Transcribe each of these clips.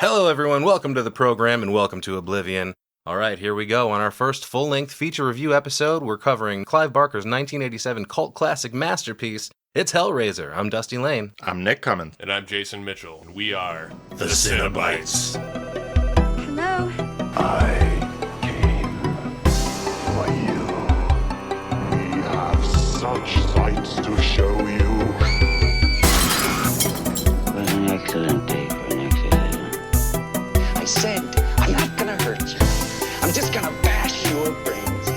Hello everyone, welcome to the program and welcome to Oblivion. Alright, here we go. On our first full-length feature review episode, we're covering Clive Barker's 1987 cult classic masterpiece, It's Hellraiser. I'm Dusty Lane. I'm Nick Cummins. And I'm Jason Mitchell. And we are the Cinebytes. Hello. I came for you. We have such sights to show you. It was an excellent day for an exorcism. I said, I'm not gonna hurt you. I'm just gonna bash your brains in.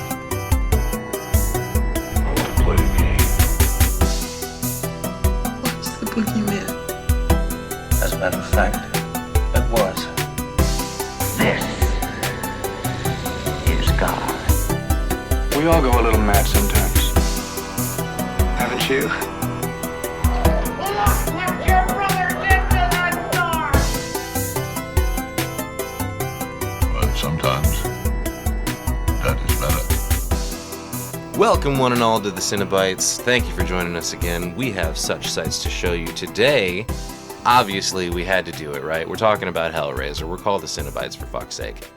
I want to play a game. What's the boogeyman? As a matter of fact, it was. This is God. We all go a little mad sometimes. Haven't you? But sometimes that is better. Welcome one and all to the Cinebytes. Thank you for joining us again. We have such sights to show you today. Obviously, we had to do it, right? We're talking about Hellraiser. We're called the Cinebytes, for fuck's sake.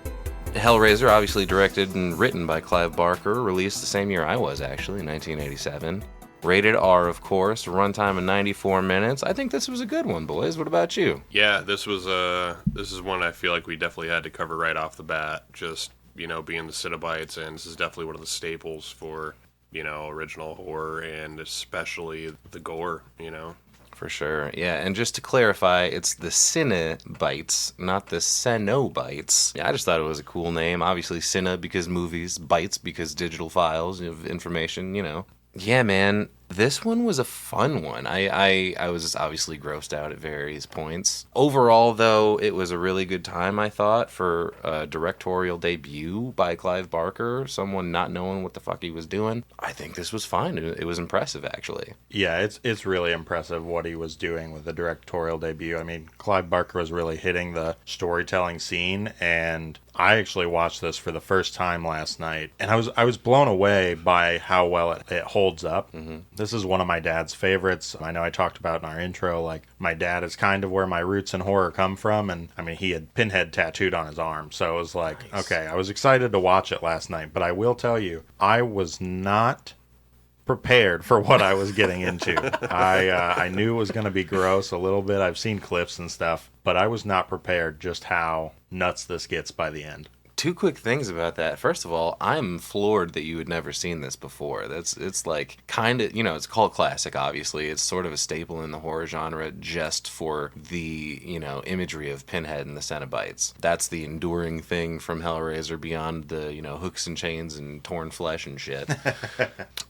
Hellraiser, obviously directed and written by Clive Barker, released the same year I was, actually, 1987. Rated R, of course, runtime of 94 minutes. I think this was a good one, boys. What about you? Yeah, this is one I feel like we definitely had to cover right off the bat. Just, being the Cinebytes, and this is definitely one of the staples for, original horror, and especially the gore, For sure. Yeah, and just to clarify, it's the Cinebytes, not the Cenobites. Yeah, I just thought it was a cool name. Obviously, Cine because movies, Bytes because digital files of information, Yeah, man, this one was a fun one. I was obviously grossed out at various points. Overall, though, it was a really good time, I thought, for a directorial debut by Clive Barker, someone not knowing what the fuck he was doing. I think this was fine. It was impressive, actually. Yeah, it's really impressive what he was doing with the directorial debut. I mean, Clive Barker was really hitting the storytelling scene, and I actually watched this for the first time last night, and I was blown away by how well it holds up. Mm-hmm. This is one of my dad's favorites. I know I talked about in our intro, like, my dad is kind of where my roots in horror come from, and I mean, he had Pinhead tattooed on his arm, so it was like, nice. Okay, I was excited to watch it last night, but I will tell you, I was not prepared for what I was getting into. I knew it was going to be gross a little bit. I've seen clips and stuff, but I was not prepared just how nuts this gets by the end. Two quick things about that. First of all, I'm floored that you had never seen this before. It's like kind of, it's called classic, obviously. It's sort of a staple in the horror genre just for the, imagery of Pinhead and the Cenobites. That's the enduring thing from Hellraiser beyond the, hooks and chains and torn flesh and shit.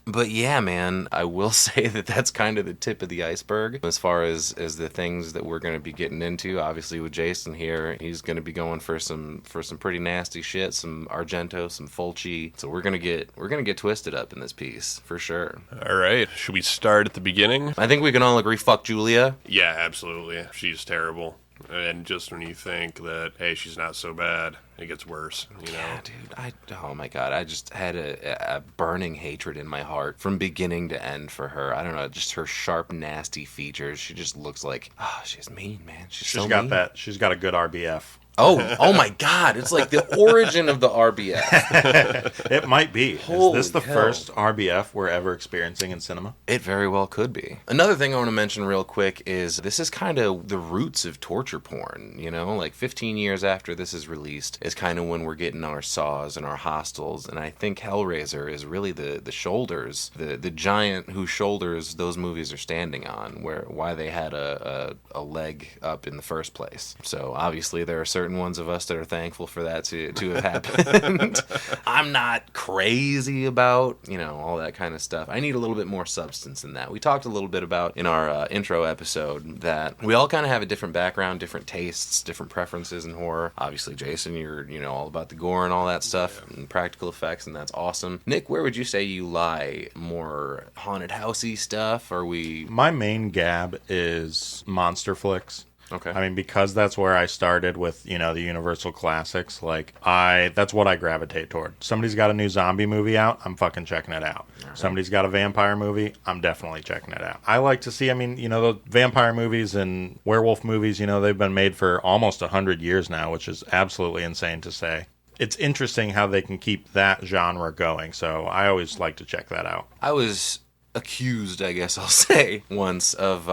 But yeah, man, I will say that that's kind of the tip of the iceberg as far as the things that we're going to be getting into. Obviously with Jason here, he's going to be going for some pretty nasty shit, some Argento, some Fulci. So we're gonna get twisted up in this piece for sure. All right, should we start at the beginning? I think we can all agree, fuck Julia. Yeah, absolutely. She's terrible. And just when you think that, hey, she's not so bad, it gets worse, Yeah, dude. Oh my God. I just had a burning hatred in my heart from beginning to end for her. I don't know, just her sharp, nasty features. She just looks like, she's mean, man. She's so mean. She's got a good RBF. Oh my God. It's like the origin of the RBF. It might be. Holy Is this the hell. first RBF we're ever experiencing in cinema? It very well could be. Another thing I want to mention real quick is this is kind of the roots of torture porn, like 15 years after this is released is kind of when we're getting our Saws and our Hostels, and I think Hellraiser is really the shoulders, the giant whose shoulders those movies are standing on, why they had a leg up in the first place. So obviously there are certain ones of us that are thankful for that to have happened. I'm not crazy about, all that kind of stuff. I need a little bit more substance than that. We talked a little bit about in our intro episode that we all kind of have a different background, different tastes, different preferences in horror. Obviously, Jason, you're, all about the gore and all that stuff and practical effects, and that's awesome. Nick, where would you say you lie? More haunted housey stuff? Are we... My main gab is monster flicks. Okay. I mean, because that's where I started with, the Universal classics, that's what I gravitate toward. Somebody's got a new zombie movie out, I'm fucking checking it out. Somebody's got a vampire movie, I'm definitely checking it out. I like to see, the vampire movies and werewolf movies, they've been made for almost 100 years now, which is absolutely insane to say. It's interesting how they can keep that genre going, so I always like to check that out. I was accused, I guess I'll say, once of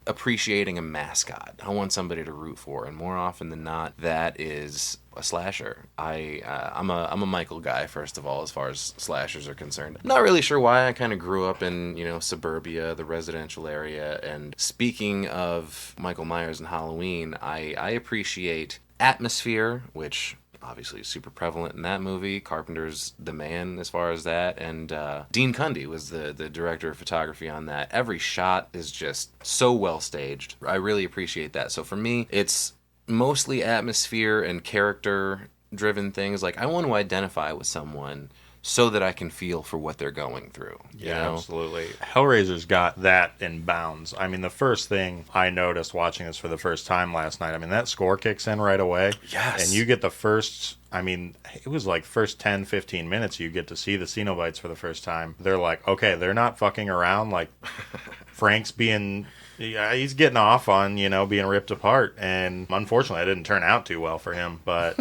appreciating a mascot. I want somebody to root for, and more often than not, that is a slasher. I'm a Michael guy, first of all, as far as slashers are concerned. Not really sure why. I kind of grew up in, suburbia, the residential area, and speaking of Michael Myers and Halloween, I appreciate atmosphere, which obviously super prevalent in that movie. Carpenter's The Man as far as that, and Dean Cundy was the director of photography on that. Every shot is just so well staged. I really appreciate that. So for me, it's mostly atmosphere and character driven things. Like, I want to identify with someone so that I can feel for what they're going through. Yeah, absolutely. Hellraiser's got that in bounds. I mean, the first thing I noticed watching this for the first time last night, that score kicks in right away. Yes. And you get the first, it was like first 10, 15 minutes you get to see the Cenobites for the first time. They're like, okay, they're not fucking around. Like, Frank's he's getting off on, being ripped apart. And unfortunately, it didn't turn out too well for him, but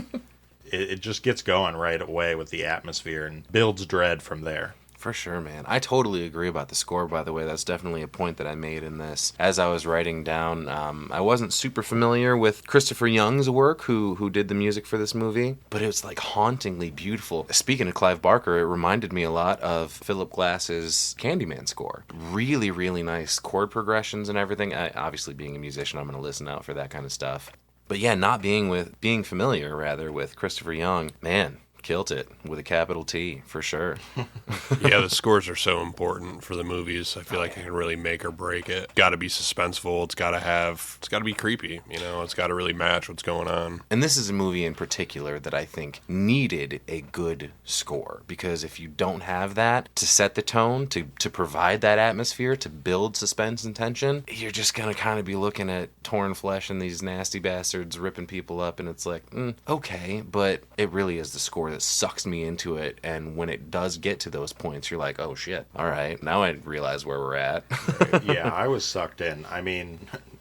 it just gets going right away with the atmosphere and builds dread from there. For sure, man. I totally agree about the score, by the way. That's definitely a point that I made in this. As I was writing down, I wasn't super familiar with Christopher Young's work, who did the music for this movie, but it was like hauntingly beautiful. Speaking of Clive Barker, it reminded me a lot of Philip Glass's Candyman score. Really, really nice chord progressions and everything. Obviously, being a musician, I'm going to listen out for that kind of stuff. But yeah, being familiar with Christopher Young, man, killed it with a capital T for sure. Yeah, the scores are so important for the movies. I feel like it can really make or break it. Got to be suspenseful. It's got to be creepy. It's got to really match what's going on. And this is a movie in particular that I think needed a good score, because if you don't have that to set the tone, to provide that atmosphere, to build suspense and tension, you're just gonna kind of be looking at torn flesh and these nasty bastards ripping people up, and it's like, okay, but it really is the score that sucks me into it. And when it does get to those points, you're like, oh shit, all right, now I realize where we're at. Yeah, I was sucked in.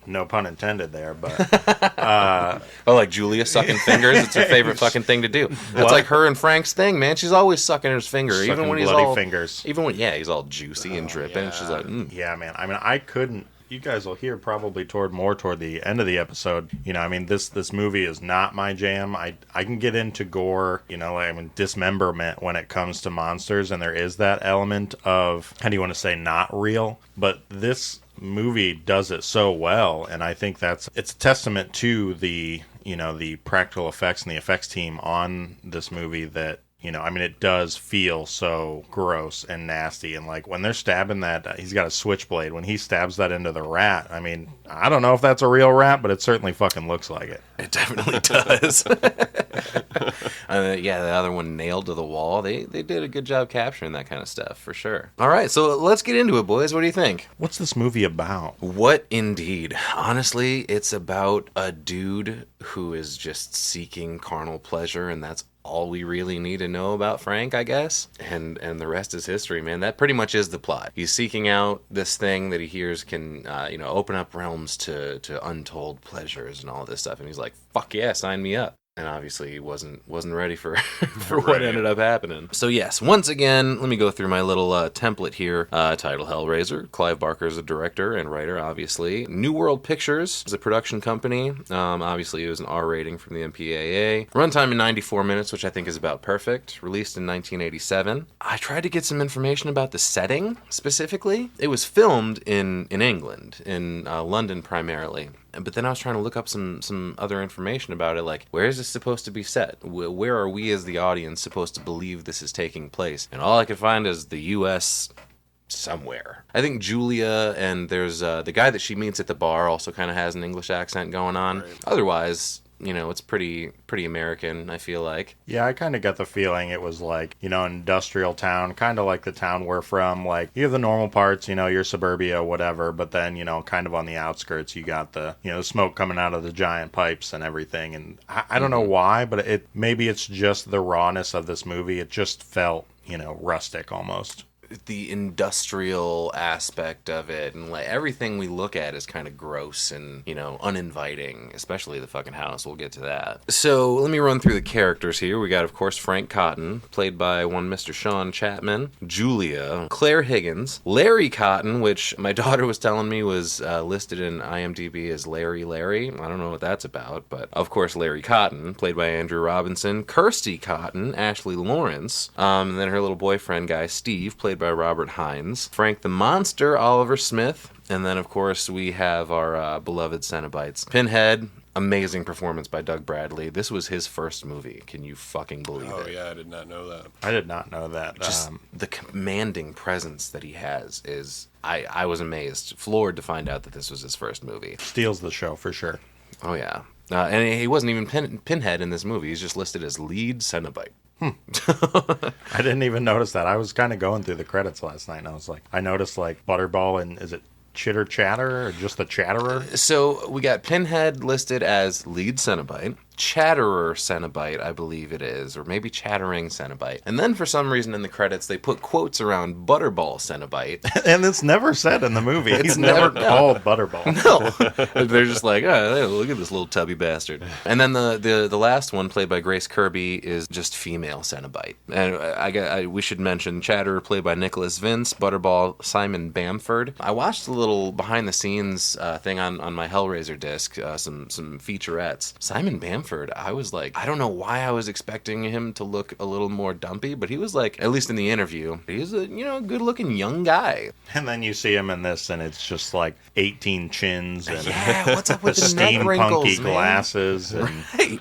No pun intended there, but like Julia sucking fingers. It's her favorite fucking thing to do. That's like her and Frank's thing, man. She's always sucking his finger, sucking even when he's bloody all fingers. Even when he's all juicy and dripping. Yeah. She's like, yeah, man. I couldn't. You guys will hear probably toward the end of the episode. This movie is not my jam. I can get into gore, dismemberment when it comes to monsters, and there is that element of, how do you want to say, not real, but this movie does it so well, and I think it's a testament to the practical effects and the effects team on this movie that it does feel so gross and nasty. And like when they're stabbing that, he's got a switchblade. When he stabs that into the rat, I don't know if that's a real rat, but it certainly fucking looks like it. It definitely does. Yeah, the other one nailed to the wall. They did a good job capturing that kind of stuff, for sure. All right, so let's get into it, boys. What do you think? What's this movie about? What indeed? Honestly, it's about a dude who is just seeking carnal pleasure, and that's all we really need to know about Frank, I guess. And the rest is history, man. That pretty much is the plot. He's seeking out this thing that he hears can, open up realms to untold pleasures and all this stuff. And he's like, fuck yeah, sign me up. And obviously he wasn't ready for what ended up happening. So yes, once again, let me go through my little template here. Title Hellraiser. Clive Barker is a director and writer, obviously. New World Pictures is a production company. Obviously it was an R rating from the MPAA. Runtime in 94 minutes, which I think is about perfect. Released in 1987. I tried to get some information about the setting, specifically. It was filmed in England, in London primarily. But then I was trying to look up some other information about it, like, where is this supposed to be set? Where are we as the audience supposed to believe this is taking place? And all I could find is the U.S. somewhere. I think Julia, and there's the guy that she meets at the bar also kind of has an English accent going on. Right. Otherwise, it's pretty American, I feel like. Yeah, I kind of got the feeling it was like, industrial town, kind of like the town we're from. Like, you have the normal parts, your suburbia, whatever, but then, kind of on the outskirts, you got the, smoke coming out of the giant pipes and everything. And I don't know why, but maybe it's just the rawness of this movie. It just felt, rustic almost. The industrial aspect of it, and like everything we look at is kind of gross and uninviting, especially the fucking house. We'll get to that. So let me run through the characters here. We got, of course, Frank Cotton, played by one Mr. Sean Chapman, Julia, Claire Higgins, Larry Cotton, which my daughter was telling me was listed in IMDb as Larry. I don't know what that's about, but of course Larry Cotton, played by Andrew Robinson, Kirsty Cotton, Ashley Lawrence, and then her little boyfriend guy Steve, played by Robert Hines, Frank the Monster, Oliver Smith, and then of course we have our beloved Cenobites. Pinhead, amazing performance by Doug Bradley. This was his first movie. Can you fucking believe it? Oh yeah, I did not know that. I did not know that. Just the commanding presence that he has is, I was amazed, floored to find out that this was his first movie. Steals the show for sure. Oh yeah. And he wasn't even Pinhead in this movie. He's just listed as lead Cenobite. I didn't even notice that. I was kind of going through the credits last night, and I noticed like Butterball and is it Chitter Chatter or just the Chatterer? So we got Pinhead listed as lead Cenobite, Chatterer Cenobite, I believe it is, or maybe Chattering Cenobite. And then for some reason in the credits they put quotes around Butterball Cenobite. And it's never said in the movie. He's never called Butterball. No. They're just like, oh, look at this little tubby bastard. And then the last one, played by Grace Kirby, is just female Cenobite. And we should mention Chatterer, played by Nicholas Vince, Butterball, Simon Bamford. I watched a little behind the scenes thing on my Hellraiser disc, some featurettes. Simon Bamford, I was like, I don't know why I was expecting him to look a little more dumpy, but he was like, at least in the interview, he's a good looking young guy. And then you see him in this, and it's just like 18 chins and what's up with the neck wrinkles, steampunky glasses. And, right.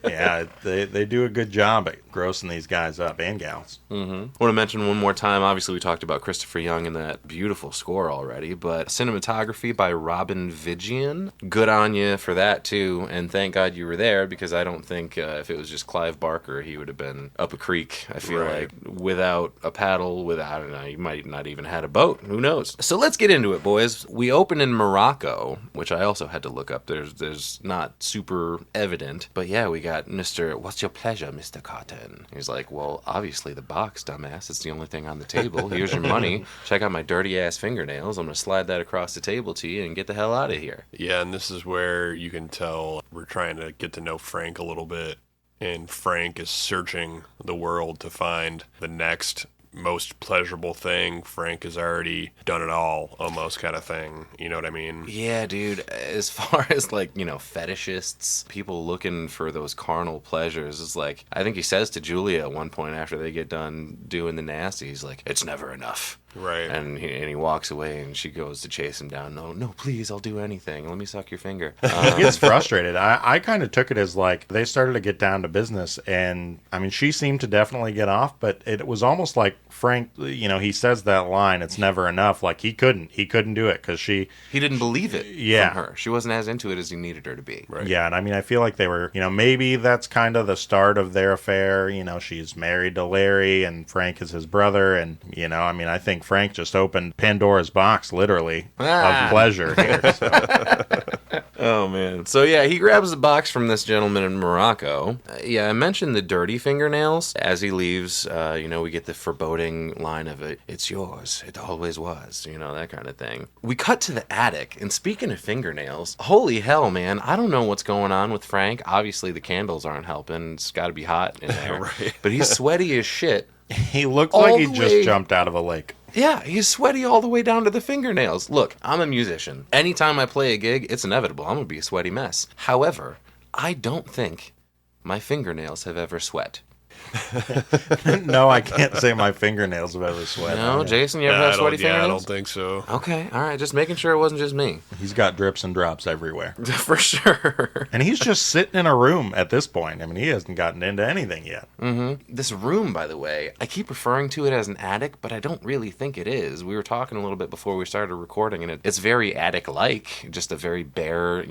Yeah, they do a good job at grossing these guys up and gals. Mm-hmm. I want to mention one more time, obviously we talked about Christopher Young and that beautiful score already, but cinematography by Robin Vigian. Good on you for that too, and thank God you were there, because I don't think if it was just Clive Barker, he would have been up a creek, I feel like, without a paddle, I don't know, you might not even had a boat, who knows. So let's get into it, boys. We open in Morocco, which I also had to look up. There's not super evident, but yeah, we got Mr. What's your pleasure, Mr. Cotton? He's like, well, obviously the box, dumbass. It's the only thing on the table. Here's your money. Check out my dirty ass fingernails. I'm gonna slide that across the table to you and get the hell out of here. Yeah, and this is where you can tell we're trying to get to know Frank a little bit, and Frank is searching the world to find the next most pleasurable thing. Frank has already done it all, almost, kind of thing. You know what I mean? Yeah, dude. As far as fetishists, people looking for those carnal pleasures, it's like, I think he says to Julia at one point after they get done doing the nasty, he's like, it's never enough. Right. And he walks away, and she goes to chase him down. No, please, I'll do anything. Let me suck your finger. He gets frustrated. I kind of took it as like they started to get down to business, and I mean, she seemed to definitely get off, but it was almost like Frank, he says that line, it's never enough. Like he couldn't do it because he didn't believe it from her. She wasn't as into it as he needed her to be. Right. Yeah, and I mean, I feel like they were, maybe that's kind of the start of their affair. She's married to Larry, and Frank is his brother, and I mean, I think Frank just opened Pandora's box, literally, of pleasure here. So. Oh, man. So, yeah, he grabs the box from this gentleman in Morocco. I mentioned the dirty fingernails. As he leaves, we get the foreboding line of it. It's yours. It always was. That kind of thing. We cut to the attic, and speaking of fingernails, holy hell, man. I don't know what's going on with Frank. Obviously, the candles aren't helping. It's got to be hot in there. Right. But he's sweaty as shit. He looked like he just jumped out of a lake. Yeah, he's sweaty all the way down to the fingernails. Look, I'm a musician. Anytime I play a gig, it's inevitable. I'm going to be a sweaty mess. However, I don't think my fingernails have ever sweat. No, I can't say my fingernails have ever sweat. No, Jason, you ever have sweaty I fingernails? don't think so. Okay, all right, just making sure it wasn't just me. He's got drips and drops everywhere. For sure. And he's just sitting in a room at this point. I mean, he hasn't gotten into anything yet. This room, by the way, I keep referring to it as an attic, but I don't really think it is. We were talking a little bit before we started recording, and it's very attic-like, just a very bare,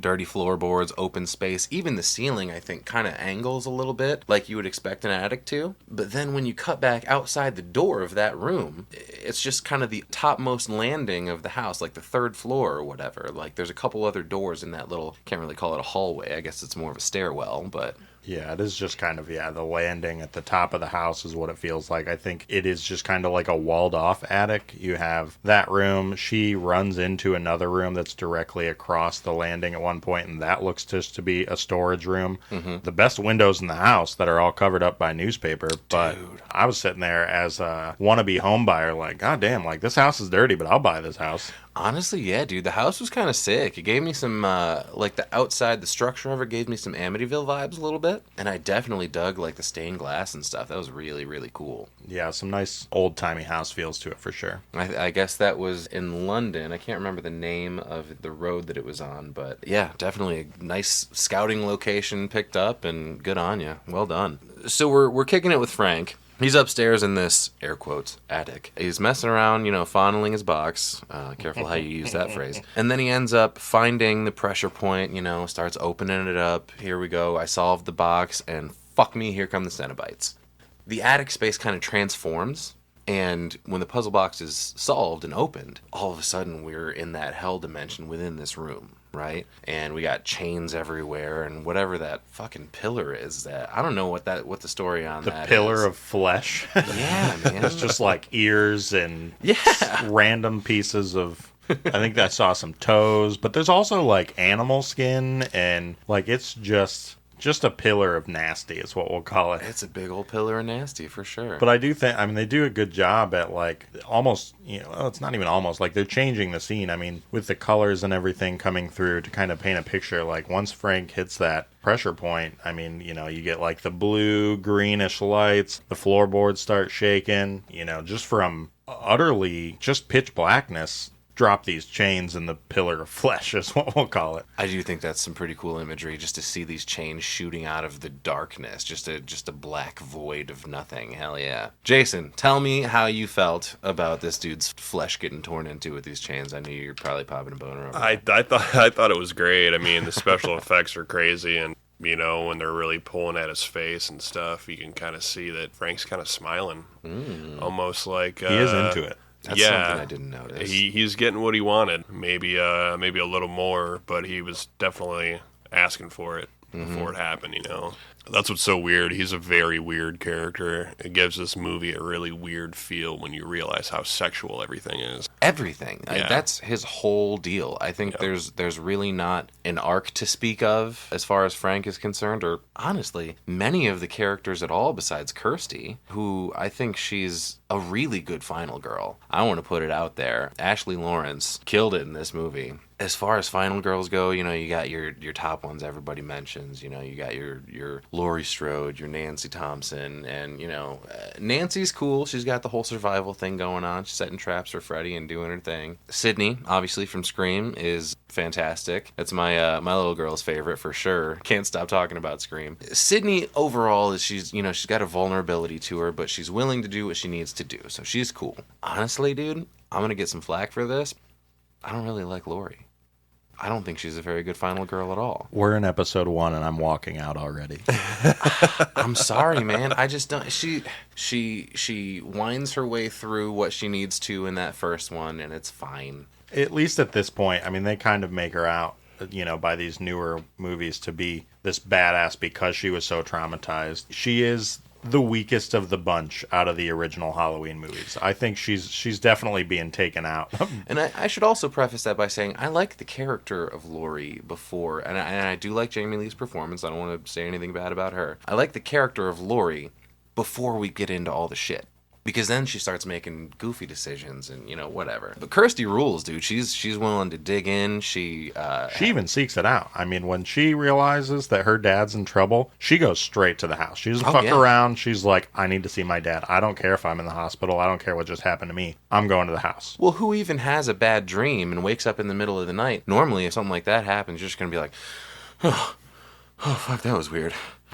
dirty floorboards, open space. Even the ceiling, I think, kind of angles a little bit, like you would expect an attic to. But then when you cut back outside the door of that room, it's just kind of the topmost landing of the house, like the third floor or whatever. Like, there's a couple other doors in that little, can't really call it a hallway. I guess it's more of a stairwell, but... Yeah, it is just kind of, the landing at the top of the house is what it feels like. I think it is just kind of like a walled-off attic. You have that room. She runs into another room that's directly across the landing at one point, and that looks just to be a storage room. The best windows in the house that are all covered up by newspaper, but I was sitting there as a wannabe home buyer like, God damn, like, this house is dirty, but I'll buy this house. Honestly, yeah, dude. The house was kind of sick. It gave me some, like, the outside, the structure of it gave me some Amityville vibes a little bit. And I definitely dug, like, the stained glass and stuff. That was really, really cool. Yeah, some nice old-timey house feels to it for sure. I guess that was in London. I can't remember the name of the road that it was on. But, yeah, definitely a nice scouting location picked up, and good on you. Well done. So we're kicking it with Frank. He's upstairs in this, air quotes, attic. He's messing around, fondling his box. Careful how you use that phrase. And then he ends up finding the pressure point, starts opening it up. Here we go. I solved the box, and fuck me, here come the Cenobites. The attic space kind of transforms, and when the puzzle box is solved and opened, all of a sudden we're in that hell dimension within this room. Right? And we got chains everywhere, and whatever that fucking pillar is, that I don't know what the story on that is. The pillar of flesh. Yeah, man. It's just like ears and yeah, random pieces of, I think I saw some toes, but there's also like animal skin, and like it's just a pillar of nasty is what we'll call it. It's a big old pillar of nasty for sure. But I do think, they do a good job at like almost, it's not even almost, like they're changing the scene. I mean, with the colors and everything coming through to kind of paint a picture, like once Frank hits that pressure point, you get like the blue, greenish lights, the floorboards start shaking, just from utterly just pitch blackness. Drop these chains in the pillar of flesh is what we'll call it. I do think that's some pretty cool imagery, just to see these chains shooting out of the darkness, just a black void of nothing. Hell yeah. Jason, tell me how you felt about this dude's flesh getting torn into with these chains. I knew you were probably popping a boner over I thought it was great. I mean, the special effects are crazy, and when they're really pulling at his face and stuff, you can kind of see that Frank's kind of smiling, almost like he is into it. That's something I didn't notice. He's getting what he wanted. Maybe a little more, but he was definitely asking for it before it happened, That's what's so weird. He's a very weird character. It gives this movie a really weird feel when you realize how sexual everything is. Everything. Yeah. That's his whole deal. I think there's really not an arc to speak of as far as Frank is concerned, or honestly, many of the characters at all besides Kirsty, who I think she's a really good final girl. I want to put it out there. Ashley Lawrence killed it in this movie. As far as final girls go, you got your top ones everybody mentions. You got your Laurie Strode, your Nancy Thompson, and, Nancy's cool. She's got the whole survival thing going on. She's setting traps for Freddy and doing her thing. Sydney, obviously from Scream, is fantastic. That's my little girl's favorite for sure. Can't stop talking about Scream. Sydney overall is she's got a vulnerability to her, but she's willing to do what she needs to do. So she's cool. Honestly, dude, I'm going to get some flack for this. I don't really like Laurie. I don't think she's a very good final girl at all. We're in episode 1 and I'm walking out already. I'm sorry, man. I just don't. She winds her way through what she needs to in that first one, and it's fine. At least at this point, they kind of make her out, by these newer movies to be this badass because she was so traumatized. She is the weakest of the bunch out of the original Halloween movies. I think she's definitely being taken out. And I should also preface that by saying I like the character of Laurie before, and I do like Jamie Lee's performance. I don't want to say anything bad about her. I like the character of Laurie before we get into all the shit. Because then she starts making goofy decisions and, whatever. But Kirsty rules, dude. She's willing to dig in. She even seeks it out. I mean, when she realizes that her dad's in trouble, she goes straight to the house. She doesn't fuck around. She's like, I need to see my dad. I don't care if I'm in the hospital. I don't care what just happened to me. I'm going to the house. Well, who even has a bad dream and wakes up in the middle of the night? Normally, if something like that happens, you're just going to be like, oh, fuck, that was weird.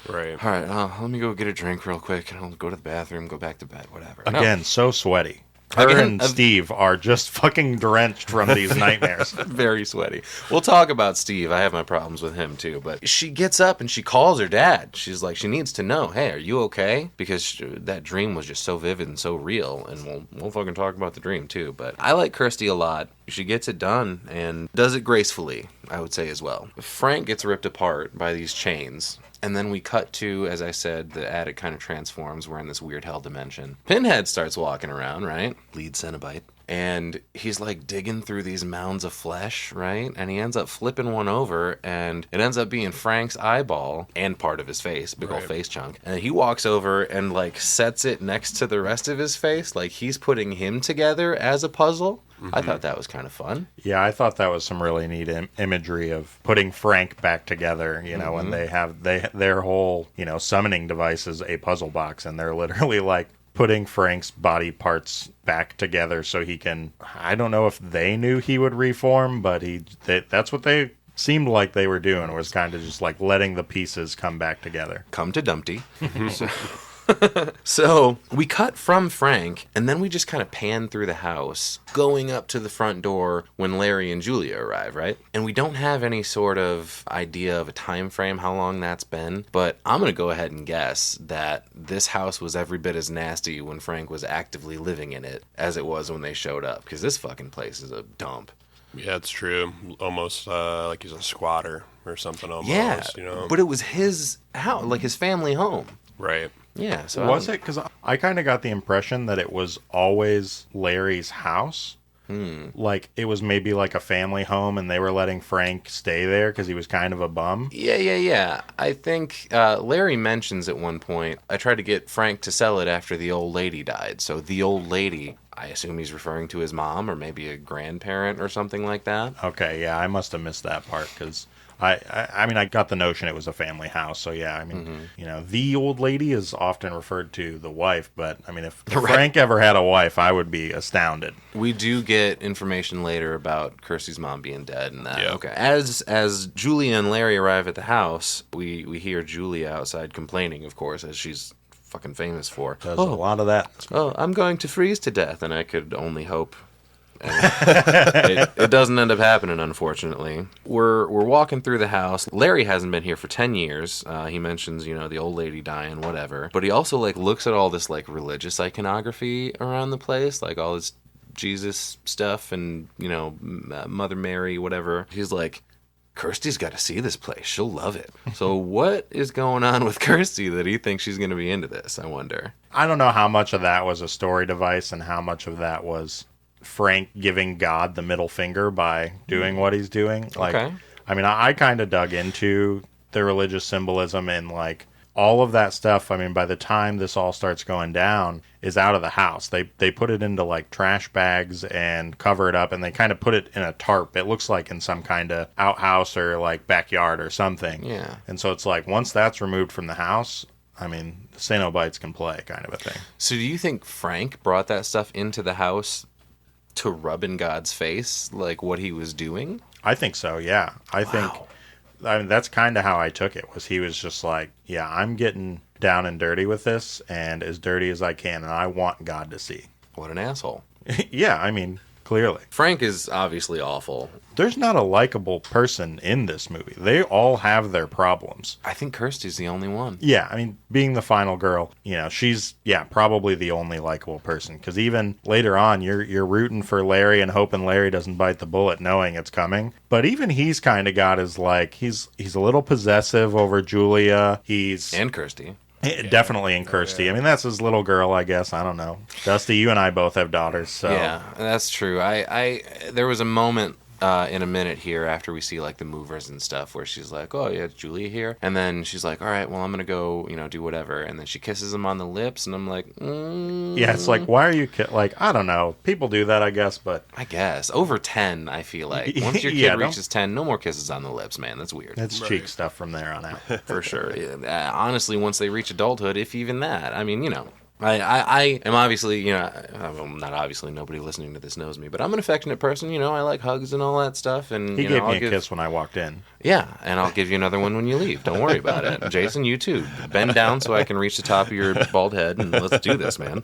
Right. All right, let me go get a drink real quick, and I'll go to the bathroom, go back to bed, whatever. Again, so sweaty. Her and Steve are just fucking drenched from these nightmares. Very sweaty. We'll talk about Steve. I have my problems with him, too. But she gets up and she calls her dad. She's like, she needs to know, hey, are you okay? Because that dream was just so vivid and so real. And we'll fucking talk about the dream, too. But I like Kirsty a lot. She gets it done and does it gracefully, I would say, as well. Frank gets ripped apart by these chains. And then we cut to, as I said, the attic kind of transforms. We're in this weird hell dimension. Pinhead starts walking around, right? Lead Cenobite. And he's like digging through these mounds of flesh, right? And he ends up flipping one over, and it ends up being Frank's eyeball and part of his face, big old face chunk. And he walks over and like sets it next to the rest of his face, like he's putting him together as a puzzle. Mm-hmm. I thought that was kind of fun. Yeah, I thought that was some really neat imagery of putting Frank back together, when they have their whole, summoning device is a puzzle box, and they're literally like putting Frank's body parts back together so he can, I don't know if they knew he would reform, but that's what they seemed like they were doing, was kind of just like letting the pieces come back together. Come to Dumpty. So we cut from Frank, and then we just kind of pan through the house, going up to the front door when Larry and Julia arrive, right? And we don't have any sort of idea of a time frame, how long that's been, but I'm going to go ahead and guess that this house was every bit as nasty when Frank was actively living in it as it was when they showed up, because this fucking place is a dump. Yeah, it's true. Almost like he's a squatter or something almost, Yeah, but it was his house, like his family home. Right. Yeah, so was it? Because I kind of got the impression that it was always Larry's house. Like it was maybe like a family home, and they were letting Frank stay there because he was kind of a bum. Yeah. I think Larry mentions at one point, I tried to get Frank to sell it after the old lady died. So the old lady, I assume he's referring to his mom or maybe a grandparent or something like that. Okay, yeah, I must have missed that part because I mean, I got the notion it was a family house, so yeah, I mean, the old lady is often referred to the wife, but I mean, if Frank ever had a wife, I would be astounded. We do get information later about Kirsty's mom being dead and that. Yeah. Okay. As Julia and Larry arrive at the house, we hear Julia outside complaining, of course, as she's fucking famous for. There's a lot of that. Oh, I'm going to freeze to death, and I could only hope. It doesn't end up happening, unfortunately. We're walking through the house. Larry hasn't been here for 10 years. He mentions, the old lady dying, whatever. But he also looks at all this religious iconography around the place, like all this Jesus stuff and Mother Mary, whatever. He's like, Kirsty's got to see this place. She'll love it. So what is going on with Kirsty that he thinks she's going to be into this? I wonder. I don't know how much of that was a story device and how much of that was Frank giving God the middle finger by doing what he's doing. Okay. I mean, I kind of dug into the religious symbolism and all of that stuff. I mean, by the time this all starts going down, is out of the house. They put it into trash bags and cover it up, and they kind of put it in a tarp. It looks like in some kind of outhouse or backyard or something. Yeah. And so it's once that's removed from the house, I mean, the Cenobites can play kind of a thing. So do you think Frank brought that stuff into the house to rub in God's face, like what he was doing? I think so, yeah. I mean, that's kind of how I took it, was he was just yeah, I'm getting down and dirty with this, and as dirty as I can, and I want God to see. What an asshole. Yeah, I mean, clearly. Frank is obviously awful. There's not a likable person in this movie. They all have their problems. I think Kirsty's the only one. Yeah, I mean, being the final girl, she's, probably the only likable person. Because even later on, you're rooting for Larry and hoping Larry doesn't bite the bullet knowing it's coming. But even he's kind of got his, he's a little possessive over Julia. And Kirsty. Definitely in Kirsty. I mean, that's his little girl, I guess. I don't know. Dusty, you and I both have daughters, so. Yeah, that's true. I there was a moment in a minute here after we see, like, the movers and stuff, where she's like, oh, yeah, it's Julia here. And then she's like, all right, well, I'm going to go, do whatever. And then she kisses him on the lips, and I'm like, Yeah, it's like, why are you... I don't know. People do that, I guess, but... I guess. Over 10, I feel like. Once your kid reaches 10, no more kisses on the lips, man. That's weird. That's cheek stuff from there on out. For sure. Honestly, once they reach adulthood, if even that. I mean, I am obviously, well, not obviously, nobody listening to this knows me, but I'm an affectionate person, I like hugs and all that stuff. And he gave me a kiss when I walked in. Yeah, and I'll give you another one when you leave. Don't worry about it. Jason, you too. Bend down so I can reach the top of your bald head, and let's do this, man.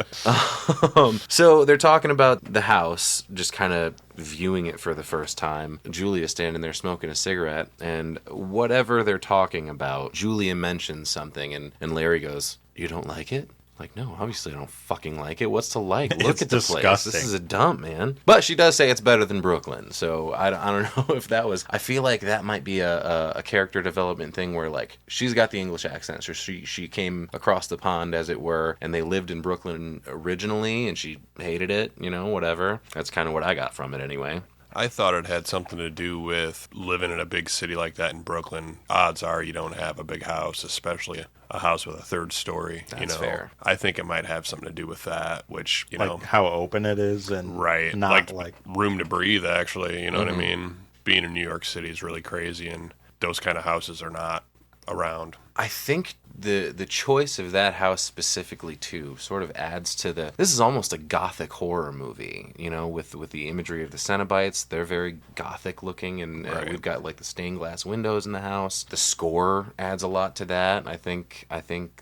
So they're talking about the house, just kind of viewing it for the first time. Julia's standing there smoking a cigarette, and whatever they're talking about, Julia mentions something, and Larry goes, you don't like it? Like, no, obviously I don't fucking like it. What's to like? Look at the place. This is a dump, man. But she does say it's better than Brooklyn. So I don't know if that was... I feel like that might be a character development thing where, like, she's got the English accent. So she came across the pond, as it were, and they lived in Brooklyn originally, and she hated it, whatever. That's kind of what I got from it anyway. I thought it had something to do with living in a big city like that in Brooklyn. Odds are you don't have a big house, especially a house with a third story. That's fair. I think it might have something to do with that, which, like how open it is and right. Not like room to breathe, actually. You know what I mean? Being in New York City is really crazy, and those kind of houses are not around. I think the choice of that house specifically too sort of adds to this is almost a gothic horror movie, with the imagery of the Cenobites. They're very gothic looking, and we've got like the stained glass windows in the house. The score adds a lot to that. I think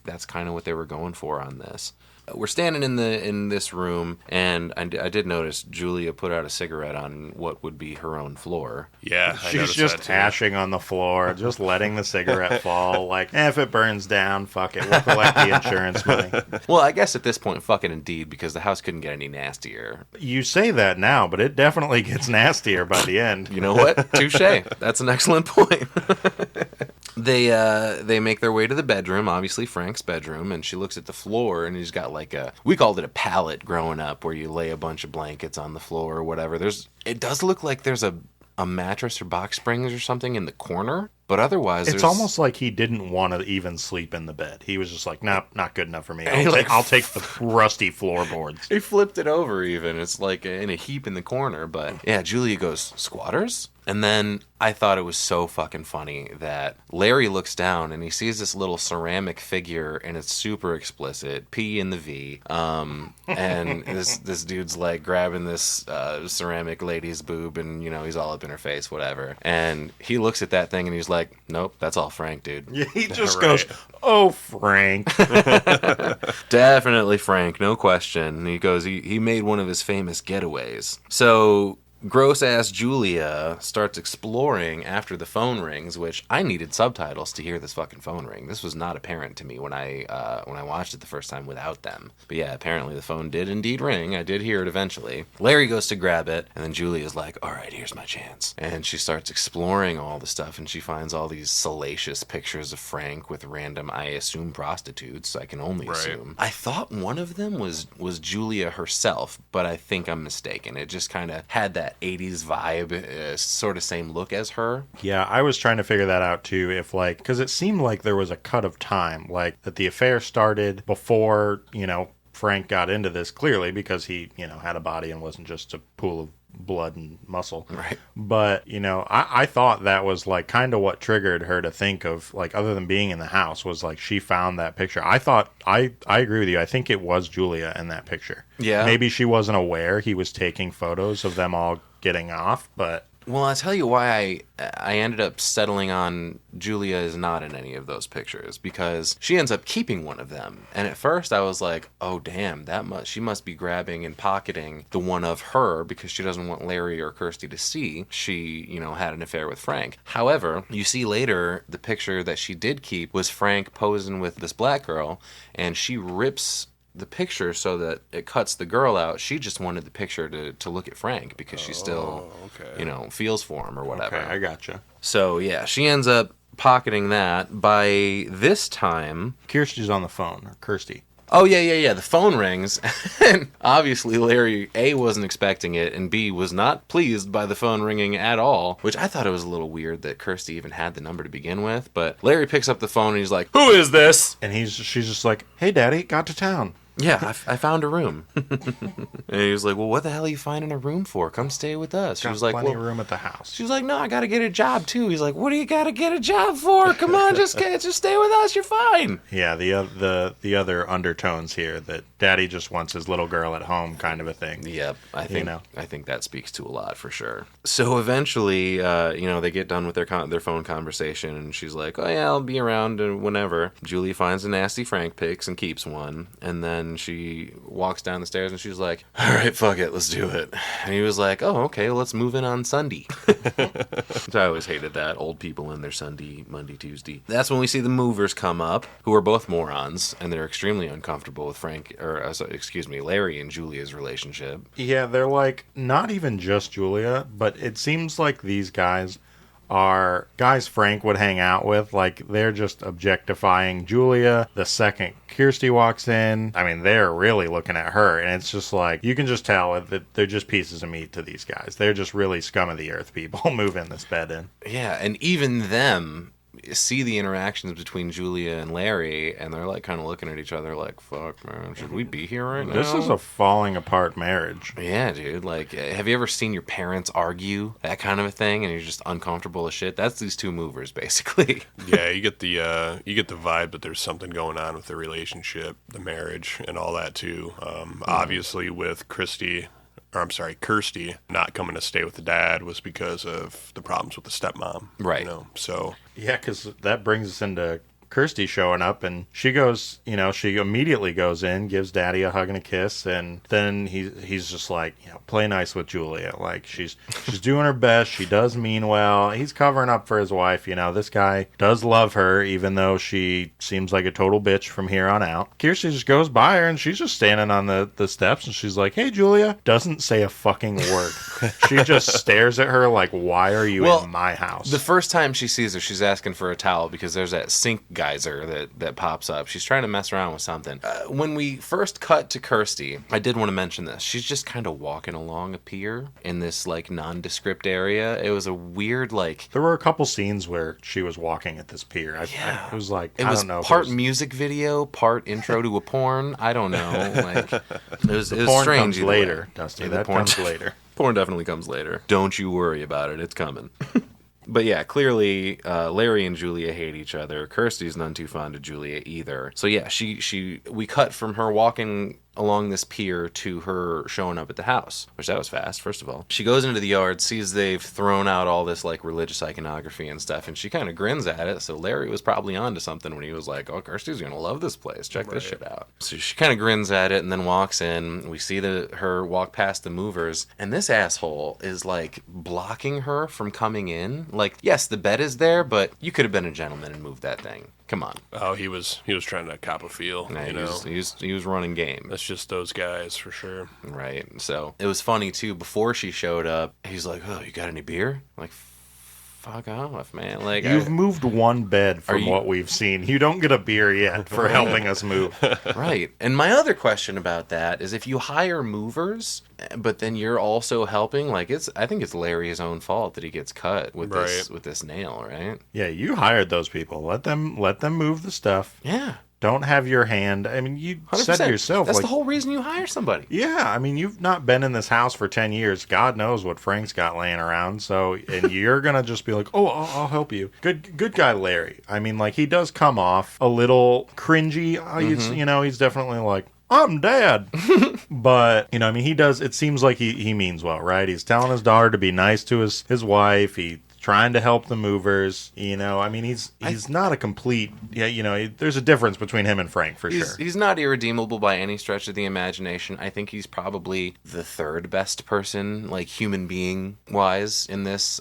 that's kind of what they were going for on this. We're standing in this room, and I did notice Julia put out a cigarette on what would be her own floor. Yeah, she's just hashing on the floor, just letting the cigarette fall. Like, if it burns down, fuck it, we'll collect the insurance money. Well, I guess at this point, fuck it indeed, because the house couldn't get any nastier. You say that now, but it definitely gets nastier by the end. You know what? Touché. That's an excellent point. They make their way to the bedroom, obviously Frank's bedroom, and she looks at the floor, and he's got like we called it a pallet growing up, where you lay a bunch of blankets on the floor or whatever. It does look like there's a mattress or box springs or something in the corner, but otherwise it's almost like he didn't want to even sleep in the bed. He was just like, nope, not good enough for me. I'll take the rusty floorboards. He flipped it over even. It's like in a heap in the corner. But yeah, Julia goes, squatters? And then I thought it was so fucking funny that Larry looks down and he sees this little ceramic figure, and it's super explicit, P in the V. And this dude's like grabbing this ceramic lady's boob, and he's all up in her face, whatever. And he looks at that thing and he's like, nope, that's all Frank, dude. Yeah, he just goes, oh, Frank. Definitely Frank, no question. And he goes, he made one of his famous getaways. So gross-ass Julia starts exploring after the phone rings, which I needed subtitles to hear this fucking phone ring. This was not apparent to me when I watched it the first time without them. But yeah, apparently the phone did indeed ring. I did hear it eventually. Larry goes to grab it, and then Julia's like, all right, here's my chance. And she starts exploring all the stuff, and she finds all these salacious pictures of Frank with random, I assume, prostitutes. I can only assume. I thought one of them was Julia herself, but I think I'm mistaken. It just kind of had that 80s vibe, sort of same look as her. Yeah, I was trying to figure that out too, if like, because it seemed like there was a cut of time, like that the affair started before, Frank got into this, clearly, because he, had a body and wasn't just a pool of blood and muscle. Right. But, I thought that was like kind of what triggered her to think of, like, other than being in the house, was like she found that picture. I thought, I agree with you. I think it was Julia in that picture. Yeah. Maybe she wasn't aware he was taking photos of them all getting off, but... Well, I'll tell you why I ended up settling on Julia is not in any of those pictures, because she ends up keeping one of them. And at first I was like, oh, damn, she must be grabbing and pocketing the one of her because she doesn't want Larry or Kirsty to see she, had an affair with Frank. However, you see later the picture that she did keep was Frank posing with this black girl, and she rips the picture so that it cuts the girl out. She just wanted the picture to look at Frank because she still, feels for him or whatever. Okay, I gotcha. So, yeah, she ends up pocketing that. By this time... Kirsty's on the phone, or Kirsty. Oh, yeah. The phone rings, and obviously Larry, A, wasn't expecting it, and B, was not pleased by the phone ringing at all, which I thought it was a little weird that Kirsty even had the number to begin with, but Larry picks up the phone and he's like, "Who is this?" And she's just like, "Hey, Daddy, got to town." Yeah, I found a room. And he was like, "Well, what the hell are you finding a room for? Come stay with us." She was like, plenty "Well, of room at the house." she was like, "No, I got to get a job too." He's like, "What do you got to get a job for? Come on, just stay with us. You're fine." Yeah, the other undertones here that Daddy just wants his little girl at home, kind of a thing. Yep, I think that speaks to a lot for sure. So eventually, they get done with their phone conversation, and she's like, "Oh yeah, I'll be around whenever." Julie finds a nasty Frank pics and keeps one, and then she walks down the stairs and she's like, "All right, fuck it, let's do it." And he was like, "Oh, okay, well, let's move in on Sunday." Which I always hated that. Old people in their Sunday, Monday, Tuesday. That's when we see the movers come up, who are both morons, and they're extremely uncomfortable with Larry and Julia's relationship. Yeah, they're like, not even just Julia, but it seems like these guys are guys Frank would hang out with. Like, they're just objectifying Julia the second Kirsty walks in. I mean, they're really looking at her, and it's just like, you can just tell that they're just pieces of meat to these guys. They're just really scum of the earth people moving this bed in. Yeah, and even them see the interactions between Julia and Larry, and they're like kind of looking at each other like, "Fuck, man, should we be here right now?" This is a falling apart marriage. Yeah, dude. Like, have you ever seen your parents argue? That kind of a thing, and you're just uncomfortable as shit? That's these two movers, basically. Yeah, you get the vibe that there's something going on with the relationship, the marriage, and all that too. Obviously, with Kirsty not coming to stay with the dad was because of the problems with the stepmom. Right. So. Yeah, because that brings us into Kirsty showing up, and she goes, she immediately goes in, gives Daddy a hug and a kiss, and then he's just like, play nice with Julia. Like, she's doing her best. She does mean well. He's covering up for his wife. This guy does love her, even though she seems like a total bitch from here on out. Kirsty just goes by her, and she's just standing on the steps, and she's like, "Hey, Julia." Doesn't say a fucking word. She just stares at her like, "Why are you in my house?" The first time she sees her, she's asking for a towel because there's that sink geyser that pops up. She's trying to mess around with something. When we first cut to Kirsty, I did want to mention this. She's just kind of walking along a pier in this like nondescript area. It was a weird There were a couple scenes where she was walking at this pier. It was like, I don't know. Part music video, part intro to a porn. I don't know. Like, it was porn strange. Comes later, Dusty. That comes later. Porn definitely comes later. Don't you worry about it. It's coming. But yeah, clearly Larry and Julia hate each other. Kirsty's none too fond of Julia either. So yeah, we cut from her walking along this pier to her showing up at the house, which that was fast, first of all. She goes into the yard, sees they've thrown out all this like religious iconography and stuff, and she kind of grins at it. So Larry was probably onto something when he was like, "Oh, Kirsty's gonna love this place. Check this shit out." So she kind of grins at it and then walks in. We see her walk past the movers, and this asshole is like blocking her from coming in. Like, yes, the bed is there, but you could have been a gentleman and moved that thing. Come on. Oh, he was trying to cop a feel. Yeah, he was running game. That's just those guys for sure. Right. So it was funny too. Before she showed up, he's like, "Oh, you got any beer?" I'm like, fuck off, man. Like, you've moved one bed from what we've seen. You don't get a beer yet for helping us move. Right. And my other question about that is, if you hire movers, but then you're also helping, like, I think it's Larry's own fault that he gets cut with this nail, right? Yeah, you hired those people. Let them move the stuff. Yeah. Don't have your hand. I mean, you 100%. Said it yourself. That's the whole reason you hire somebody. Yeah, I mean, you've not been in this house for 10 years. God knows what Frank's got laying around. So, and you're going to just be like, "Oh, I'll help you." Good guy, Larry. I mean, like, he does come off a little cringy. He's definitely like, "I'm Dad." But, I mean, he does, it seems like he means well, right? He's telling his daughter to be nice to his wife. He's trying to help the movers, I mean, he's not a complete, there's a difference between him and Frank for sure. He's not irredeemable by any stretch of the imagination. I think he's probably the third best person, like, human being wise in this,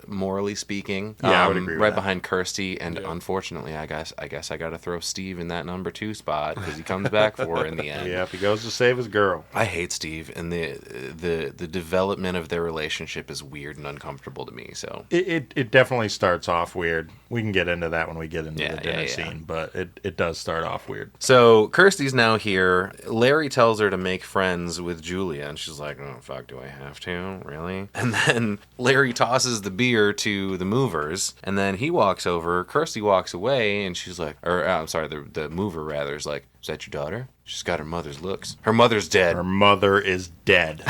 morally speaking. Yeah, I would agree with right that. Behind Kirsty, and unfortunately, I guess I got to throw Steve in that number 2 spot, because he comes back for her in the end. Yeah, he goes to save his girl. I hate Steve, and the development of their relationship is weird and uncomfortable to me. So It definitely starts off weird. We can get into that when we get into the dinner yeah. scene, but it does start off weird. So Kirsty's now here. Larry tells her to make friends with Julia, and she's like, oh, fuck, do I have to? Really? And then Larry tosses the beer to the movers, and then he walks over. Kirsty walks away, and she's like, I'm sorry, the mover rather is like, is that your daughter? She's got her mother's looks. Her mother's dead. Her mother is dead.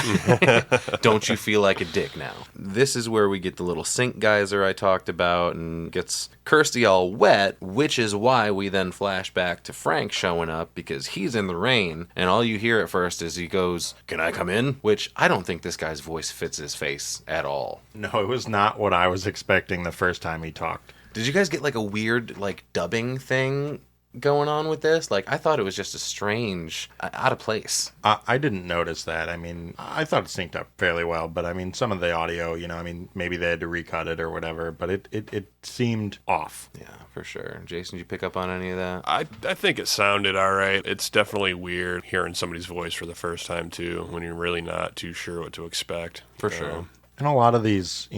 Don't you feel like a dick now? This is where we get the little sink geyser I talked about and gets Kirsty all wet, which is why we then flash back to Frank showing up because he's in the rain, and all you hear at first is he goes, can I come in? Which I don't think this guy's voice fits his face at all. No, it was not what I was expecting the first time he talked. Did you guys get like a weird like dubbing thing going on with this? Like, I thought it was just a strange, out of place. I didn't notice that. I mean, I thought it synced up fairly well, but I mean, some of the audio, I mean, maybe they had to recut it or whatever, but it seemed off. Yeah, for sure. Jason, did you pick up on any of that? I think it sounded all right. It's definitely weird hearing somebody's voice for the first time, too, when you're really not too sure what to expect. For sure. And a lot of these,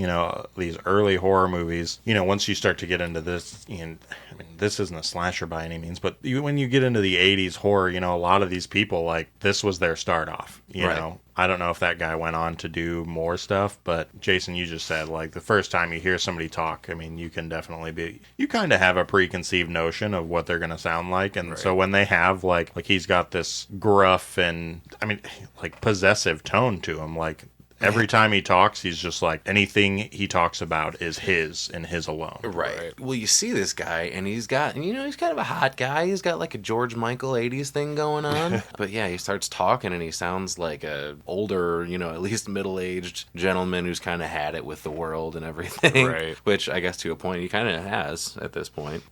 these early horror movies, once you start to get into this, I mean, this isn't a slasher by any means, but when you get into the 80s horror, a lot of these people, like, this was their start off, you know? I don't know if that guy went on to do more stuff, but Jason, you just said, like, the first time you hear somebody talk, I mean, you can definitely you kind of have a preconceived notion of what they're going to sound like, and so when they have, like he's got this gruff and, I mean, like, possessive tone to him, like, every time he talks, he's just like, anything he talks about is his and his alone. Right. Well, you see this guy, and he's got, he's kind of a hot guy. He's got like a George Michael 80s thing going on. But yeah, he starts talking, and he sounds like a older, at least middle-aged gentleman who's kind of had it with the world and everything. Right. Which I guess to a point he kind of has at this point.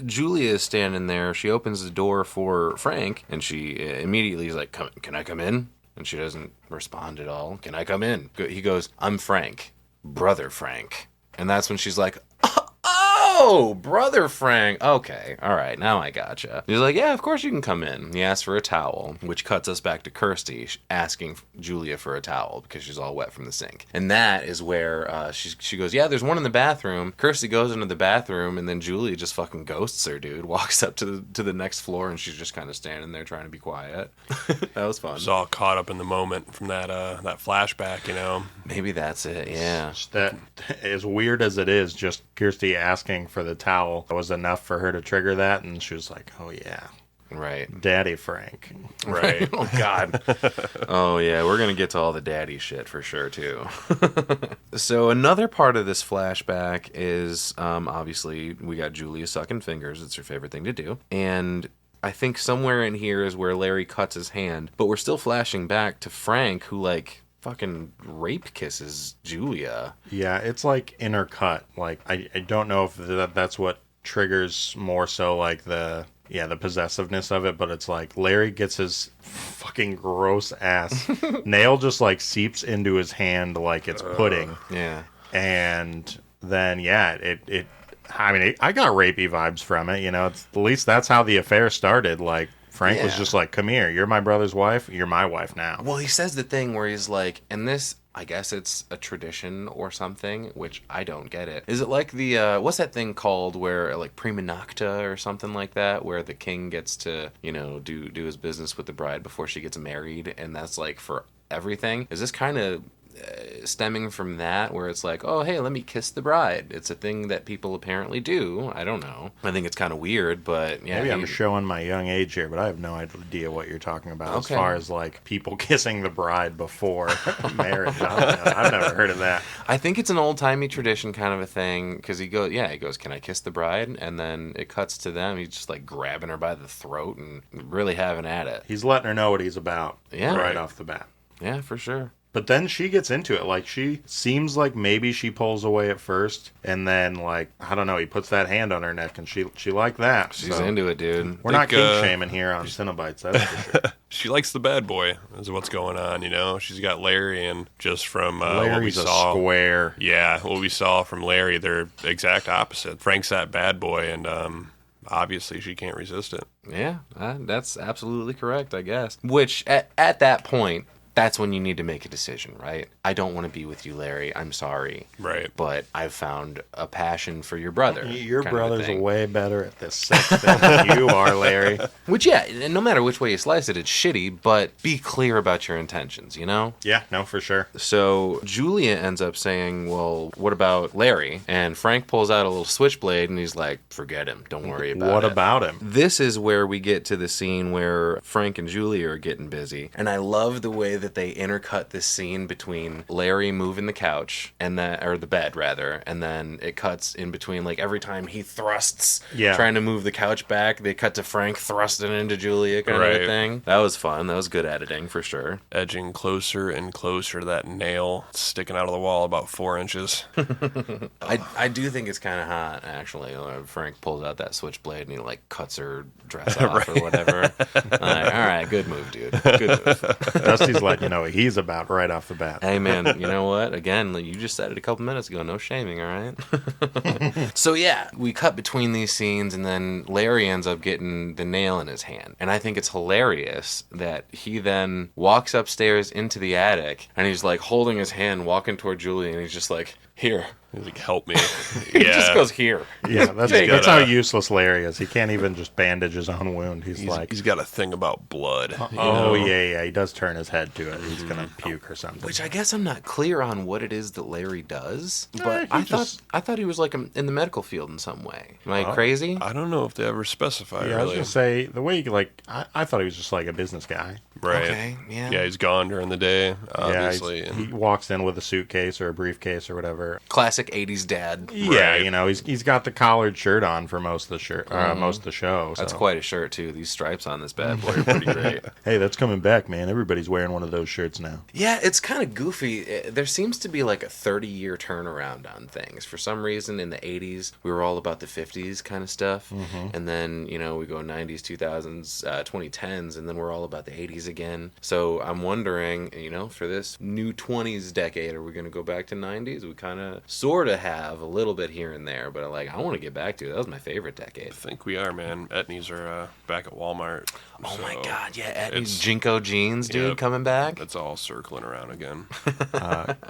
Julia is standing there. She opens the door for Frank, and she immediately is like, can I come in? And she doesn't respond at all. Can I come in? He goes, I'm Frank. Brother Frank. And that's when she's like, oh, Brother Frank. Okay, all right, now I gotcha. He's like, yeah, of course you can come in. He asks for a towel, which cuts us back to Kirsty asking Julia for a towel because she's all wet from the sink. And that is where she goes, yeah, there's one in the bathroom. Kirsty goes into the bathroom, and then Julia just fucking ghosts her, dude. Walks up to the next floor, and she's just kind of standing there trying to be quiet. That was fun. It's all caught up in the moment from that flashback, Maybe that's it, yeah. That, as weird as it is, just Kirsty asking for the towel was enough for her to trigger that, and she was like, oh yeah, right, Daddy Frank. Right. Oh God. Oh yeah, we're gonna get to all the daddy shit for sure too. So another part of this flashback is obviously we got Julia sucking fingers. It's her favorite thing to do, and I think somewhere in here is where Larry cuts his hand, but we're still flashing back to Frank, who like fucking rape kisses Julia. Yeah, it's like intercut. Like I don't know if that's what triggers more so like the possessiveness of it, but it's like Larry gets his fucking gross ass nail just like seeps into his hand like it's pudding. Yeah. And then it I mean, I got rapey vibes from it, it's, at least that's how the affair started. Like Frank was just like, come here, you're my brother's wife, you're my wife now. Well, he says the thing where he's like, and this, I guess it's a tradition or something, which I don't get it. Is it like the, what's that thing called where, like, prima nocta or something like that, where the king gets to, do his business with the bride before she gets married, and that's, like, for everything? Is this kind of stemming from that, where it's like, oh, hey, let me kiss the bride? It's a thing that people apparently do. I don't know. I think it's kind of weird, but yeah. Maybe I'm showing my young age here, but I have no idea what you're talking about as far as like people kissing the bride before marriage. I've never heard of that. I think it's an old-timey tradition kind of a thing, because he goes, can I kiss the bride? And then it cuts to them. He's just like grabbing her by the throat and really having at it. He's letting her know what he's about right off the bat. Yeah, for sure. But then she gets into it. Like, she seems like maybe she pulls away at first, and then, like, I don't know, he puts that hand on her neck, and she liked that. She's into it, dude. We're not kink-shaming here on Cinebytes, that's for sure. She likes the bad boy, is what's going on, She's got Larry, and just from Larry's what we saw... a square. Yeah, what we saw from Larry, they're exact opposite. Frank's that bad boy, and obviously she can't resist it. Yeah, that's absolutely correct, I guess. Which, at that point... that's when you need to make a decision, right? I don't want to be with you, Larry. I'm sorry. Right. But I've found a passion for your brother. Your kind of a brother's thing. way better at this sex thing than you are, Larry. Which, yeah, and no matter which way you slice it, it's shitty, but be clear about your intentions, you know? Yeah, no, for sure. So Julia ends up saying, well, what about Larry? And Frank pulls out a little switchblade and he's like, forget him. Don't worry about What it. about him? This is where we get to the scene where Frank and Julia are getting busy. And I love the way that they intercut this scene between Larry moving the couch and or the bed rather, and then it cuts in between, like every time he thrusts trying to move the couch back, they cut to Frank thrusting into Julia kind of a thing. That was fun. That was good editing for sure. Edging closer and closer to that nail sticking out of the wall about 4 inches. I do think it's kind of hot, actually. Frank pulls out that switchblade and he like cuts her dress off or whatever. Like, all right, good move, dude. Good move. Dusty's letting you know what he's about right off the bat. Hey, man, you know what? Again, you just said it a couple minutes ago. No shaming, all right? So, yeah, we cut between these scenes, and then Larry ends up getting the nail in his hand. And I think it's hilarious that he then walks upstairs into the attic, and he's, like, holding his hand, walking toward Julie, and he's just like, here. He's like, help me. He just goes, here. Yeah, that's how useless Larry is. He can't even just bandage his own wound. He's got a thing about blood. Yeah. He does turn his head to it. He's going to puke or something. Which I guess I'm not clear on what it is that Larry does. Yeah, But he I thought he was like in the medical field in some way. Am I crazy? I don't know if they ever specify, Yeah, I was really. going to say, the way, I thought he was just like a business guy. Right. Okay, yeah. Yeah, he's gone during the day, obviously. Yeah, he walks in with a suitcase or a briefcase or whatever. Classic 80s dad. Yeah, Right. he's got the collared shirt on for most of the most of the show. That's so. quite a shirt, too. These stripes on this bad boy are pretty great. Hey, that's coming back, man. Everybody's wearing one of those shirts now. Yeah, it's kind of goofy. There seems to be like a 30-year turnaround on things. For some reason, in the 80s, we were all about the 50s kind of stuff. Mm-hmm. And then, we go 90s, 2000s, 2010s, and then we're all about the 80s again. So I'm wondering, for this new 20s decade, are we going to go back to 90s? We kind of sort of have a little bit here and there, but I want to get back to it. That was my favorite decade. I think we are, man. Etnies are back at Walmart. Oh my so God, yeah, Etnies it's- Jinko jeans, dude, Yep. coming back. It's all circling around again.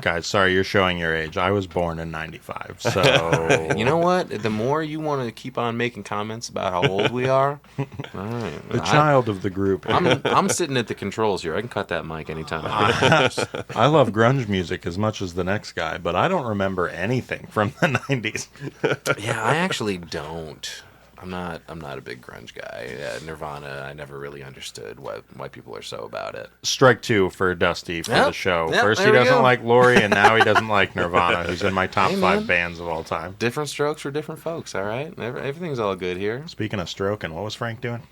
Guys, sorry, you're showing your age. I was born in 95, so... You know what? The more you want to keep on making comments about how old we are, all right. The child of the group. I'm sitting at the controls here. I can cut that mic anytime. I love grunge music as much as the next guy, but I don't remember anything from the 90s. Yeah, I actually don't. I'm not a big grunge guy. Nirvana, I never really understood why people are so about it. Strike two for Dusty for the show. Yep, First, he there we doesn't go. like Lori, and now he doesn't like Nirvana, who's in my top Hey, 5 man. bands of all time. Different strokes for different folks, all right? Everything's all good here. Speaking of stroking, what was Frank doing?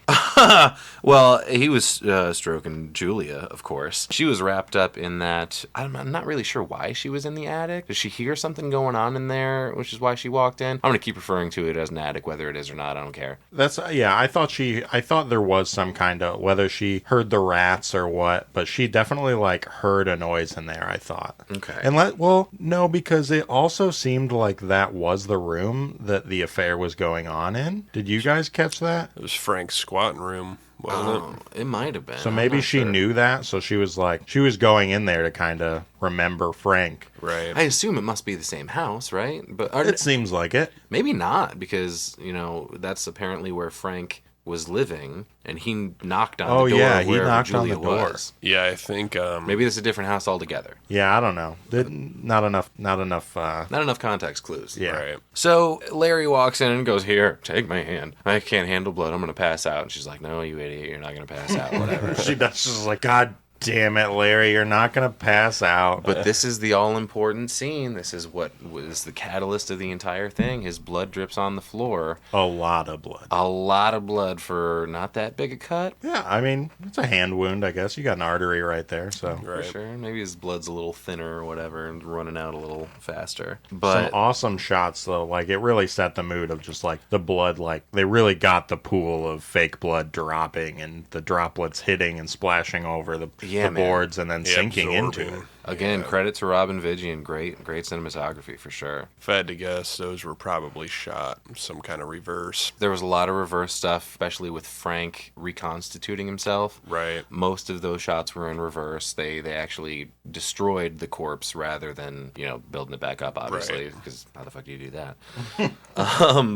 Well, he was stroking Julia, of course. She was wrapped up in that. I'm not really sure why she was in the attic. Did she hear something going on in there, which is why she walked in? I'm going to keep referring to it as an attic, whether it is or not. I don't care. I thought there was some kind of, whether she heard the rats or what, but she definitely heard a noise in there, I thought. Okay. And no, because it also seemed like that was the room that the affair was going on in. Did you guys catch that? It was Frank's squatting room, wasn't it? It might have been. So I'm maybe not she sure. knew that, so she was going in there to kind of remember Frank. Right. I assume it must be the same house, right? But It seems like it. maybe not, because that's apparently where Frank was living, and he knocked on the door. Yeah, he wherever knocked on Julia the door. was. Yeah, I think... Maybe it's a different house altogether. Yeah, I don't know. Not enough. Not enough context clues. Yeah. Right. So Larry walks in and goes, here, take my hand. I can't handle blood. I'm going to pass out. And she's like, no, you idiot. You're not going to pass out. Whatever. She does. She's like, God damn it, Larry, you're not going to pass out. But this is the all-important scene. This is what was the catalyst of the entire thing. His blood drips on the floor. A lot of blood. A lot of blood for not that big a cut. Yeah, I mean, it's a hand wound, I guess. You got an artery right there, so. Right. For sure. Maybe his blood's a little thinner or whatever and running out a little faster. Some But awesome shots, though. It really set the mood of just, the blood, they really got the pool of fake blood dropping and the droplets hitting and splashing over the Yeah, the man. boards and then sinking into absorbing. it. Again, credit to Robin Vigian. Great cinematography for sure. If I had to guess, those were probably shot some kind of reverse. There was a lot of reverse stuff, especially with Frank reconstituting himself. Right. Most of those shots were in reverse. They actually destroyed the corpse rather than, building it back up, obviously, Right. because how the fuck do you do that?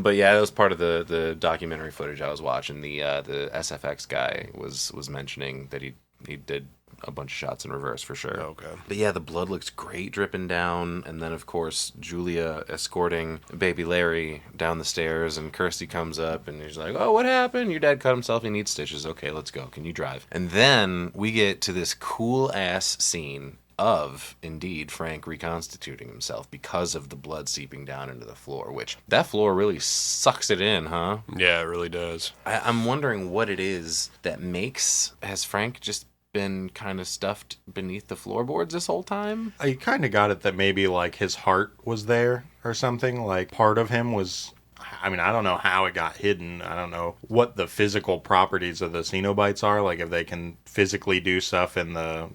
But yeah, that was part of the documentary footage I was watching. The SFX guy was mentioning that he did a bunch of shots in reverse for sure. Okay. But yeah, the blood looks great dripping down, and then of course Julia escorting baby Larry down the stairs, and Kirsty comes up and he's like, "Oh, what happened? Your dad cut himself. He needs stitches. Okay, let's go. Can you drive?" And then we get to this cool ass scene of indeed Frank reconstituting himself because of the blood seeping down into the floor, which that floor really sucks it in, huh? Yeah, it really does. I'm wondering what it is that has Frank just been kind of stuffed beneath the floorboards this whole time? I kind of got it that maybe like his heart was there or something. Like part of him was, I mean, I don't know how it got hidden. I don't know what the physical properties of the Cenobites are. Like if they can physically do stuff in the,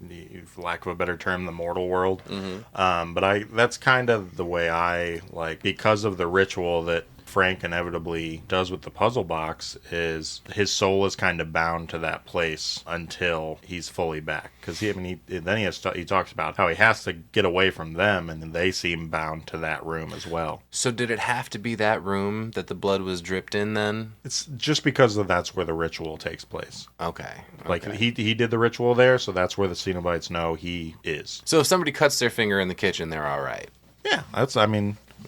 for lack of a better term, the mortal world. Mm-hmm. But that's kind of the way I like, because of the ritual that Frank inevitably does with the puzzle box, is his soul is kind of bound to that place until he's fully back. Because he talks about how he has to get away from them, and they seem bound to that room as well. So did it have to be that room that the blood was dripped in then? It's just because that's where the ritual takes place. Okay. Like he did the ritual there, so that's where the Cenobites know he is. So if somebody cuts their finger in the kitchen, they're all right. Yeah,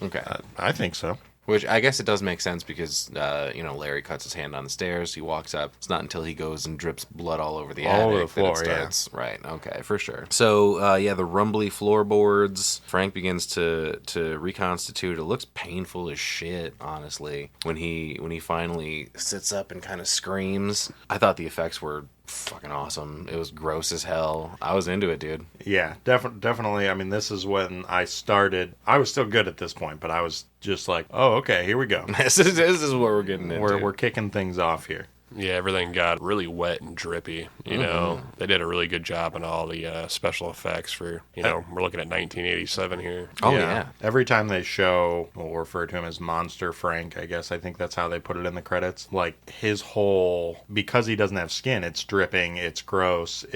Okay. I think so. Which I guess it does make sense because, Larry cuts his hand on the stairs. He walks up. It's not until he goes and drips blood all over the attic over the floor, that it starts. Yeah. Right. Okay, for sure. So, the rumbly floorboards. Frank begins to reconstitute. It looks painful as shit, honestly. When he finally sits up and kind of screams. I thought the effects were fucking awesome. It was gross as hell. I was into it, dude. Yeah, definitely. I mean, this is when I started. I was still good at this point, but I was just like, oh, okay, here we go. This is what we're getting into. We're kicking things off here. Yeah, everything got really wet and drippy. You know, they did a really good job on all the special effects for, we're looking at 1987 here. Oh, yeah. Every time they show, we'll refer to him as Monster Frank, I guess. I think that's how they put it in the credits. Like, his whole, because he doesn't have skin, it's dripping, it's gross,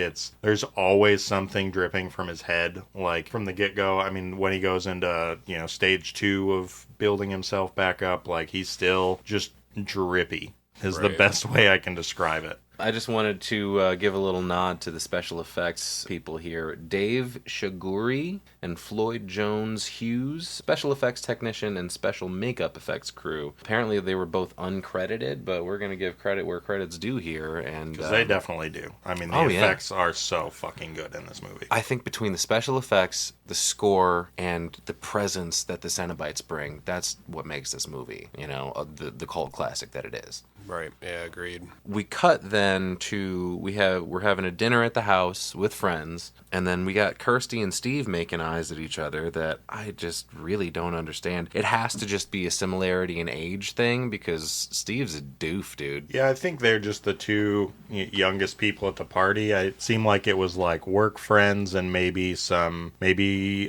there's always something dripping from his head. Like, from the get-go, I mean, when he goes into, stage 2 of building himself back up, like, he's still just drippy. Is the best way I can describe it. I just wanted to give a little nod to the special effects people here. Dave Shaguri and Floyd Jones Hughes, special effects technician and special makeup effects crew. Apparently they were both uncredited, but we're going to give credit where credit's due here. Because they definitely do. I mean, the effects are so fucking good in this movie. I think between the special effects, the score, and the presence that the Cenobites bring, that's what makes this movie, the cult classic that it is. Right. Yeah, agreed. We cut then to we're having a dinner at the house with friends, and then we got Kirsty and Steve making eyes at each other that I just really don't understand. It has to just be a similarity in age thing because Steve's a doof, dude. Yeah, I think they're just the two youngest people at the party. It seemed like it was like work friends and maybe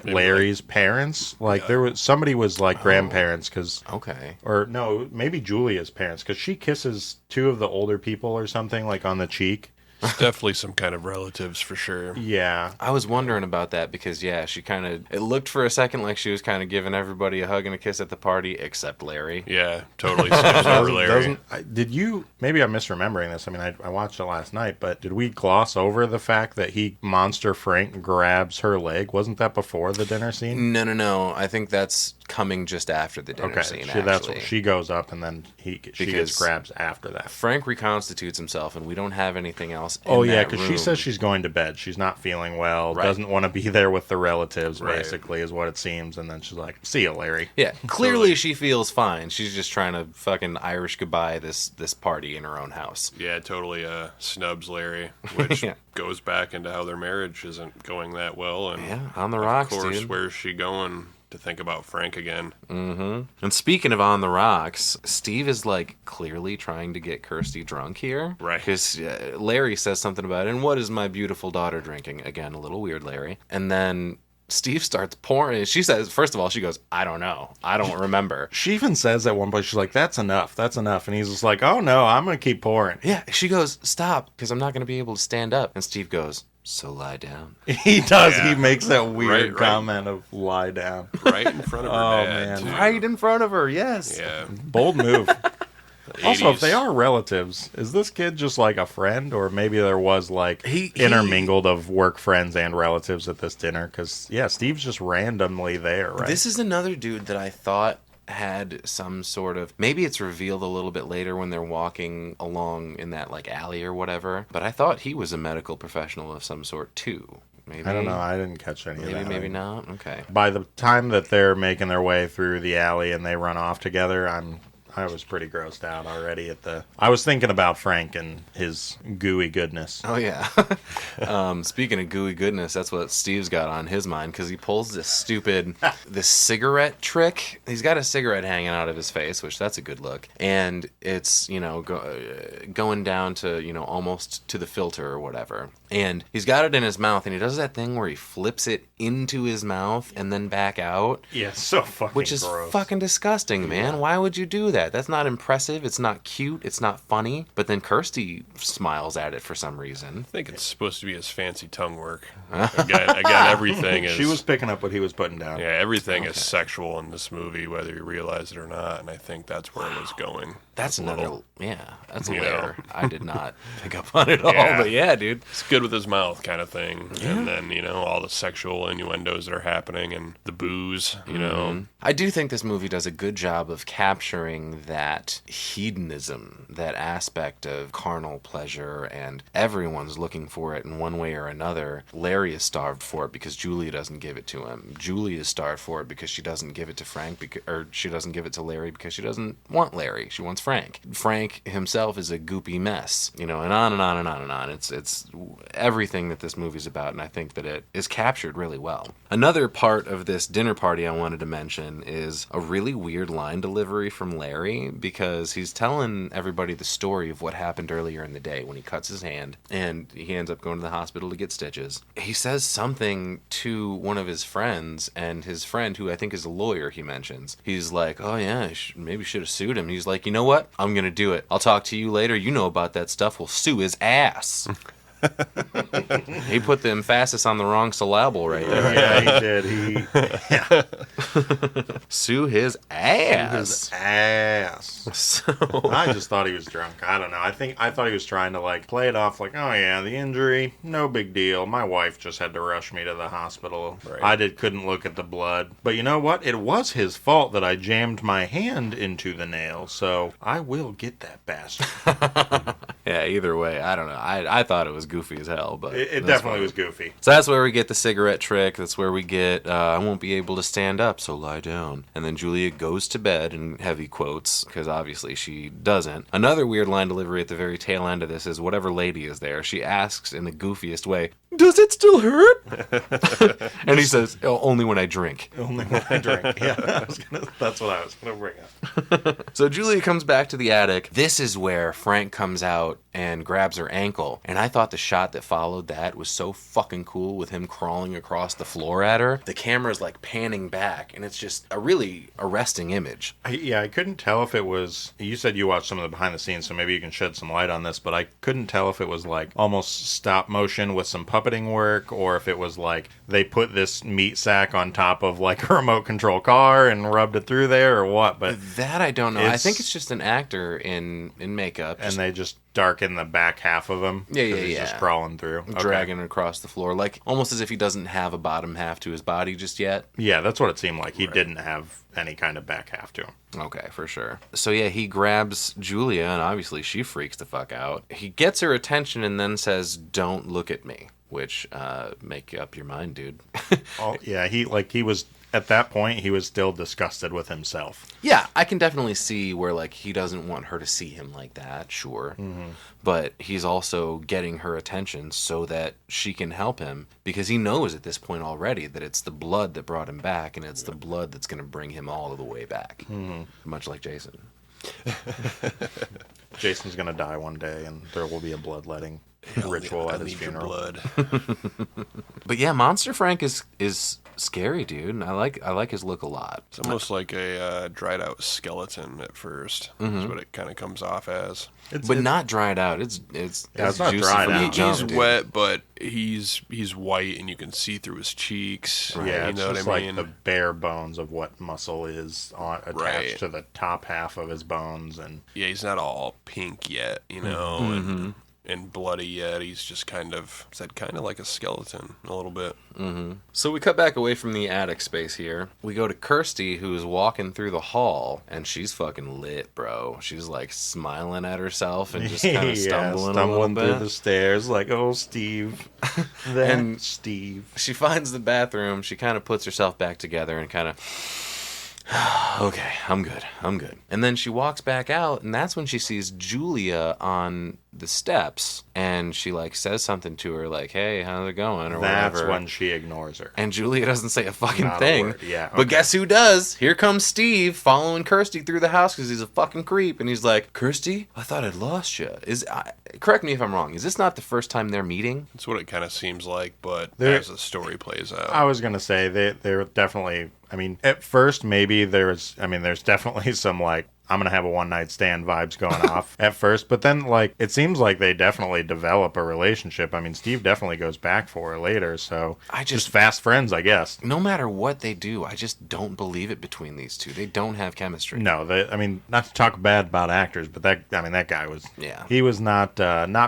Larry's parents. Like somebody was like grandparents maybe Julia's parents, because she kisses two of the older people or something, like on the cheek. It's definitely some kind of relatives for sure. Yeah. I was wondering about that because, she it looked for a second like she was kind of giving everybody a hug and a kiss at the party, except Larry. Yeah, totally skips over Larry. Did you, maybe I'm misremembering this, I mean, I watched it last night, but did we gloss over the fact that Monster Frank grabs her leg? Wasn't that before the dinner scene? No. I think that's coming just after the dinner scene, that's what she goes up and then she gets grabs after that. Frank reconstitutes himself and we don't have anything else because she says she's going to bed. She's not feeling well, doesn't want to be there with the relatives, basically, is what it seems. And then she's like, see you, Larry. Yeah, clearly she feels fine. She's just trying to fucking Irish goodbye this party in her own house. Yeah, totally snubs Larry, which goes back into how their marriage isn't going that well. And on the rocks, of course, dude. Where's she going to think about Frank again. And speaking of on the rocks, Steve is like clearly trying to get Kirsty drunk here. Right. Because Larry says something about, and what is my beautiful daughter drinking? Again, a little weird, Larry. And then Steve starts pouring. She says, first of all, she goes, I don't know. I don't remember. She even says at one point, she's like, that's enough. That's enough. And he's just like, oh no, I'm going to keep pouring. Yeah. She goes, stop, because I'm not going to be able to stand up. And Steve goes, so lie down. He does. Yeah. He makes that weird Right. comment of lie down. Right in front of her Oh, dad, man. too. Right in front of her, yes. Yeah. Bold move. Also, if 80s. they are relatives, is this kid just like a friend, or maybe there was like He- intermingled of work friends and relatives at this dinner? Because yeah, Steve's just randomly there, right? This is another dude that I thought had some sort of, maybe it's revealed a little bit later when they're walking along in that like alley or whatever, but I thought he was a medical professional of some sort too. Maybe. I don't know. I didn't catch any of Maybe, that. maybe not. Okay. By the time that they're making their way through the alley and they run off together, I was pretty grossed out already I was thinking about Frank and his gooey goodness. Oh, yeah. Speaking of gooey goodness, that's what Steve's got on his mind, because he pulls this cigarette trick. He's got a cigarette hanging out of his face, which that's a good look. And it's, going down to, almost to the filter or whatever. And he's got it in his mouth, and he does that thing where he flips it into his mouth and then back out. Yeah, so fucking Which is gross. fucking disgusting, man. Why would you do that? That's not impressive. It's not cute. It's not funny. But then Kirsty smiles at it for some reason. I think it's supposed to be his fancy tongue work. Again, everything is... She was picking up what he was putting down. Yeah, everything is sexual in this movie, whether you realize it or not, and I think that's where it was going. That's A another, little. that's a You layer know. I did not pick up on at all. Yeah. But yeah, dude. It's good with his mouth kind of thing. And then, all the sexual innuendos that are happening and the booze, I do think this movie does a good job of capturing that hedonism, that aspect of carnal pleasure, and everyone's looking for it in one way or another. Larry is starved for it because Julia doesn't give it to him. Julia is starved for it because she doesn't give it to Frank, or she doesn't give it to Larry because she doesn't want Larry. She wants Frank. Frank himself is a goopy mess, and on and on and on and on. It's everything that this movie's about, and I think that it is captured really well. Another part of this dinner party I wanted to mention is a really weird line delivery from Larry, because he's telling everybody the story of what happened earlier in the day when he cuts his hand and he ends up going to the hospital to get stitches. He says something to one of his friends, and his friend, who I think is a lawyer, he mentions, he's like, oh yeah, maybe should have sued him. He's like, you know what? I'm gonna do it. I'll talk to you later. You know about that stuff. We'll sue his ass. He put the emphasis on the wrong syllable right there. Yeah, he did. Sue his ass. His ass. So I just thought he was drunk. I don't know. I thought he was trying to play it off like, oh yeah, the injury, no big deal. My wife just had to rush me to the hospital. Right. I couldn't look at the blood. But you know what? It was his fault that I jammed my hand into the nail. So I will get that bastard. yeah, either way, I don't know. I thought it was goofy as hell, but It that's definitely fine. was goofy. So that's where we get the cigarette trick. That's where we get, I won't be able to stand up, so lie down. And then Julia goes to bed in heavy quotes, because obviously she doesn't. Another weird line delivery at the very tail end of this is whatever lady is there, she asks in the goofiest way, does it still hurt? And he says, oh, only when I drink. Only when I drink. Yeah, that's what I was going to bring up. So Julia comes back to the attic. This is where Frank comes out and grabs her ankle. And I thought the shot that followed that was so fucking cool, with him crawling across the floor at her. The camera's panning back, and it's just a really arresting image. I couldn't tell if it was... You said you watched some of the behind the scenes, so maybe you can shed some light on this, but I couldn't tell if it was almost stop motion with some puppeting work, or if it was they put this meat sack on top of a remote control car and rubbed it through there, or what. But that I don't know. I think it's just an actor in makeup. And they just darken the back half of him. Yeah. He's just crawling through. Okay. Dragging it across the floor, almost as if he doesn't have a bottom half to his body just yet. Yeah, that's what it seemed like. He didn't have any kind of back half to him. Okay, for sure. So yeah, he grabs Julia, and obviously she freaks the fuck out. He gets her attention and then says, "Don't look at me," which make up your mind, dude. Oh, yeah, he was at that point, he was still disgusted with himself. Yeah, I can definitely see where, like, he doesn't want her to see him like that, sure. Mm-hmm. But he's also getting her attention so that she can help him, because he knows at this point already that it's the blood that brought him back, and it's the blood that's going to bring him all the way back. Mm-hmm. Much like Jason. Jason's going to die one day, and there will be a bloodletting ritual at his funeral. Blood. But yeah, Monster Frank is scary, dude. I like his look a lot. It's almost like a dried out skeleton at first. Is what it kind of comes off as. But not dried out. It's not juicy dried from the out. jump, He's dude. wet, but he's white, and you can see through his cheeks. Yeah, you it's know just what I mean. like the bare bones of what muscle is attached to the top half of his bones, and Yeah, he's not all pink yet, you know, and bloody yet. He's just kind of like a skeleton a little bit. So we cut back away from the attic space here. We go to Kirsty, who's walking through the hall, and she's fucking lit, bro. She's like smiling at herself and just kind of stumbling a little bit. through the stairs, like, oh, Steve, And Steve. She finds the bathroom. She kind of puts herself back together and kind of, okay, I'm good. And then she walks back out, and that's when she sees Julia on the steps, and she like says something to her, like, hey, how's it going, or That's whatever. when she ignores her. And Julia doesn't say a fucking Not a thing. word, yeah, But okay. guess who does? Here comes Steve following Kirsty through the house because he's a fucking creep. And he's like, Kirsty, I thought I'd lost you. Correct me if I'm wrong. Is this not the first time they're meeting? That's what it kind of seems like, but There- as the story plays out. I was gonna say they're definitely. I mean, at first maybe there's definitely some like I'm gonna have a one night stand vibes going off at first, but then like it seems like they definitely develop a relationship. I mean, Steve definitely goes back for her later, so I just fast friends, I guess. No matter what they do, I just don't believe it between these two. They don't have chemistry. No, I mean, not to talk bad about actors, but that guy was, Yeah. he was not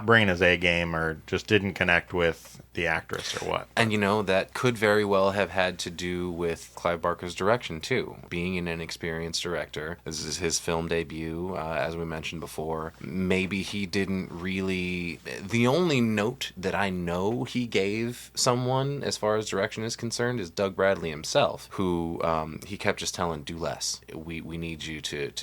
bringing his A game, or just didn't connect with the actress or what. And that could very well have had to do with Clive Barker's direction too. Being an inexperienced director, this is his film debut, as we mentioned before. Maybe he didn't really. The only note that I know he gave someone as far as direction is concerned is Doug Bradley himself, who he kept just telling, do less. We need you to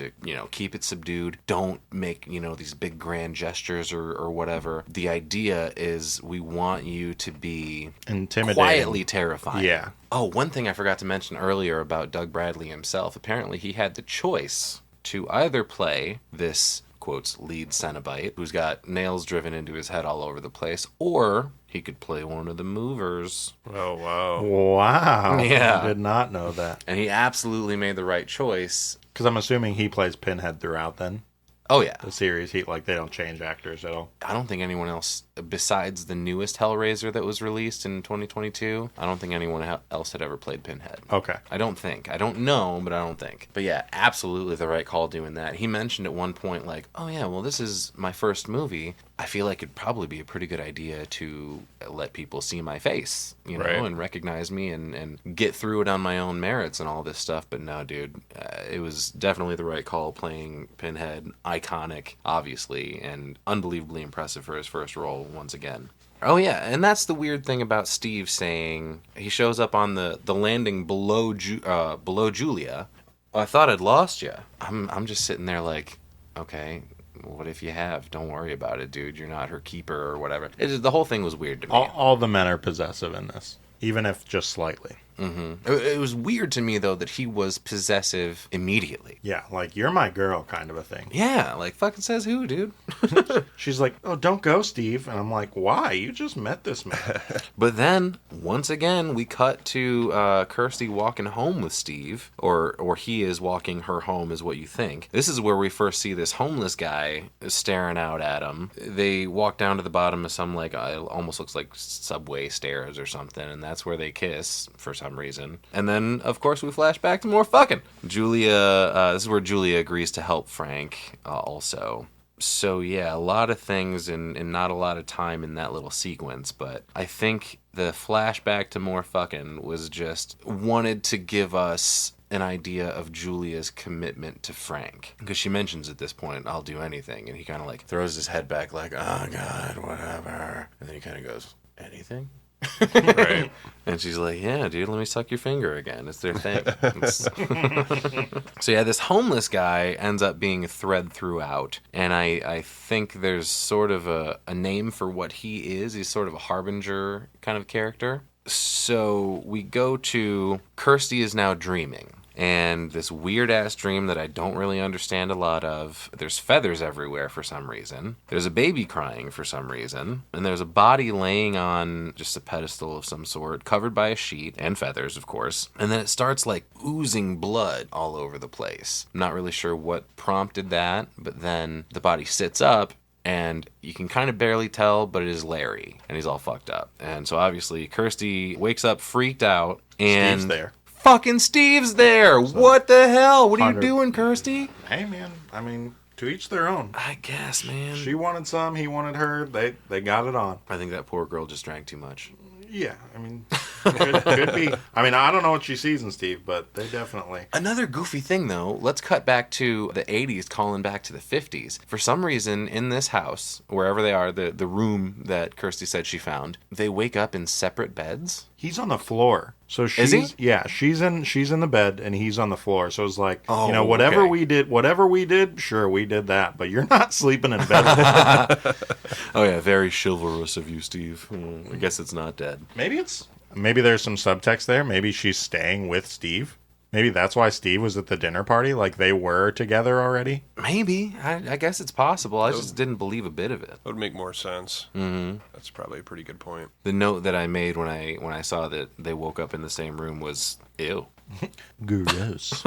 keep it subdued. Don't make these big grand gestures or whatever. The idea is we want you to be Intimidating. quietly terrifying. Yeah. Oh, one thing I forgot to mention earlier about Doug Bradley himself. Apparently, he had the choice to either play this, quotes, lead Cenobite, who's got nails driven into his head all over the place, or he could play one of the movers. Oh, wow. Wow. Yeah. I did not know that. And he absolutely made the right choice. Because I'm assuming he plays Pinhead throughout then. Oh, yeah. The series, they don't change actors at all. I don't think anyone else, besides the newest Hellraiser that was released in 2022, I don't think anyone else had ever played Pinhead. Okay. I don't think. I don't know, but I don't think. But yeah, absolutely the right call doing that. He mentioned at one point, like, oh yeah, well, this is my first movie. I feel like it'd probably be a pretty good idea to let people see my face, Right. and recognize me and get through it on my own merits and all this stuff. But no, dude, it was definitely the right call playing Pinhead. Iconic, obviously, and unbelievably impressive for his first role once again. Oh yeah, and that's the weird thing about Steve saying he shows up on the landing below Julia. Oh, I thought I'd lost you. I'm just sitting there like, okay, what if you have? Don't worry about it, dude. You're not her keeper or whatever. The whole thing was weird to me. All the men are possessive in this, even if just slightly. Mm-hmm. It was weird to me, though, that he was possessive immediately. Yeah, like, you're my girl kind of a thing. Yeah, like, fucking says who, dude? She's like, oh, don't go, Steve. And I'm like, why? You just met this man. But then, once again, we cut to Kirsty walking home with Steve, or he is walking her home, is what you think. This is where we first see this homeless guy staring out at him. They walk down to the bottom of some, like, almost looks like subway stairs or something, and that's where they kiss for some reason. And then, of course, we flash back to more fucking. Julia, this is where Julia agrees to help Frank also. So yeah, a lot of things and not a lot of time in that little sequence, but I think the flashback to more fucking was just wanted to give us an idea of Julia's commitment to Frank. Because she mentions at this point, I'll do anything, and he kind of like throws his head back like, oh god, whatever. And then he kind of goes, anything? Right. And she's like, yeah, dude, let me suck your finger again. It's their thing. So yeah, this homeless guy ends up being a thread throughout. And I think there's sort of a name for what he is. He's sort of a harbinger kind of character. So we go to Kirsty is now dreaming. And this weird-ass dream that I don't really understand a lot of. There's feathers everywhere for some reason. There's a baby crying for some reason. And there's a body laying on just a pedestal of some sort, covered by a sheet, and feathers, of course. And then it starts, like, oozing blood all over the place. I'm not really sure what prompted that, but then the body sits up, and you can kind of barely tell, but it is Larry, and he's all fucked up. And so obviously, Kirsty wakes up freaked out, and... Steve's there. Fucking Steve's there. So, what the hell? What are you doing, Kirsty? Hey, man. I mean, to each their own. I guess, man. She wanted some. He wanted her. They got it on. I think that poor girl just drank too much. Yeah, I mean, could be. I mean, I don't know what she sees in Steve, but they definitely. Another goofy thing, though, let's cut back to the 80s, calling back to the 50s. For some reason, in this house, wherever they are, the room that Kirsty said she found, they wake up in separate beds. He's on the floor. So she's, is he? Yeah, she's in the bed and he's on the floor. So it's like, whatever we did, sure, we did that, but you're not sleeping in bed. Oh yeah, very chivalrous of you, Steve. I guess it's not dead. Maybe there's some subtext there. Maybe she's staying with Steve. Maybe that's why Steve was at the dinner party, like they were together already. Maybe. I guess it's possible. I just didn't believe a bit of it. That would make more sense. Mm-hmm. That's probably a pretty good point. The note that I made when I saw that they woke up in the same room was, ew. Gross.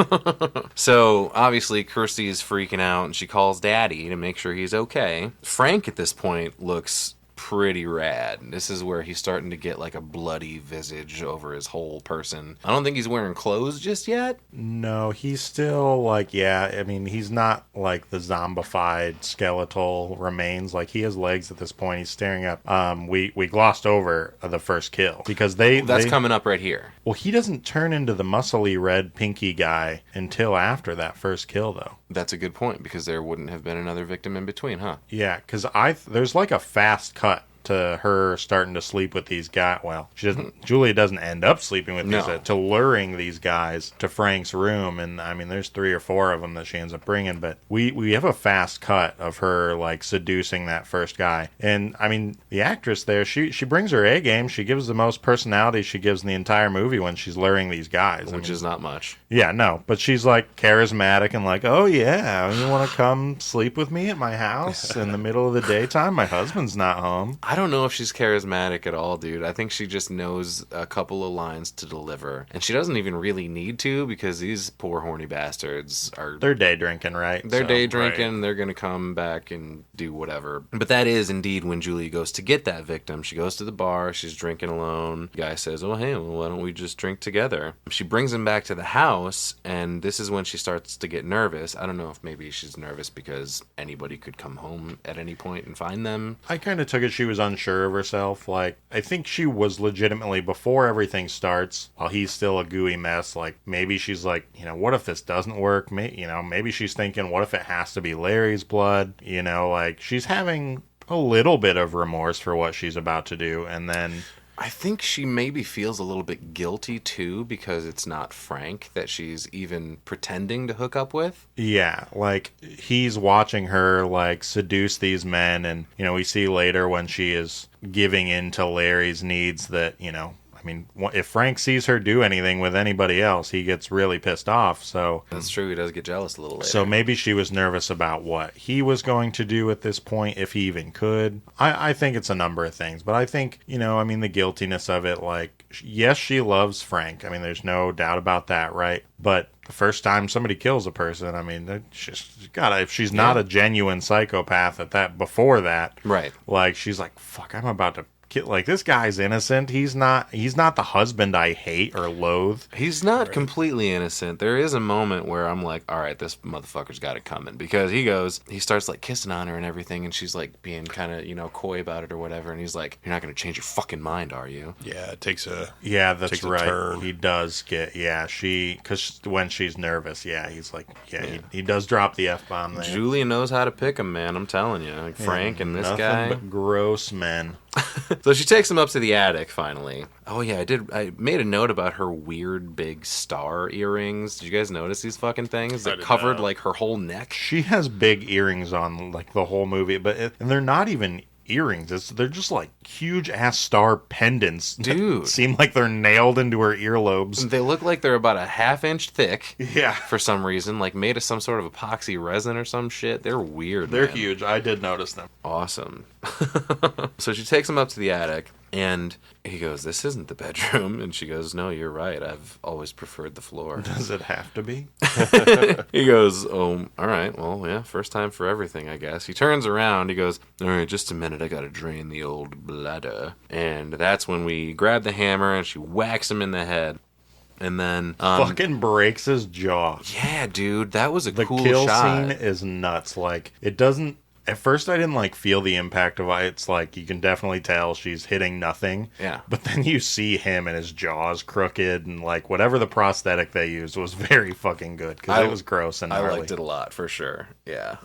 So, obviously, Kirsty is freaking out, and she calls Daddy to make sure he's okay. Frank, at this point, looks pretty rad. This is where he's starting to get like a bloody visage over his whole person. I don't think he's wearing clothes just yet. No, he's still like, yeah, I mean, he's not like the zombified skeletal remains. Like, he has legs at this point. He's staring up. We glossed over the first kill because that's coming up right here. Well, he doesn't turn into the muscly red pinky guy until after that first kill, though. That's a good point, because there wouldn't have been another victim in between, huh? Yeah, because there's like a fast cut to her starting to sleep with these guys. Well, Julia doesn't end up sleeping with these, to luring these guys to Frank's room. And I mean, there's 3 or 4 of them that she ends up bringing, but we have a fast cut of her like seducing that first guy. And I mean, the actress there, she brings her A game. She gives the most personality she gives in the entire movie when she's luring these guys. Which is not much. Yeah, no, but she's like charismatic and like, oh yeah, you want to come sleep with me at my house in the middle of the daytime? My husband's not home. I don't know if she's charismatic at all, dude. I think she just knows a couple of lines to deliver. And she doesn't even really need to, because these poor horny bastards they're day drinking, right? They're day drinking. Right. They're going to come back and do whatever. But that is indeed when Julie goes to get that victim. She goes to the bar. She's drinking alone. The guy says, oh, hey, well, why don't we just drink together? She brings him back to the house, and this is when she starts to get nervous. I don't know if maybe she's nervous because anybody could come home at any point and find them. I kind of took it she was unsure of herself. Like, I think she was legitimately, before everything starts, while he's still a gooey mess, like, maybe she's like, what if this doesn't work? Maybe she's thinking, what if it has to be Larry's blood? Like, she's having a little bit of remorse for what she's about to do, and then... I think she maybe feels a little bit guilty, too, because it's not Frank that she's even pretending to hook up with. Yeah, like, he's watching her, like, seduce these men, and, we see later when she is giving in to Larry's needs that, I mean, if Frank sees her do anything with anybody else, he gets really pissed off, so... That's true, he does get jealous a little later. So maybe she was nervous about what he was going to do at this point, if he even could. I think it's a number of things, but I think, the guiltiness of it, like, yes, she loves Frank. I mean, there's no doubt about that, right? But the first time somebody kills a person, I mean, if she's not a genuine psychopath before that, right? Like, she's like, fuck, I'm about to... Like, this guy's innocent. He's not the husband I hate or loathe. He's not completely innocent. There is a moment where I'm like, all right, this motherfucker's got it coming, because he starts like kissing on her and everything, and she's like being kind of coy about it or whatever, and he's like, you're not going to change your fucking mind, are you? Yeah, it takes a that's right. Turn. He does get because when she's nervous, he's like, he does drop the F-bomb there. Julia knows how to pick him, man. I'm telling you, like Frank and this guy, but gross men. So she takes him up to the attic finally. Oh yeah, I made a note about her weird big star earrings. Did you guys notice these fucking things that covered like her whole neck? She has big earrings on like the whole movie, and they're not even earrings. They're just like huge ass star pendants. Dude. Seem like they're nailed into her earlobes. They look like they're about a half-inch thick. Yeah. For some reason, like made of some sort of epoxy resin or some shit. They're weird. They're man. huge. I did notice them. Awesome. So she takes him up to the attic, and he goes, "This isn't the bedroom." And she goes, "No, you're right. I've always preferred the floor." Does it have to be? He goes, "Oh, all right. Well, yeah, first time for everything, I guess." He turns around. He goes, "All right, just a minute. I got to drain the old bladder." And that's when we grab the hammer, and she whacks him in the head. And then... fucking breaks his jaw. Yeah, dude. That was a cool shot. The kill scene is nuts. Like, it doesn't... At first, I didn't, like, feel the impact of it. It's like, you can definitely tell she's hitting nothing. Yeah. But then you see him and his jaw's crooked, and, like, whatever the prosthetic they used was very fucking good, because it was gross and gnarly. I liked it a lot, for sure. Yeah.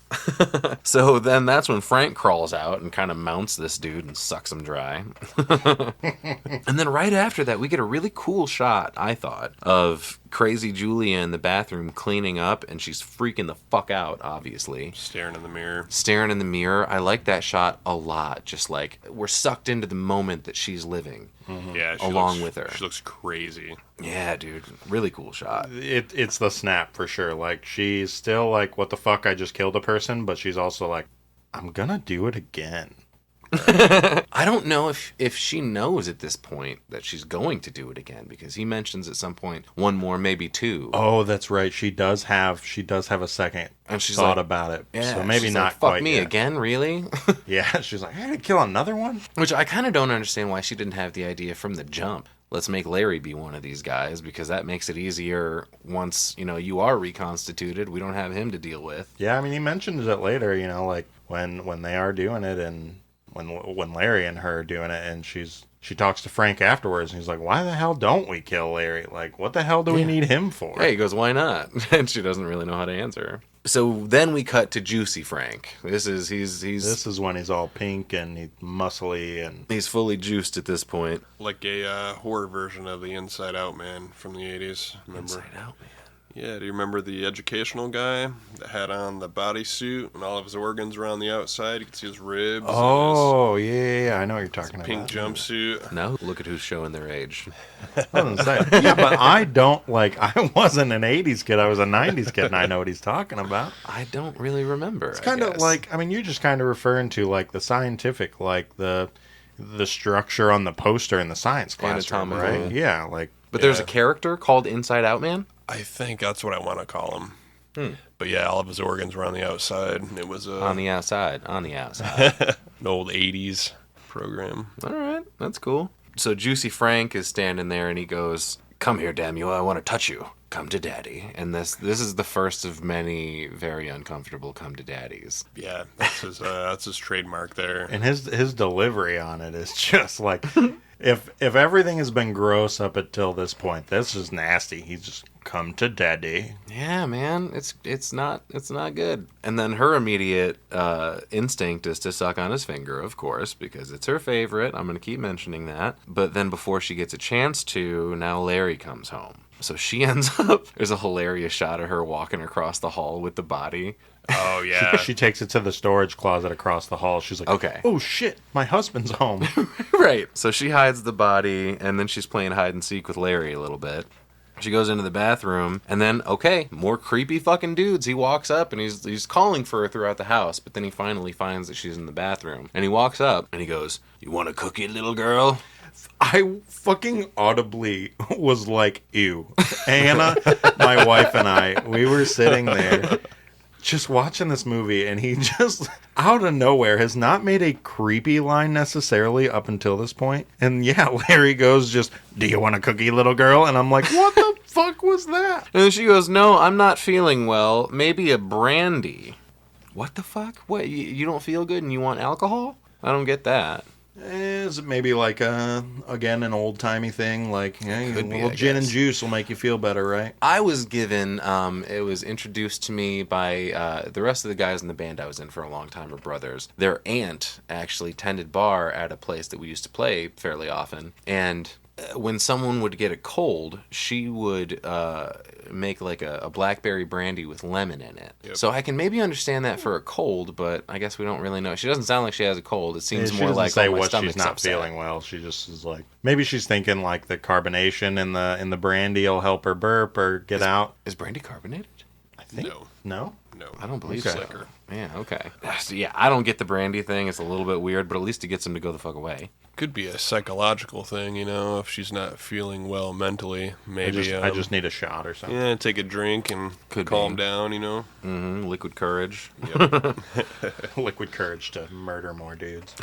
So then that's when Frank crawls out and kind of mounts this dude and sucks him dry. And then right after that, we get a really cool shot, I thought, of crazy Julia in the bathroom cleaning up, and she's freaking the fuck out, obviously. Staring in the mirror. I like that shot a lot. Just like we're sucked into the moment that she's living. Mm-hmm. Yeah, with her. She looks crazy. Yeah, dude. Really cool shot. It's the snap for sure. Like, she's still like, what the fuck, I just killed a person, but she's also like, I'm gonna do it again. I don't know if she knows at this point that she's going to do it again, because he mentions at some point one more, maybe two. Oh, that's right. She does have a second and she's thought like, about it. Yeah, so maybe not like, fuck quite me yet. again, really? Yeah, she's like, I gotta kill another one? Which I kind of don't understand why she didn't have the idea from the jump. Let's make Larry be one of these guys, because that makes it easier once, you are reconstituted. We don't have him to deal with. Yeah, I mean, he mentions it later, like when they are doing it, and when Larry and her are doing it, and she talks to Frank afterwards, and he's like, why the hell don't we kill Larry? Like, what the hell do we need him for? Yeah, he goes, why not? And she doesn't really know how to answer. So then we cut to Juicy Frank. This is when he's all pink and he's muscly and he's fully juiced at this point. Like a horror version of the Inside Out Man from the 80s. Remember? Inside Out Man. Yeah, do you remember the educational guy that had on the bodysuit and all of his organs were on the outside? You could see his ribs. Oh, yeah, I know what you're talking about. Pink jumpsuit. No, look at who's showing their age. Yeah, but I wasn't an 80s kid, I was a 90s kid, and I know what he's talking about. I don't really remember. It's kind of like, you're just kind of referring to, like, the scientific, like, the structure on the poster in the science classroom, right? Yeah, like... But there's a character called Inside Out Man? I think that's what I want to call him. But yeah, all of his organs were on the outside. It was on the outside. An old 80s program. All right, that's cool. So Juicy Frank is standing there, and he goes, "Come here, damn you! I want to touch you. Come to daddy." And this is the first of many very uncomfortable come to daddies. Yeah, that's his trademark there. And his delivery on it is just like, if everything has been gross up until this point, this is nasty. He's just come to daddy. Yeah, man, it's not good. And then her immediate instinct is to suck on his finger, of course, because it's her favorite. I'm going to keep mentioning that. But then before she gets a chance to, now Larry comes home. So she ends up, there's a hilarious shot of her walking across the hall with the body. Oh, yeah. She takes it to the storage closet across the hall. She's like, okay. Oh, shit, my husband's home. Right. So she hides the body, and then she's playing hide and seek with Larry a little bit. She goes into the bathroom, and then, okay, more creepy fucking dudes. He walks up, and he's calling for her throughout the house, but then he finally finds that she's in the bathroom. And he walks up, and he goes, "You want a cookie, little girl?" I fucking audibly was like, ew. Anna, my wife, and I, we were sitting there just watching this movie, and he just, out of nowhere, has not made a creepy line necessarily up until this point. And yeah, Larry goes just, "Do you want a cookie, little girl?" And I'm like, what the fuck was that? And then she goes, "No, I'm not feeling well. Maybe a brandy." What the fuck? What, you don't feel good and you want alcohol? I don't get that. Is it maybe like again an old timey thing? Like, hey, a Could be, little I gin and guess. juice will make you feel better, right? I was given, it was introduced to me by the rest of the guys in the band I was in for a long time are brothers. Their aunt actually tended bar at a place that we used to play fairly often. And when someone would get a cold, she would make like a blackberry brandy with lemon in it. Yep. So I can maybe understand that for a cold, but I guess we don't really know. She doesn't sound like she has a cold. It seems She more doesn't like say oh, my what stomach's she's not upset. feeling well. She just is like, maybe she's thinking like the carbonation in the brandy will help her burp or get out. Is brandy carbonated? I think No. no. No. I don't believe Okay. so. Yeah, okay. So, yeah, I don't get the brandy thing. It's a little bit weird, but at least it gets him to go the fuck away. Could be a psychological thing, you know, if she's not feeling well mentally. Maybe I just need a shot or something. yeah, take a drink and Could calm be. down, you know. Liquid courage. Liquid courage to murder more dudes.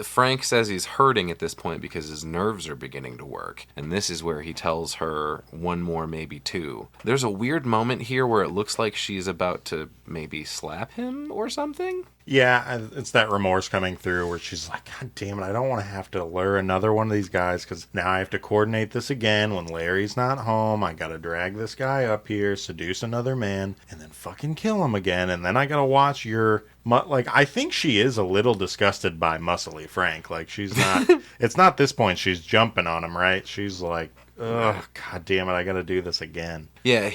Frank says he's hurting at this point because his nerves are beginning to work. And this is where he tells her one more, maybe two. There's a weird moment here where it looks like she's about to maybe slap him or something. Yeah, it's that remorse coming through where she's like, God damn it, I don't want to have to lure another one of these guys because now I have to coordinate this again when Larry's not home. I got to drag this guy up here, seduce another man, and then fucking kill him again. And then I got to watch your... Like, I think she is a little disgusted by muscly Frank. Like, she's not... It's not this point she's jumping on him, right? She's like, ugh, God damn it, I got to do this again. Yeah,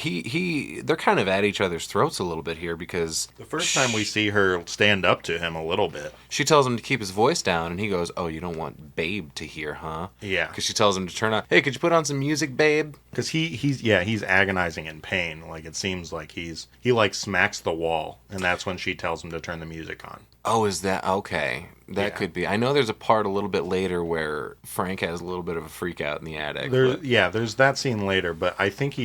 they're kind of at each other's throats a little bit here because... The first time we see her stand up to him a little bit. She tells him to keep his voice down, and he goes, oh, you don't want Babe to hear, huh? Yeah. Because she tells him to turn on, hey, could you put on some music, Babe? Because he's agonizing in pain. Like, it seems like he like smacks the wall, and that's when she tells him to turn the music on. Oh, is that... Okay. That could be. I know there's a part a little bit later where Frank has a little bit of a freak out in the attic. There's that scene later, but I think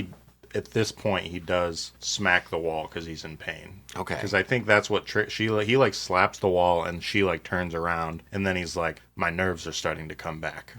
at this point he does smack the wall because he's in pain. Okay. Because I think that's what he like slaps the wall and she like turns around and then he's like, my nerves are starting to come back.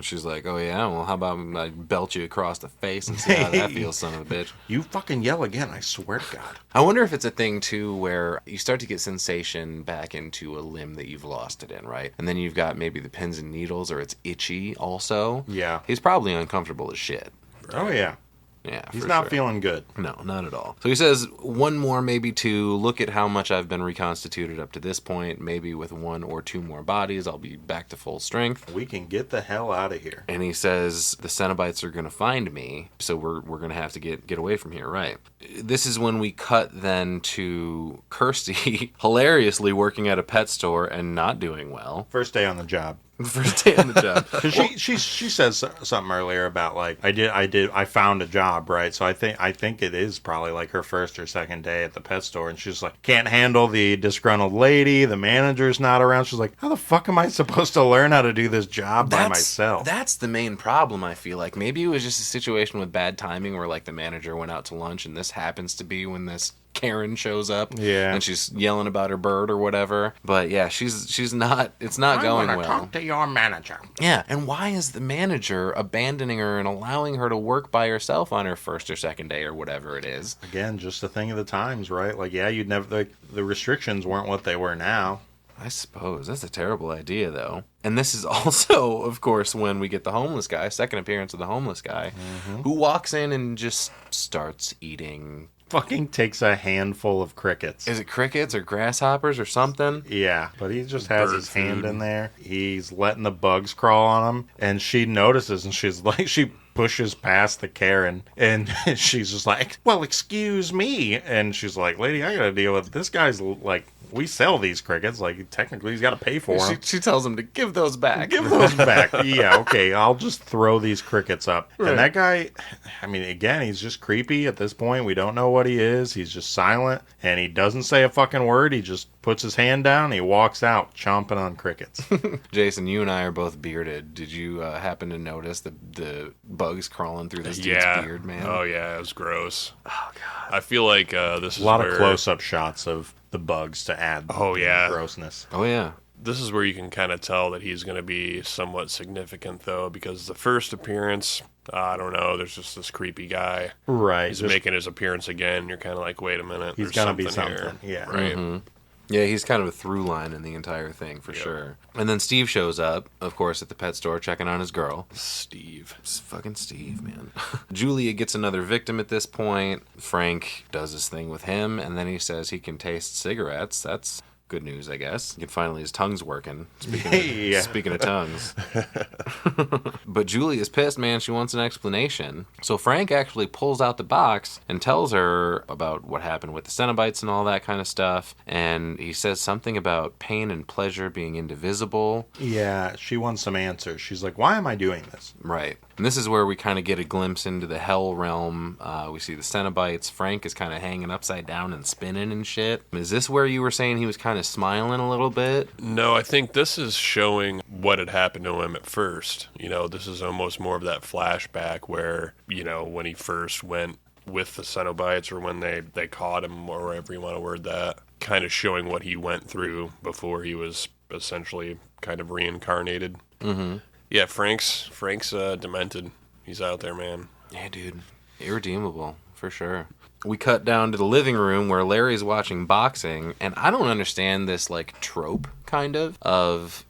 She's like, oh yeah, well how about I belt you across the face and see how that feels, son of a bitch. You fucking yell again, I swear to God. I wonder if it's a thing too where you start to get sensation back into a limb that you've lost it in, right? And then you've got maybe the pins and needles or it's itchy also. Yeah. He's probably uncomfortable as shit. Oh yeah. Yeah, He's for not sure. feeling good. No, not at all. So he says, one more, maybe two. Look at how much I've been reconstituted up to this point. Maybe with one or two more bodies, I'll be back to full strength. We can get the hell out of here. And he says, the Cenobites are going to find me, so we're going to have to get away from here, right? This is when we cut then to Kirsty hilariously working at a pet store and not doing well. First day on the job. First day on the job. Because she says something earlier about like I found a job, right? So I think it is probably like her first or second day at the pet store, and she's like, can't handle the disgruntled lady, the manager's not around. She's like, how the fuck am I supposed to learn how to do this job by myself? That's the main problem, I feel like. Maybe it was just a situation with bad timing where like the manager went out to lunch and this happens to be when this Karen shows up. Yeah. And she's yelling about her bird or whatever. But yeah, she's not, it's not going well. Talk to your manager. Yeah, and why is the manager abandoning her and allowing her to work by herself on her first or second day or whatever it is? Again, just a thing of the times, right? Like, yeah, you'd never, the restrictions weren't what they were now. I suppose. That's a terrible idea, though. And this is also, of course, when we get the homeless guy, second appearance of the homeless guy, who walks in and just starts eating... Fucking takes a handful of crickets. Is it crickets or grasshoppers or something? Yeah, but he just has Bird his hand food. in there. He's letting the bugs crawl on him, and she notices, and she's like, she pushes past the Karen, and she's just like, well, excuse me. And she's like, lady, I gotta deal with this guy's, like, we sell these crickets. Like, technically, he's got to pay for them. She tells him to give those back. Give those back. Yeah, okay, I'll just throw these crickets up. Right. And that guy, I mean, again, he's just creepy at this point. We don't know what he is. He's just silent, and he doesn't say a fucking word. He just puts his hand down, and he walks out, chomping on crickets. Jason, you and I are both bearded. Did you happen to notice the bugs crawling through this dude's beard, man? Oh, yeah, it was gross. Oh, God. I feel like this is A lot where... of close-up shots of the bugs to add grossness. Oh, yeah. This is where you can kind of tell that he's going to be somewhat significant, though, because the first appearance, I don't know, there's just this creepy guy. Right. He's making his appearance again. You're kind of like, wait a minute. He's got to be something. Yeah. Right. Mm-hmm. Yeah, he's kind of a through line in the entire thing, for sure. And then Steve shows up, of course, at the pet store, checking on his girl. Steve. It's fucking Steve, man. Julia gets another victim at this point. Frank does his thing with him, and then he says he can taste cigarettes. That's good news, I guess. Finally, his tongue's working. Speaking of tongues. But Julia's pissed, man. She wants an explanation. So Frank actually pulls out the box and tells her about what happened with the Cenobites and all that kind of stuff. And he says something about pain and pleasure being indivisible. Yeah, she wants some answers. She's like, why am I doing this? Right. And this is where we kind of get a glimpse into the hell realm. We see the Cenobites. Frank is kind of hanging upside down and spinning and shit. Is this where you were saying he was kind of smiling a little bit? No, I think this is showing what had happened to him at first. This is almost more of that flashback where, when he first went with the Cenobites, or when they caught him, or whatever you want to word that, kind of showing what he went through before he was essentially kind of reincarnated. Mm-hmm. Yeah, Frank's demented. He's out there, man. Yeah, dude. Irredeemable, for sure. We cut down to the living room where Larry's watching boxing, and I don't understand this, trope, kind of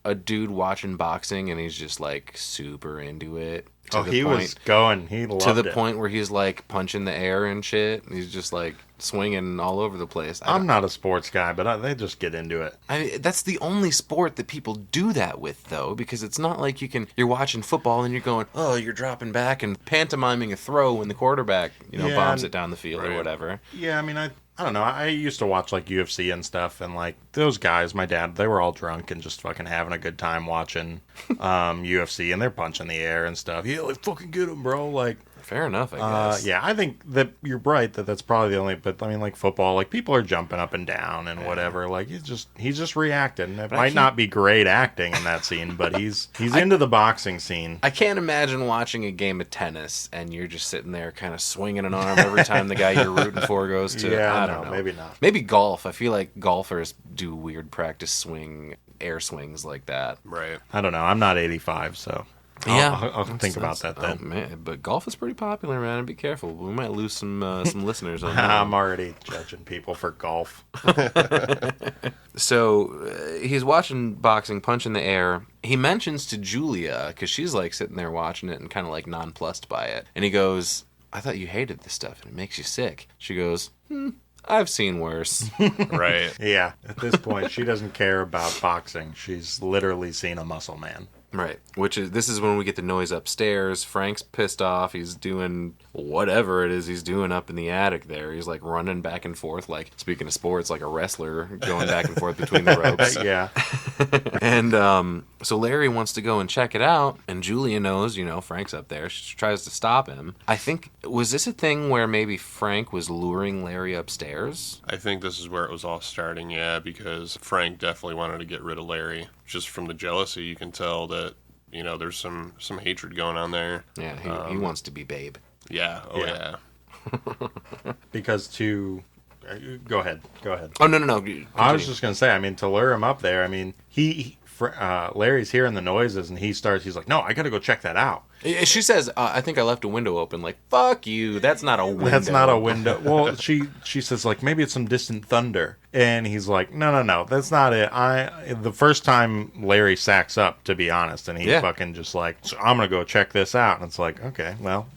a dude watching boxing, and he's just, super into it. He was going. He loved it. To the point where he's, punching the air and shit. He's just, swinging all over the place. I'm not a sports guy, but they just get into it. That's the only sport that people do that with, though, because it's not like you're watching football and you're going, oh, you're dropping back and pantomiming a throw when the quarterback, bombs it down the field or whatever. Yeah, I don't know. I used to watch UFC and stuff, and those guys, my dad, they were all drunk and just fucking having a good time watching UFC, and they're punching the air and stuff. Yeah, fucking get them, bro. Fair enough, I guess. Yeah, I think that you're right that's probably the only. But football, people are jumping up and down and whatever. He's just reacting. It might not be great acting in that scene, but he's into the boxing scene. I can't imagine watching a game of tennis and you're just sitting there kind of swinging an arm every time the guy you're rooting for goes to. Yeah, I don't know. Maybe not. Maybe golf. I feel like golfers do weird practice air swings like that. Right. I don't know. I'm not 85, so. I'll think about that then. Oh, man. But golf is pretty popular, man. Be careful. We might lose some listeners on that. I'm already judging people for golf. So he's watching boxing, punching the air. He mentions to Julia, because she's sitting there watching it and kind of nonplussed by it. And he goes, I thought you hated this stuff and it makes you sick. She goes, I've seen worse. Right. Yeah. At this point, she doesn't care about boxing. She's literally seen a muscle man. Right. This is when we get the noise upstairs. Frank's pissed off. He's doing whatever it is he's doing up in the attic there. He's running back and forth, speaking of sports, like a wrestler going back and forth between the ropes. Yeah. And so Larry wants to go and check it out, and Julia knows, Frank's up there. She tries to stop him. I think, was this a thing where maybe Frank was luring Larry upstairs? I think this is where it was all starting, yeah, because Frank definitely wanted to get rid of Larry. Just from the jealousy, you can tell that, there's some hatred going on there. Yeah, he wants to be Babe. Yeah, yeah. Because Go ahead. Oh, no. Continue. I was just going to say, to lure him up there, Larry's hearing the noises, and he's like, no, I got to go check that out. She says, I think I left a window open. Fuck you. That's not a window. That's not a window. Well, she says, maybe it's some distant thunder. And he's like, no, that's not it. The first time Larry sacks up, to be honest, and he's fucking just so I'm going to go check this out. And it's okay, well.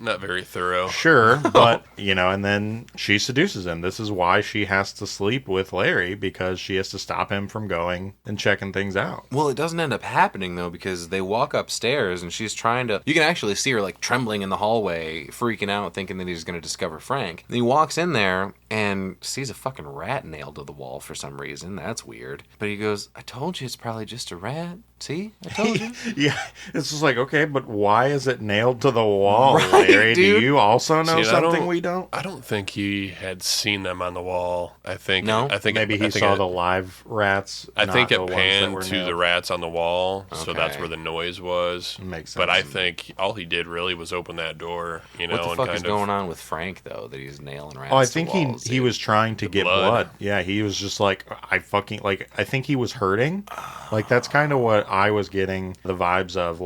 Not very thorough. Sure, but, and then she seduces him. This is why she has to sleep with Larry, because she has to stop him from going and checking things out. Well, it doesn't end up happening, though, because they walk upstairs, and she's trying to... You can actually see her, trembling in the hallway, freaking out, thinking that he's going to discover Frank. And he walks in there and sees a fucking rat nailed to the wall for some reason. That's weird. But he goes, I told you it's probably just a rat. See? I told you. Yeah. It's just okay, but why is it nailed to the wall, right, Larry? Dude? Do you also know something we don't? I don't think he had seen them on the wall. I think maybe he saw the live rats. I think it panned to the rats on the wall, so that's where the noise was. Makes sense. But I think all he did really was open that door, What the fuck is going on with Frank, though, that he's nailing rats I think to walls, he was trying to get blood. Yeah, he was just I think he was hurting. That's kind of what I was getting the vibes of,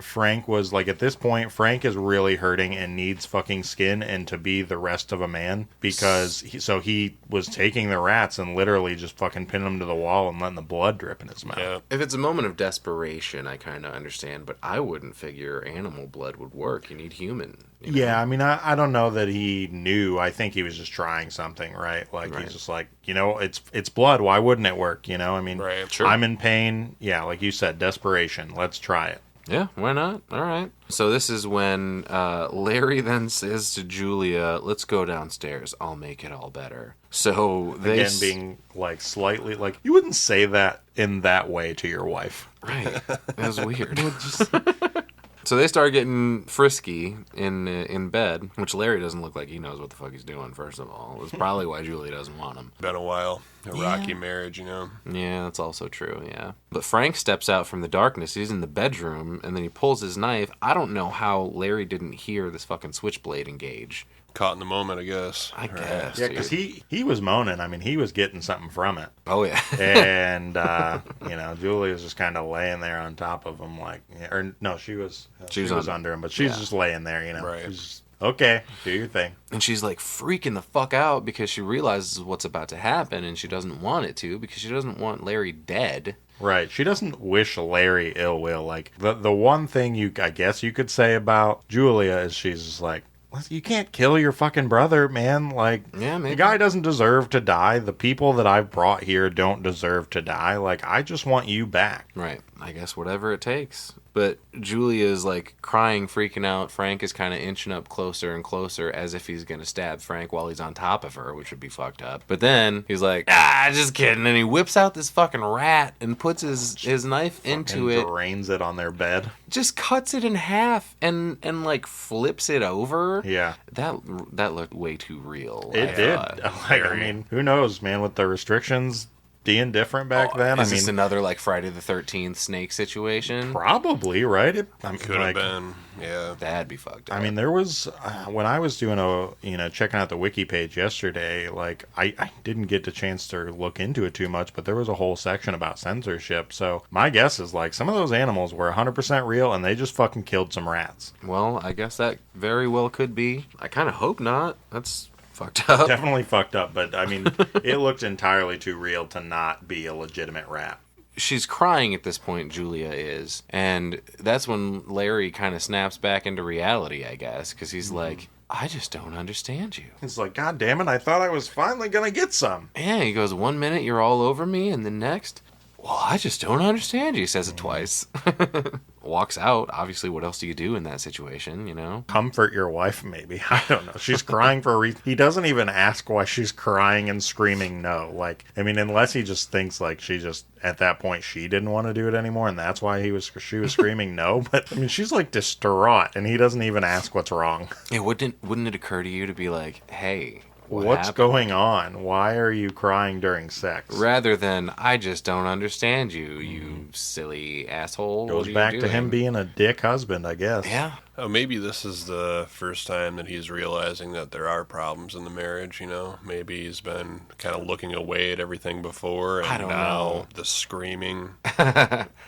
Frank was, like, at this point, Frank is really hurting and needs fucking skin and to be the rest of a man, because he was taking the rats and literally just fucking pinning them to the wall and letting the blood drip in his mouth. Yeah. If it's a moment of desperation, I kind of understand, but I wouldn't figure animal blood would work. You need human. You know? Yeah, I mean, I don't know that he knew. I think he was just trying something, right? Like, Right. he's just like, it's blood. Why wouldn't it work? I mean, Right. Sure. I'm in pain. Yeah, like you said, desperation. Let's try it. Yeah, why not? All right. So this is when Larry then says to Julia, let's go downstairs. I'll make it all better. So they... Again, being, like, slightly, like, you wouldn't say that in that way to your wife. Right. That was weird. So they start getting frisky in bed, which Larry doesn't look like he knows what the fuck he's doing, first of all. It's probably why Julia doesn't want him. Been a while. A rocky marriage, Yeah, that's also true, yeah. But Frank steps out from the darkness. He's in the bedroom, and then he pulls his knife. I don't know how Larry didn't hear this fucking switchblade engage. Caught in the moment, I guess. I guess. Yeah, because he was moaning. I mean, he was getting something from it. Oh, yeah. And, Julia was just kind of laying there on top of him, like, or no, she was under him, but she's just laying there, Right. She's just, okay, do your thing. And she's like freaking the fuck out because she realizes what's about to happen, and she doesn't want it to because she doesn't want Larry dead. Right. She doesn't wish Larry ill will. Like, the one thing I guess you could say about Julia is she's just like, you can't kill your fucking brother, man. Like, Yeah, maybe. the guy doesn't deserve to die. The people that I've brought here don't deserve to die. Like, I just want you back. Right. I guess whatever it takes. But Julia is like crying, freaking out. Frank is kind of inching up closer and closer as if he's going to stab Frank while he's on top of her, which would be fucked up. But then he's like, just kidding. And he whips out this fucking rat and puts his knife into it. Drains it on their bed. Just cuts it in half and like flips it over. Yeah. That looked way too real. It did. Like, I mean, who knows, man, with the restrictions being different back then. Is this another like Friday the 13th snake situation? Probably, right? Could have been, yeah. That'd be fucked up. I mean, there was, when I was doing checking out the wiki page yesterday, like, I didn't get the chance to look into it too much, but there was a whole section about censorship. So my guess is, like, some of those animals were 100% real and they just fucking killed some rats. Well, I guess that very well could be. I kind of hope not. That's fucked up. Definitely fucked up, but I mean, it looked entirely too real to not be a legitimate rat. She's crying at this point, Julia is, and that's when Larry kind of snaps back into reality, I guess, because he's like, I just don't understand you. It's like, God damn it, I thought I was finally gonna get some. Yeah, he goes, 1 minute you're all over me, and the next, well, I just don't understand you. He says it twice. Walks out. Obviously, what else do you do in that situation, Comfort your wife, maybe. I don't know. She's crying for a reason. He doesn't even ask why she's crying and screaming no. Like, I mean, unless he just thinks like she just, at that point, she didn't want to do it anymore, and that's why she was screaming no. But, I mean, she's like distraught, and he doesn't even ask what's wrong. Yeah, wouldn't it occur to you to be like, hey, what's going on? Why are you crying during sex? Rather than, I just don't understand you, you silly asshole. Goes back to him being a dick husband, I guess. Yeah. Oh, maybe this is the first time that he's realizing that there are problems in the marriage, Maybe he's been kind of looking away at everything before, and I don't now know. the screaming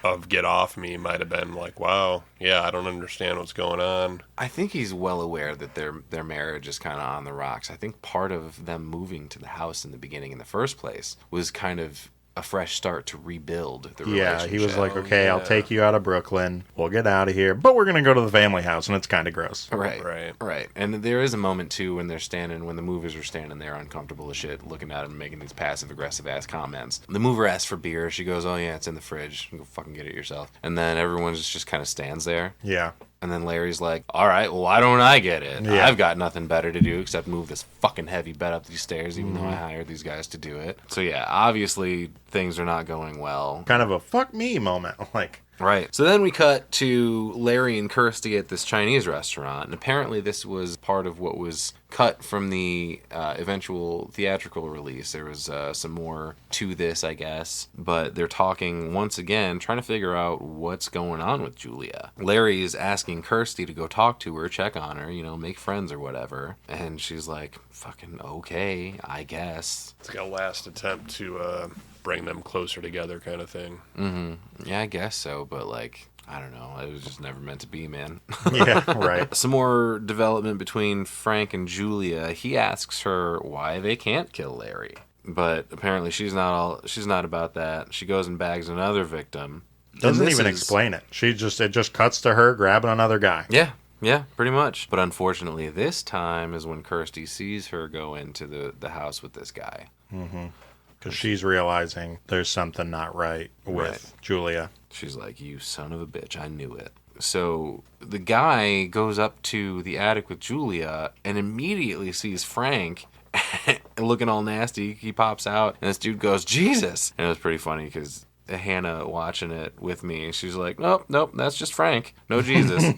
of get off me might have been like, wow, yeah, I don't understand what's going on. I think he's well aware that their marriage is kind of on the rocks. I think part of them moving to the house in the beginning in the first place was kind of a fresh start to rebuild the relationship. Yeah, he was like, okay, I'll take you out of Brooklyn. We'll get out of here. But we're going to go to the family house, and it's kind of gross. Right. And there is a moment, too, when the movers are standing there uncomfortable as shit, looking at him, making these passive-aggressive ass comments. The mover asks for beer. She goes, oh, yeah, it's in the fridge. Go fucking get it yourself. And then everyone just kind of stands there. Yeah. And then Larry's like, all right, well, why don't I get it? Yeah. I've got nothing better to do except move this fucking heavy bed up these stairs, even though I hired these guys to do it. So, yeah, obviously things are not going well. Kind of a fuck me moment. Like, Right. So then we cut to Larry and Kirsty at this Chinese restaurant, and apparently this was part of what was cut from the eventual theatrical release. There was some more to this, I guess, but they're talking once again, trying to figure out what's going on with Julia. Larry is asking Kirsty to go talk to her, check on her, make friends or whatever, and she's like, fucking okay, I guess. It's like a last attempt to bring them closer together kind of thing. Mm-hmm. Yeah, I guess so, but like, I don't know. It was just never meant to be, man. Yeah, right. Some more development between Frank and Julia. He asks her why they can't kill Larry. But apparently she's not about that. She goes and bags another victim. Doesn't even explain it. It just cuts to her grabbing another guy. Yeah, pretty much. But unfortunately, this time is when Kirsty sees her go into the house with this guy. Mm-hmm. Because she's realizing there's something not right with Julia. She's like, you son of a bitch, I knew it. So the guy goes up to the attic with Julia and immediately sees Frank looking all nasty. He pops out and this dude goes, Jesus! And it was pretty funny because Hannah watching it with me, she's like, nope, that's just Frank. No Jesus.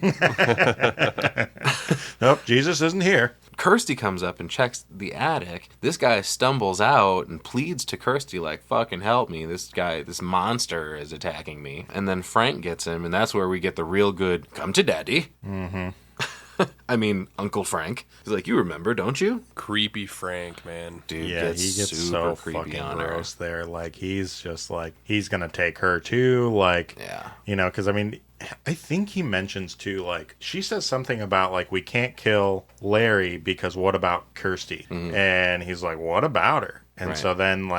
Nope, Jesus isn't here. Kirsty comes up and checks the attic. This guy stumbles out and pleads to Kirsty like, fucking help me. This monster is attacking me. And then Frank gets him, and that's where we get the real good, come to daddy. Mm-hmm. I mean, Uncle Frank. He's like, you remember, don't you? Creepy Frank, man. Dude, yeah, he gets so fucking gross there. Like, he's just like, he's going to take her too. Like, yeah. You know, because I mean, I think he mentions too, like, she says something about, like, we can't kill Larry because what about Kirsty? Mm-hmm. And he's like, what about her? And so then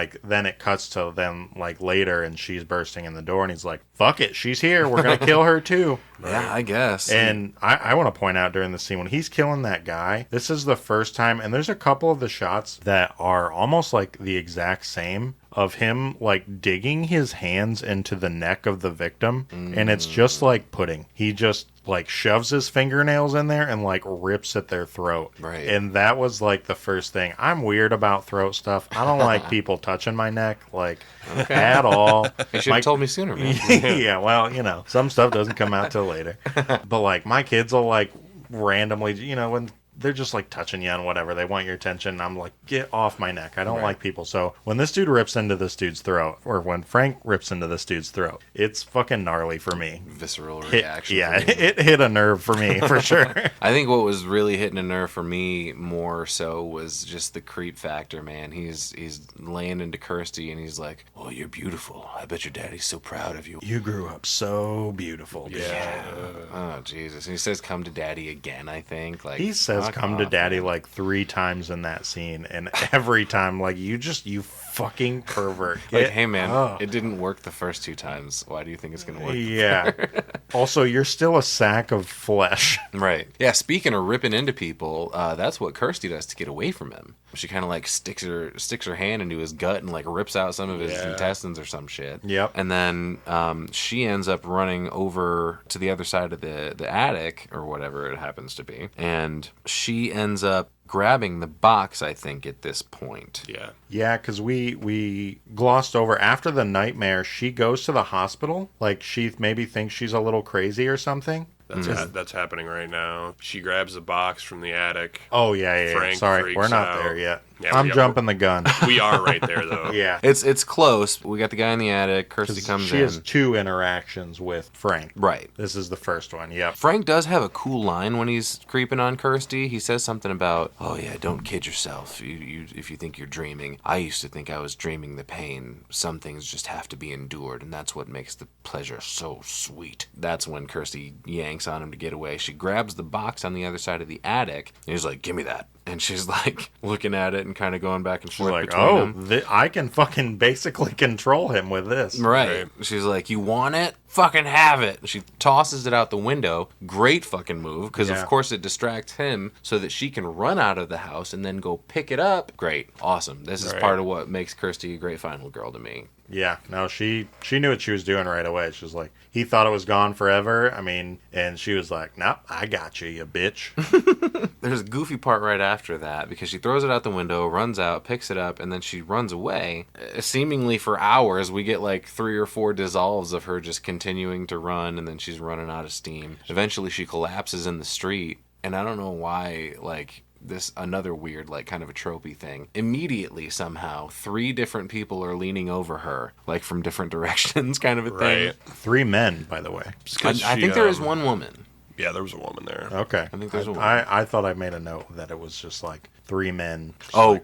it cuts to then, like, later, and she's bursting in the door, and he's like, fuck it, she's here, we're going to kill her too. Yeah, I guess. And I want to point out during the scene, when he's killing that guy, this is the first time, and there's a couple of the shots that are almost like the exact same, of him, like, digging his hands into the neck of the victim, and it's just like pudding. He just, like, shoves his fingernails in there and, like, rips at their throat. Right. And that was, like, the first thing. I'm weird about throat stuff. I don't like people touching my neck, like, at all. You should have told me sooner, man. Yeah, well, you know, some stuff doesn't come out till later. But, like, my kids will, like, randomly, you know, when they're just like touching you on whatever, they want your attention, and I'm like, get off my neck. I don't like people. So when this dude rips into this dude's throat, or when Frank rips into this dude's throat, it's fucking gnarly for me. Visceral reaction. It hit a nerve for me, for sure. I think what was really hitting a nerve for me more so was just the creep factor, man. He's laying into Kirsty, and he's like, oh, you're beautiful. I bet your daddy's so proud of you. You grew up so beautiful. Yeah. Oh, Jesus. And he says, come to daddy again, I think. Like, he says, come to daddy, like 3 times in that scene, and every time, like, you fucking pervert. Like, hey man, it didn't work the first 2 times. Why do you think it's gonna work? Yeah. Also, you're still a sack of flesh. Right. Yeah, speaking of ripping into people, that's what Kirsty does to get away from him. She kind of like sticks her hand into his gut and like rips out some of his intestines or some shit. Yep. And then she ends up running over to the other side of the attic or whatever it happens to be, and she ends up grabbing the box, I think, at this point. Yeah, because we glossed over, after the nightmare, she goes to the hospital. Like, she maybe thinks she's a little crazy or something. That's happening right now. She grabs a box from the attic. Oh, yeah. Frank Sorry, we're not out. there yet. Yeah, I'm jumping the gun. We are right there, though. Yeah. It's close. We got the guy in the attic. Kirsty comes in. She has 2 interactions with Frank. Right. This is the first one, yep. Frank does have a cool line when he's creeping on Kirsty. He says something about, oh yeah, don't kid yourself if you think you're dreaming. I used to think I was dreaming the pain. Some things just have to be endured, and that's what makes the pleasure so sweet. That's when Kirsty yanks on him to get away. She grabs the box on the other side of the attic, and he's like, give me that. And she's like looking at it and kind of going back and forth between them. I can fucking basically control him with this. Right. She's like, you want it? Fucking have it. She tosses it out the window. Great fucking move, because of course it distracts him so that she can run out of the house and then go pick it up. Great. Awesome. This is part of what makes Kirsty a great final girl to me. Yeah, no, she knew what she was doing right away. She was like, he thought it was gone forever. I mean, and she was like, nope, I got you bitch. There's a goofy part right after that, because she throws it out the window, runs out, picks it up, and then she runs away. Seemingly for hours, we get like 3 or 4 dissolves of her just continuing to run, and then she's running out of steam. Eventually she collapses in the street, and I don't know why, like, this another weird, like, kind of a tropey thing. Immediately, somehow, 3 different people are leaning over her, like, from different directions, kind of a thing. 3 men, by the way. I think there is 1 woman. Yeah, there was a woman there. Okay. I think there's a woman. I thought I made a note that it was just like 3 men.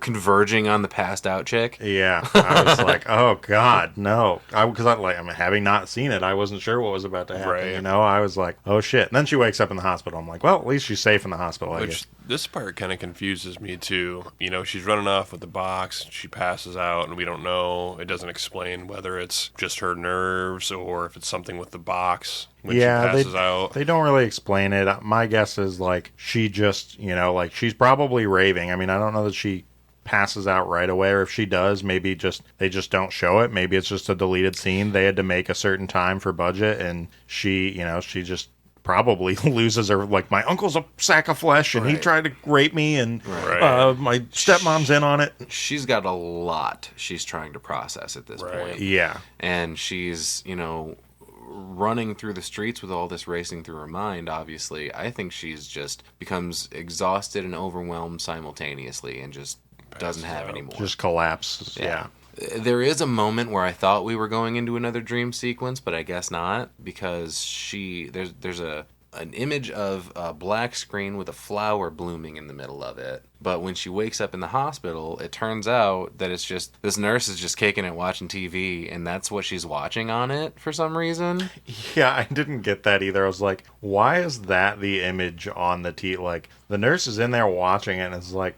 Converging on the passed out chick? Yeah. I was like, oh, God, no. Because having not seen it, I wasn't sure what was about to happen. Right. You know, I was like, oh, shit. And then she wakes up in the hospital. I'm like, well, at least she's safe in the hospital, I guess. This part kind of confuses me, too. You know, she's running off with the box. She passes out, and we don't know. It doesn't explain whether it's just her nerves or if it's something with the box when she passes out. They don't really explain it. My guess is, like, she just, you know, like, she's probably raving. I mean, I don't know that she passes out right away, or if she does, maybe they just don't show it. Maybe it's just a deleted scene. They had to make a certain time for budget, and she just probably loses her, like, my uncle's a sack of flesh and he tried to rape me and my stepmom's in on it. She's got a lot she's trying to process at this point. Yeah. And she's, running through the streets with all this racing through her mind. Obviously, I think she's just becomes exhausted and overwhelmed simultaneously and just doesn't have any more. Just collapses. Yeah. There is a moment where I thought we were going into another dream sequence, but I guess not, because there's an image of a black screen with a flower blooming in the middle of it. But when she wakes up in the hospital, it turns out that it's just this nurse is just kicking it watching TV, and that's what she's watching on it for some reason. Yeah, I didn't get that either. I was like, why is that the image on the TV? Like, the nurse is in there watching it, and it's like,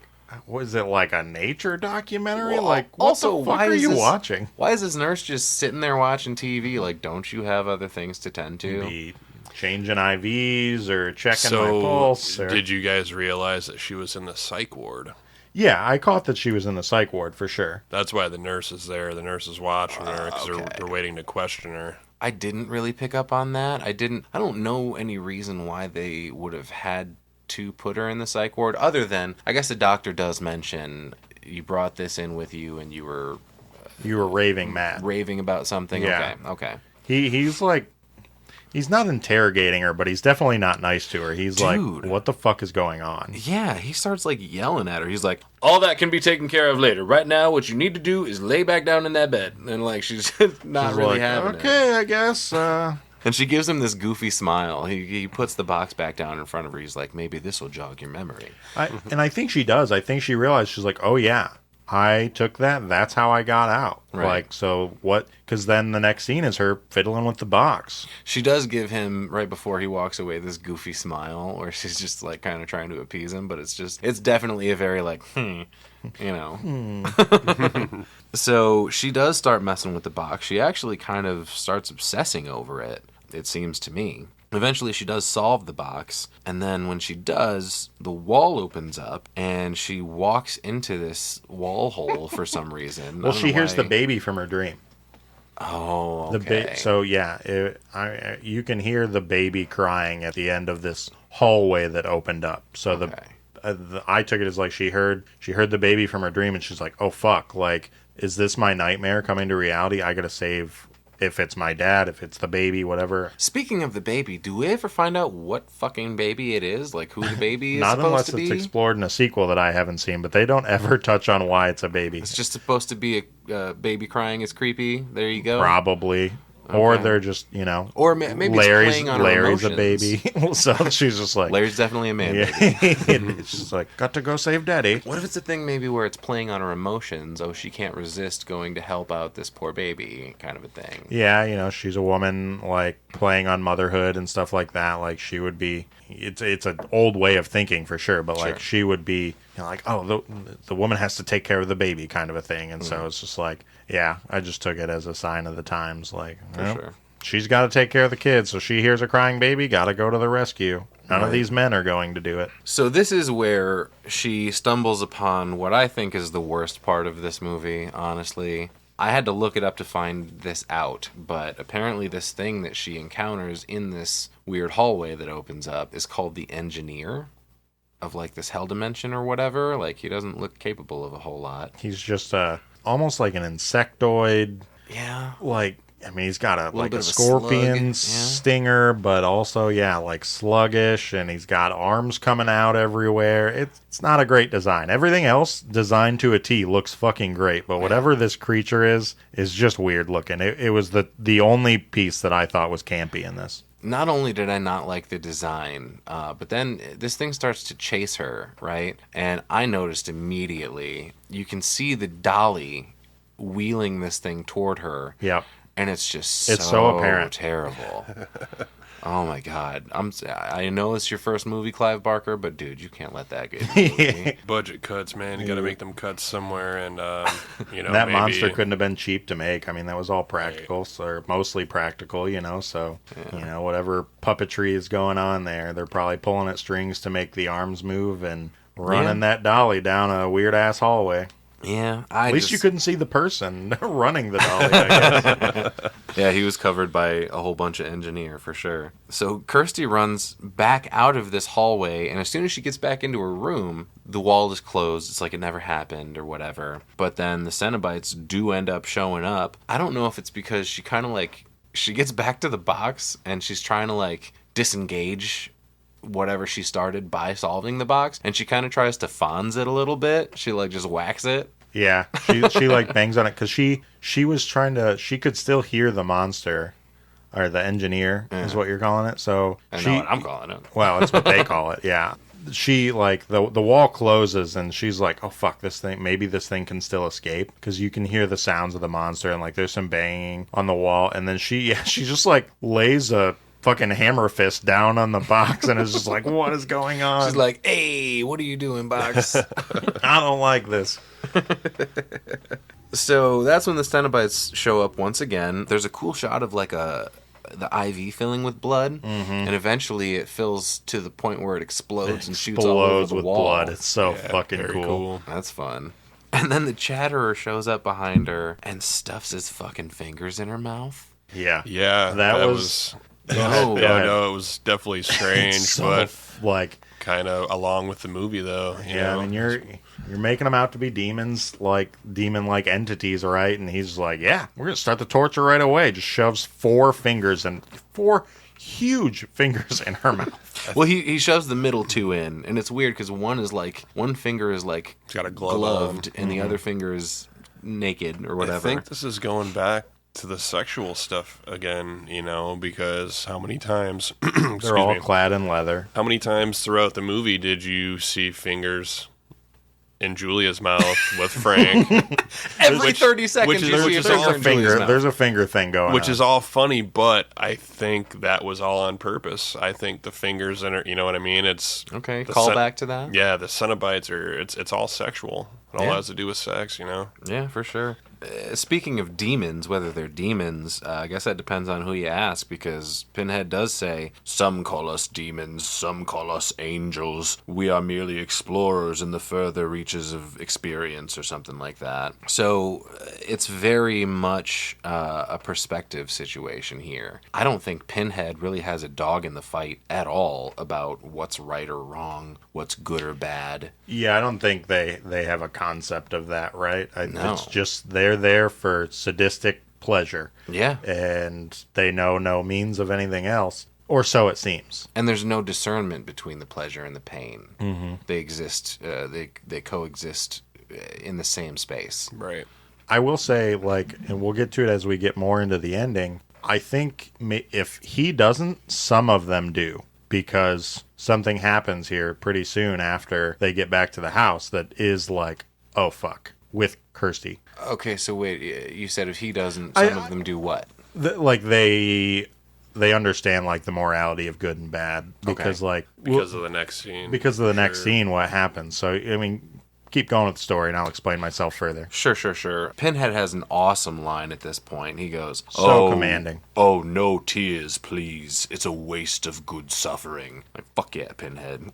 was it like a nature documentary? Well, like, what also, the fuck are you watching? Why is this nurse just sitting there watching TV? Like, don't you have other things to tend to? Maybe changing IVs or checking my pulse. Did you guys realize that she was in the psych ward? Yeah, I caught that she was in the psych ward for sure. That's why the nurse is there. The nurse is watching her because they're waiting to question her. I didn't really pick up on that. I don't know any reason why they would have had to put her in the psych ward, other than, I guess the doctor does mention, you brought this in with you and you were raving mad. Raving about something? Yeah. Okay. He's like, he's not interrogating her, but he's definitely not nice to her. He's like, what the fuck is going on? Yeah, he starts like yelling at her. He's like, all that can be taken care of later. Right now, what you need to do is lay back down in that bed. And like, she's not really having it. Okay, I guess. And she gives him this goofy smile. He puts the box back down in front of her. He's like, maybe this will jog your memory. And I think she does. I think she realized, she's like, oh yeah, I took that. That's how I got out. Right. Like, so what? Because then the next scene is her fiddling with the box. She does give him, right before he walks away, this goofy smile where she's just like kind of trying to appease him. But it's definitely a very like, So she does start messing with the box. She actually kind of starts obsessing over it, it seems to me. Eventually she does solve the box, and then when she does, the wall opens up, and she walks into this wall hole for some reason. Well, she hears the baby from her dream. Oh, okay. So yeah, you can hear the baby crying at the end of this hallway that opened up. So I took it as like she heard the baby from her dream, and she's like, oh fuck, like, is this my nightmare coming to reality? I gotta save, if it's my dad, if it's the baby, whatever. Speaking of the baby, do we ever find out what fucking baby it is? Like, who the baby is Not supposed to be? unless it's explored in a sequel that I haven't seen, but they don't ever touch on why it's a baby. It's just supposed to be a baby crying is creepy. There you go. Probably. Okay. Or they're just, or maybe Larry's, it's playing on her Larry's emotions. a baby. So she's just like, Larry's definitely a man baby. She's like, got to go save daddy. What if it's a thing maybe where it's playing on her emotions? Oh, she can't resist going to help out this poor baby, kind of a thing. Yeah, she's a woman, like, playing on motherhood and stuff like that. Like, she would be, it's an old way of thinking for sure, but like, she would be, like, oh, the woman has to take care of the baby, kind of a thing. And so it's just like, yeah, I just took it as a sign of the times. Like, sure. She's got to take care of the kids, so she hears a crying baby, got to go to the rescue. None of these men are going to do it. So this is where she stumbles upon what I think is the worst part of this movie, honestly. I had to look it up to find this out, but apparently this thing that she encounters in this weird hallway that opens up is called the Engineer of, like, this hell dimension or whatever. Like, he doesn't look capable of a whole lot. He's just almost like an insectoid. Yeah. Like, I mean, he's got a of scorpion stinger, but also, like, sluggish, and he's got arms coming out everywhere. It's not a great design. Everything else, designed to a T, looks fucking great, but whatever this creature is just weird looking. It was the only piece that I thought was campy in this. not only did I not like the design, but then this thing starts to chase her, right? And I noticed immediately, you can see the dolly wheeling this thing toward her. Yep. And it's just It's so apparent. terrible. Oh my God! I know it's your first movie, Clive Barker, but dude, you can't let that get in the movie. Budget cuts, man. You got to make them cuts somewhere, and that monster couldn't have been cheap to make. I mean, that was all practical, or mostly practical, So whatever puppetry is going on there, they're probably pulling at strings to make the arms move and running that dolly down a weird ass hallway. Yeah, at least you couldn't see the person running the dolly, I guess. Yeah, he was covered by a whole bunch of engineer, for sure. So Kirsty runs back out of this hallway, and as soon as she gets back into her room, the wall is closed. It's like it never happened or whatever. But then the Cenobites do end up showing up. I don't know if it's because she kind of she gets back to the box, and she's trying to disengage whatever she started by solving the box, and she kind of tries to Fonz it a little bit. She just whacks it. Yeah, she bangs on it because she was trying to. She could still hear the monster, or the engineer is what you're calling it. So I know what I'm calling it. Well, that's what they call it. Yeah, she the wall closes and she's like, oh fuck, maybe this thing can still escape, because you can hear the sounds of the monster and there's some banging on the wall, and then she just lays a fucking hammer fist down on the box and is just like, what is going on? She's like, hey, what are you doing, box? I don't like this. So that's when the Cenobites show up once again. There's a cool shot of the IV filling with blood, and eventually it fills to the point where it explodes and shoots all over the with wall. blood. It's so fucking cool. That's fun. And then the Chatterer shows up behind her and stuffs his fucking fingers in her mouth. Yeah. Yeah. That was... No, it was definitely strange, so, but kind of along with the movie, though. You know? I mean, you're making them out to be demons, demon-like entities, right? And he's like, yeah, we're gonna start the torture right away. Just shoves 4 huge fingers in her mouth. Well, he shoves the middle 2 in, and it's weird because one finger is it's got a glove gloved, on. and the other finger is naked or whatever. I think this is going back to the sexual stuff again, because how many times they're all clad in leather. How many times throughout the movie did you see fingers in Julia's mouth with Frank? Every 30 seconds there's a finger thing going on. Which is all funny, but I think that was all on purpose. I think the fingers in her, you know what I mean? It's okay. Call back to that. Yeah, the Cenobites it's all sexual. It all has to do with sex, Yeah, for sure. Speaking of demons, whether they're demons, I guess that depends on who you ask, because Pinhead does say, some call us demons, some call us angels. We are merely explorers in the further reaches of experience, or something like that. So it's very much a perspective situation here. I don't think Pinhead really has a dog in the fight at all about what's right or wrong, what's good or bad. Yeah, I don't think they have a concept of that, right? No. It's just they're there for sadistic pleasure. Yeah. And they know no means of anything else. Or so it seems. And there's no discernment between the pleasure and the pain. Mm-hmm. They exist, they coexist in the same space. Right. I will say, and we'll get to it as we get more into the ending, I think if he doesn't, some of them do. Because something happens here pretty soon after they get back to the house that is oh fuck, with Kirsty. Okay, so wait, you said if he doesn't, some of them do what? They understand the morality of good and bad because because of the next scene. Because of the next scene, what happens. So I mean, keep going with the story and I'll explain myself further. Sure. Pinhead has an awesome line at this point. He goes, commanding. Oh, no tears, please. It's a waste of good suffering. Fuck yeah, Pinhead.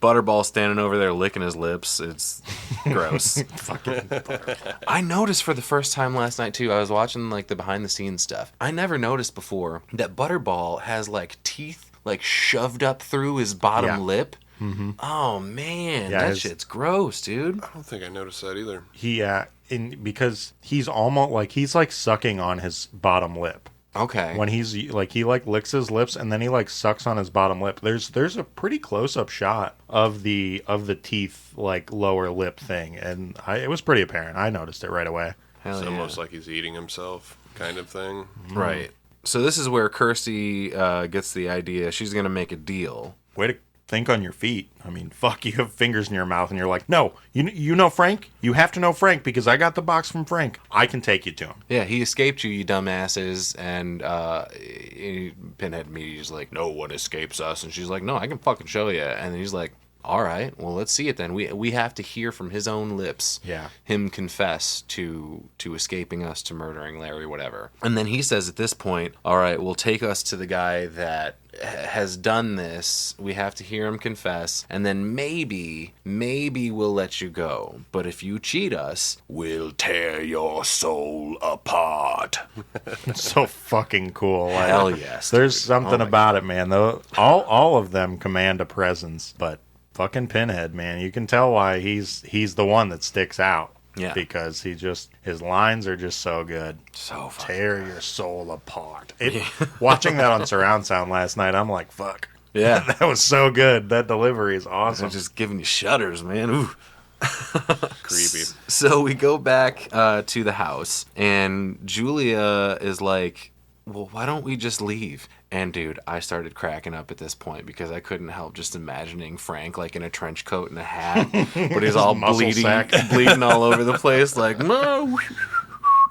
Butterball standing over there licking his lips. It's gross. Fucking Butterball. I noticed for the first time last night, too, I was watching the behind the scenes stuff. I never noticed before that Butterball has teeth shoved up through his bottom lip. Mm-hmm. Oh man, that shit's gross, dude. I don't think I noticed that either. Because he's almost he's sucking on his bottom lip. Okay. When he's he licks his lips and then he sucks on his bottom lip. There's a pretty close up shot of the teeth lower lip thing, and it was pretty apparent. I noticed it right away. It's almost like he's eating himself, kind of thing. Right. So this is where Kirsty gets the idea. She's going to make a deal. Way to think on your feet. I mean, fuck, you have fingers in your mouth and you're like, no, you know Frank? You have to know Frank because I got the box from Frank. I can take you to him. Yeah, he escaped you dumbasses. And Pinhead immediately is like, no one escapes us. And she's like, no, I can fucking show you. And he's like, all right, well, let's see it then. We have to hear from his own lips him confess to escaping us, to murdering Larry, whatever. And then he says at this point, all right, well, take us to the guy that has done this. We have to hear him confess, and then maybe we'll let you go. But if you cheat us, we'll tear your soul apart. It's so fucking cool. Like, Hell yes. There's dude. something about it, man. Though all of them command a presence, but fucking Pinhead, man, you can tell why he's the one that sticks out. Yeah. Because his lines are just so good. So fucking tear your soul apart. Watching that on surround sound last night, I'm like, fuck. Yeah. That was so good. That delivery is awesome. I'm just giving you shudders, man. Ooh. Creepy. So we go back to the house, and Julia is like, well, why don't we just leave? And dude, I started cracking up at this point because I couldn't help just imagining Frank like in a trench coat and a hat, but he's all bleeding all over the place, like, no.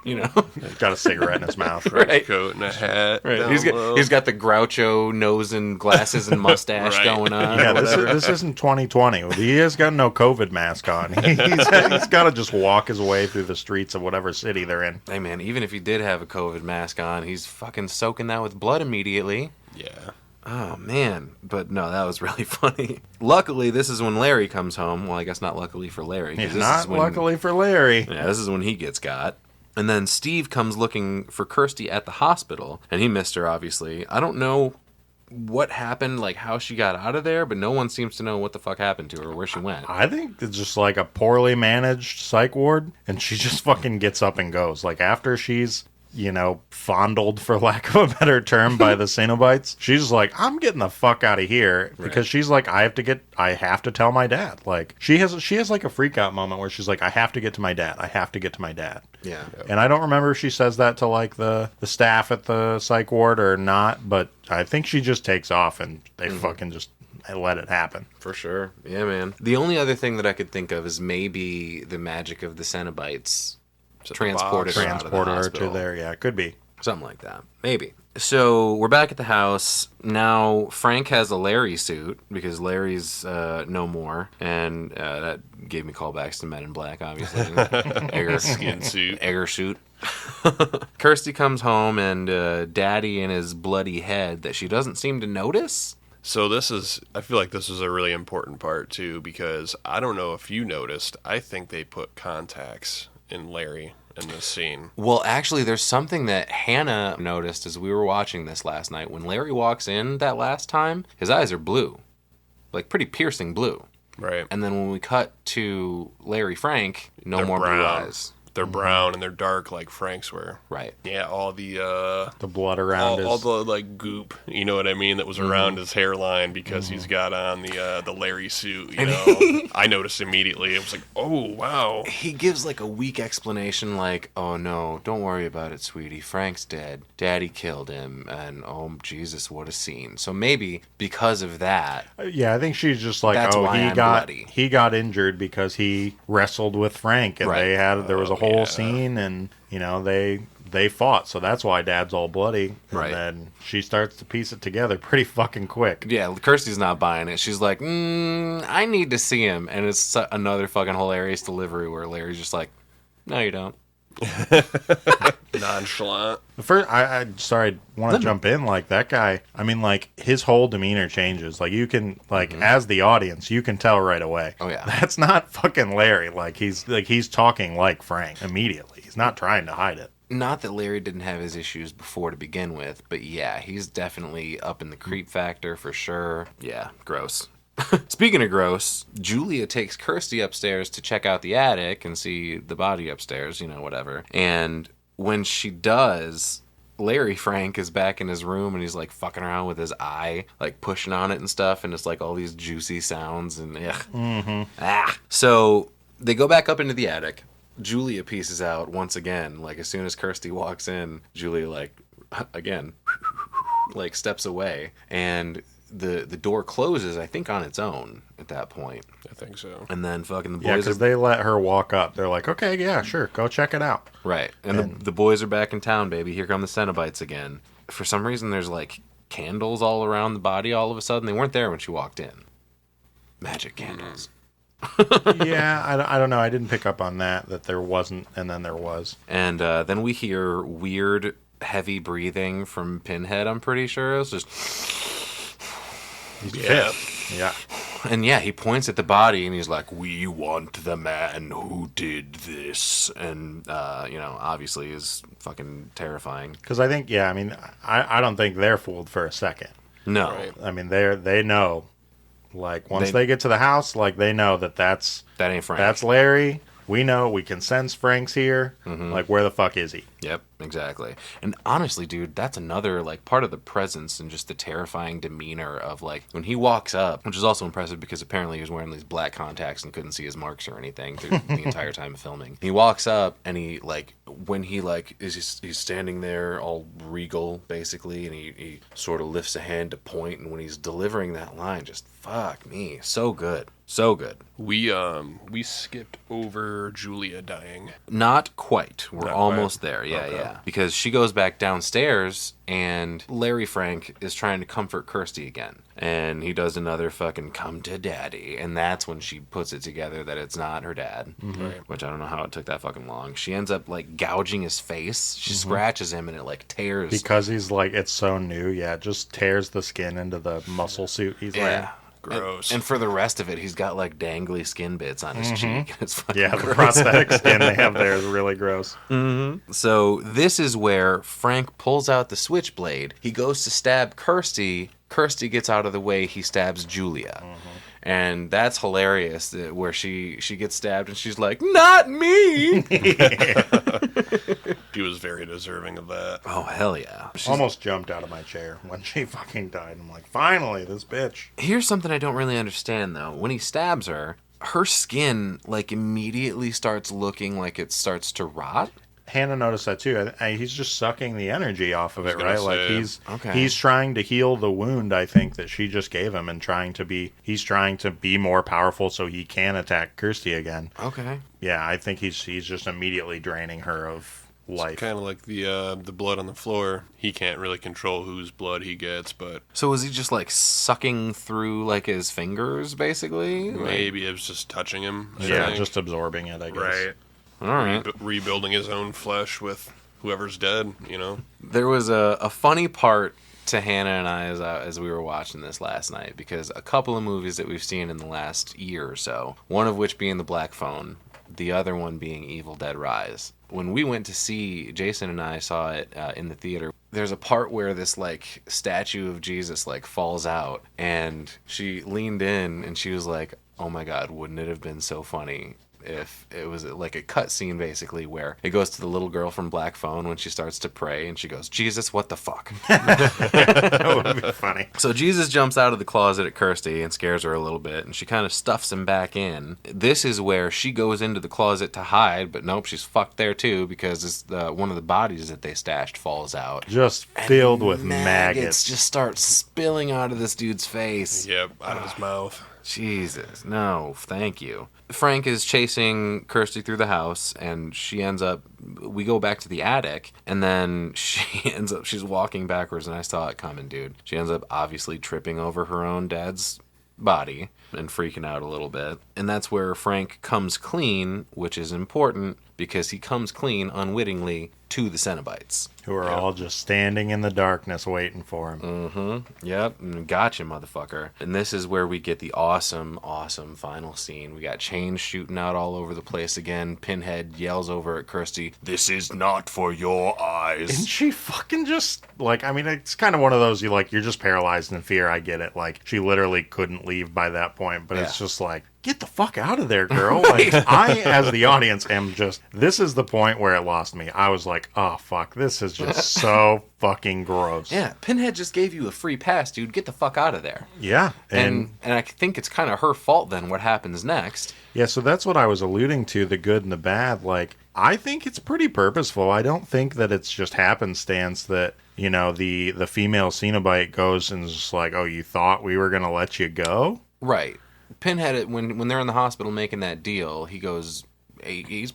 You know, he's got a cigarette in his mouth, right? Coat and a hat. Right. He's got the Groucho nose and glasses and mustache going on. Yeah, this isn't 2020. He has got no COVID mask on. He's got to just walk his way through the streets of whatever city they're in. Hey man, even if he did have a COVID mask on, he's fucking soaking that with blood immediately. Yeah. Oh, man. But no, that was really funny. Luckily, this is when Larry comes home. Well, I guess not luckily for Larry. Luckily for Larry. Yeah, this is when he gets got. And then Steve comes looking for Kirsty at the hospital, and he missed her, obviously. I don't know what happened, like how she got out of there, but no one seems to know what the fuck happened to her or where she went. I think it's just like a poorly managed psych ward, and she just fucking gets up and goes. Like after she's, fondled, for lack of a better term, by the Cenobites, she's like, I'm getting the fuck out of here, because she's like, I have to tell my dad. Like she has like a freak out moment where she's like, I have to get to my dad. I have to get to my dad. Yeah. And I don't remember if she says that to like the staff at the psych ward or not, but I think she just takes off and they fucking just let it happen. For sure. Yeah, man. The only other thing that I could think of is maybe the magic of the Cenobites transported her to there. Yeah, it could be. Something like that. Maybe. So we're back at the house. Now Frank has a Larry suit because Larry's no more. And that gave me callbacks to Men in Black, obviously. Skin suit. Egger suit. Kirsty comes home and Daddy in his bloody head that she doesn't seem to notice. So I feel like this is a really important part too, because I don't know if you noticed, I think they put contacts in Larry in this scene. Well, actually, there's something that Hannah noticed as we were watching this last night. When Larry walks in that last time, his eyes are blue. Like, pretty piercing blue. Right. And then when we cut to Larry Frank, no more brown. blue eyes. They're brown and they're dark like Frank's were. Right. Yeah, all the blood around all the like goop, you know what I mean, that was around his hairline because he's got on the Larry suit, you know. I noticed immediately. It was like, oh wow. He gives like a weak explanation like, oh no, don't worry about it, sweetie. Frank's dead. Daddy killed him. And oh Jesus, what a scene. So maybe because of that. Yeah, I think she's just like, he got injured because he wrestled with Frank and there was a whole scene and they fought, so that's why Dad's all bloody. And then she starts to piece it together pretty fucking quick. Yeah, Kirsty's not buying it. She's like, I need to see him. And it's another fucking hilarious delivery where Larry's just like, no you don't. Nonchalant. First, I want to jump in. Like that guy, I mean, like his whole demeanor changes. Like you can, as the audience, you can tell right away. Oh yeah, that's not fucking Larry. Like he's talking like Frank immediately. He's not trying to hide it. Not that Larry didn't have his issues before to begin with, but yeah, he's definitely up in the creep factor for sure. Yeah, gross. Speaking of gross, Julia takes Kirsty upstairs to check out the attic and see the body upstairs, whatever. And when she does, Larry Frank is back in his room and he's like fucking around with his eye, like pushing on it and stuff, and it's like all these juicy sounds and So they go back up into the attic. Julia pieces out once again. Like as soon as Kirsty walks in, Julia like again like steps away, and the door closes, I think, on its own at that point. I think so. And then fucking the boys Yeah, because they let her walk up. They're like, okay, yeah, sure, go check it out. right. And the boys are back in town, baby. Here come the Cenobites again. For some reason, there's like candles all around the body all of a sudden. They weren't there when she walked in. Magic candles. Yeah, I don't know. I didn't pick up on that there wasn't, and then there was. And then we hear weird, heavy breathing from Pinhead, I'm pretty sure. It's just... He's pissed. Yeah. And yeah, he points at the body and he's like, "We want the man who did this." And, obviously is fucking terrifying. Because I think, I don't think they're fooled for a second. No. Right. I mean, they know. Like, once they get to the house, like, they know that That ain't Frank. that's Larry. We know, we can sense Frank's here. Like, where the fuck is he? Yep, exactly. And honestly, dude, that's another, like, part of the presence and just the terrifying demeanor of, like, when he walks up, which is also impressive because apparently he was wearing these black contacts and couldn't see his marks or anything through the entire time of filming. He walks up and he, like, when he, like, he's standing there all regal, basically, and he sort of lifts a hand to point, and when he's delivering that line, just, fuck me, so good. So good. We skipped over Julia dying. Not quite. We're Not almost quite. there. Yeah, Okay. yeah. Because she goes back downstairs and Larry Frank is trying to comfort Kirsty again. And he does another fucking come to daddy. And that's when she puts it together that it's not her dad. Right. Which I don't know how it took that fucking long. She ends up like gouging his face. She scratches him and it like tears. Because he's like, it's so new. Yeah, it just tears the skin into the muscle suit he's wearing. Yeah. Gross. And for the rest of it, he's got like dangly skin bits on his cheek. It's fucking Yeah, the gross. prosthetic skin they have there is really gross. So this is where Frank pulls out the switchblade. He goes to stab Kirsty. Kirsty gets out of the way. He stabs Julia. And that's hilarious, where she gets stabbed and she's like, "Not me!" She was very deserving of that. Oh, hell yeah. Almost jumped out of my chair when she fucking died. I'm like, finally, this bitch. Here's something I don't really understand, though. When he stabs her, her skin, like, immediately starts looking like it starts to rot. Hannah noticed that too. He's just sucking the energy off of it, gonna right? Like say. he's trying to heal the wound, I think, that she just gave him, and he's trying to be more powerful so he can attack Kirsty again. Okay. Yeah, I think he's just immediately draining her of life. Kind of like the blood on the floor. He can't really control whose blood he gets, but So was he just, like, sucking through, like, his fingers, basically? maybe it was just touching him. I Yeah, think. just absorbing it, I guess. right. All right. Rebuilding his own flesh with whoever's dead, There was a funny part to Hannah and I as we were watching this last night, because a couple of movies that we've seen in the last year or so, one of which being The Black Phone, the other one being Evil Dead Rise. When we went to see, Jason and I saw it in the theater, there's a part where this like statue of Jesus like falls out, and she leaned in and she was like, "Oh my God, wouldn't it have been so funny if it was like a cut scene, basically, where it goes to the little girl from Black Phone when she starts to pray and she goes, 'Jesus, what the fuck?'" That would be funny. So Jesus jumps out of the closet at Kirsty and scares her a little bit, and she kind of stuffs him back in. This is where she goes into the closet to hide, but nope, she's fucked there too, because one of the bodies that they stashed falls out. Just filled with maggots. Just start spilling out of this dude's face. Yep, out of his mouth. Jesus, no, thank you. Frank is chasing Kirsty through the house, and we go back to the attic, and then she's walking backwards, and I saw it coming, dude. She ends up obviously tripping over her own dad's body and freaking out a little bit. And that's where Frank comes clean, which is important, because he comes clean unwittingly to the Cenobites. Who are all just standing in the darkness waiting for him. Yep, gotcha, motherfucker. And this is where we get the awesome, awesome final scene. We got chains shooting out all over the place again. Pinhead yells over at Kirsty, "This is not for your eyes." And she fucking just, like, I mean, it's kind of one of those, you're just paralyzed in fear. I get it. Like, she literally couldn't leave by that point, but it's just like, get the fuck out of there, girl. Like, I, as the audience, am just, this is the point where it lost me. I was like, oh, fuck, this is just so fucking gross. Yeah, Pinhead just gave you a free pass, dude. Get the fuck out of there. Yeah. And I think it's kind of her fault then what happens next. Yeah, so that's what I was alluding to, the good and the bad. Like, I think it's pretty purposeful. I don't think that it's just happenstance that you know, the female Cenobite goes and is just like, oh, you thought we were going to let you go? Right. Pinhead, when they're in the hospital making that deal, he's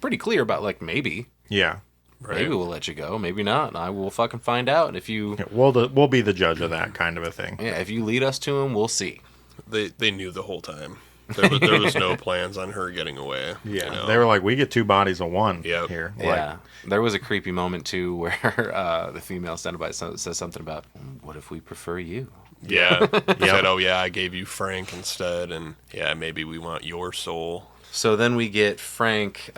pretty clear about, like, maybe. Yeah. Right. Maybe we'll let you go, maybe not. I will fucking find out. If you... Yeah, we'll be the judge of that kind of a thing. Yeah, if you lead us to him, we'll see. They knew the whole time. There was no plans on her getting away. Yeah, you know? they were like, we get 2 bodies of one here. Yeah. There was a creepy moment, too, where the female Cenobite says something about, what if we prefer you? Yeah. He said, oh, yeah, I gave you Frank instead, and yeah, maybe we want your soul. So then we get Frank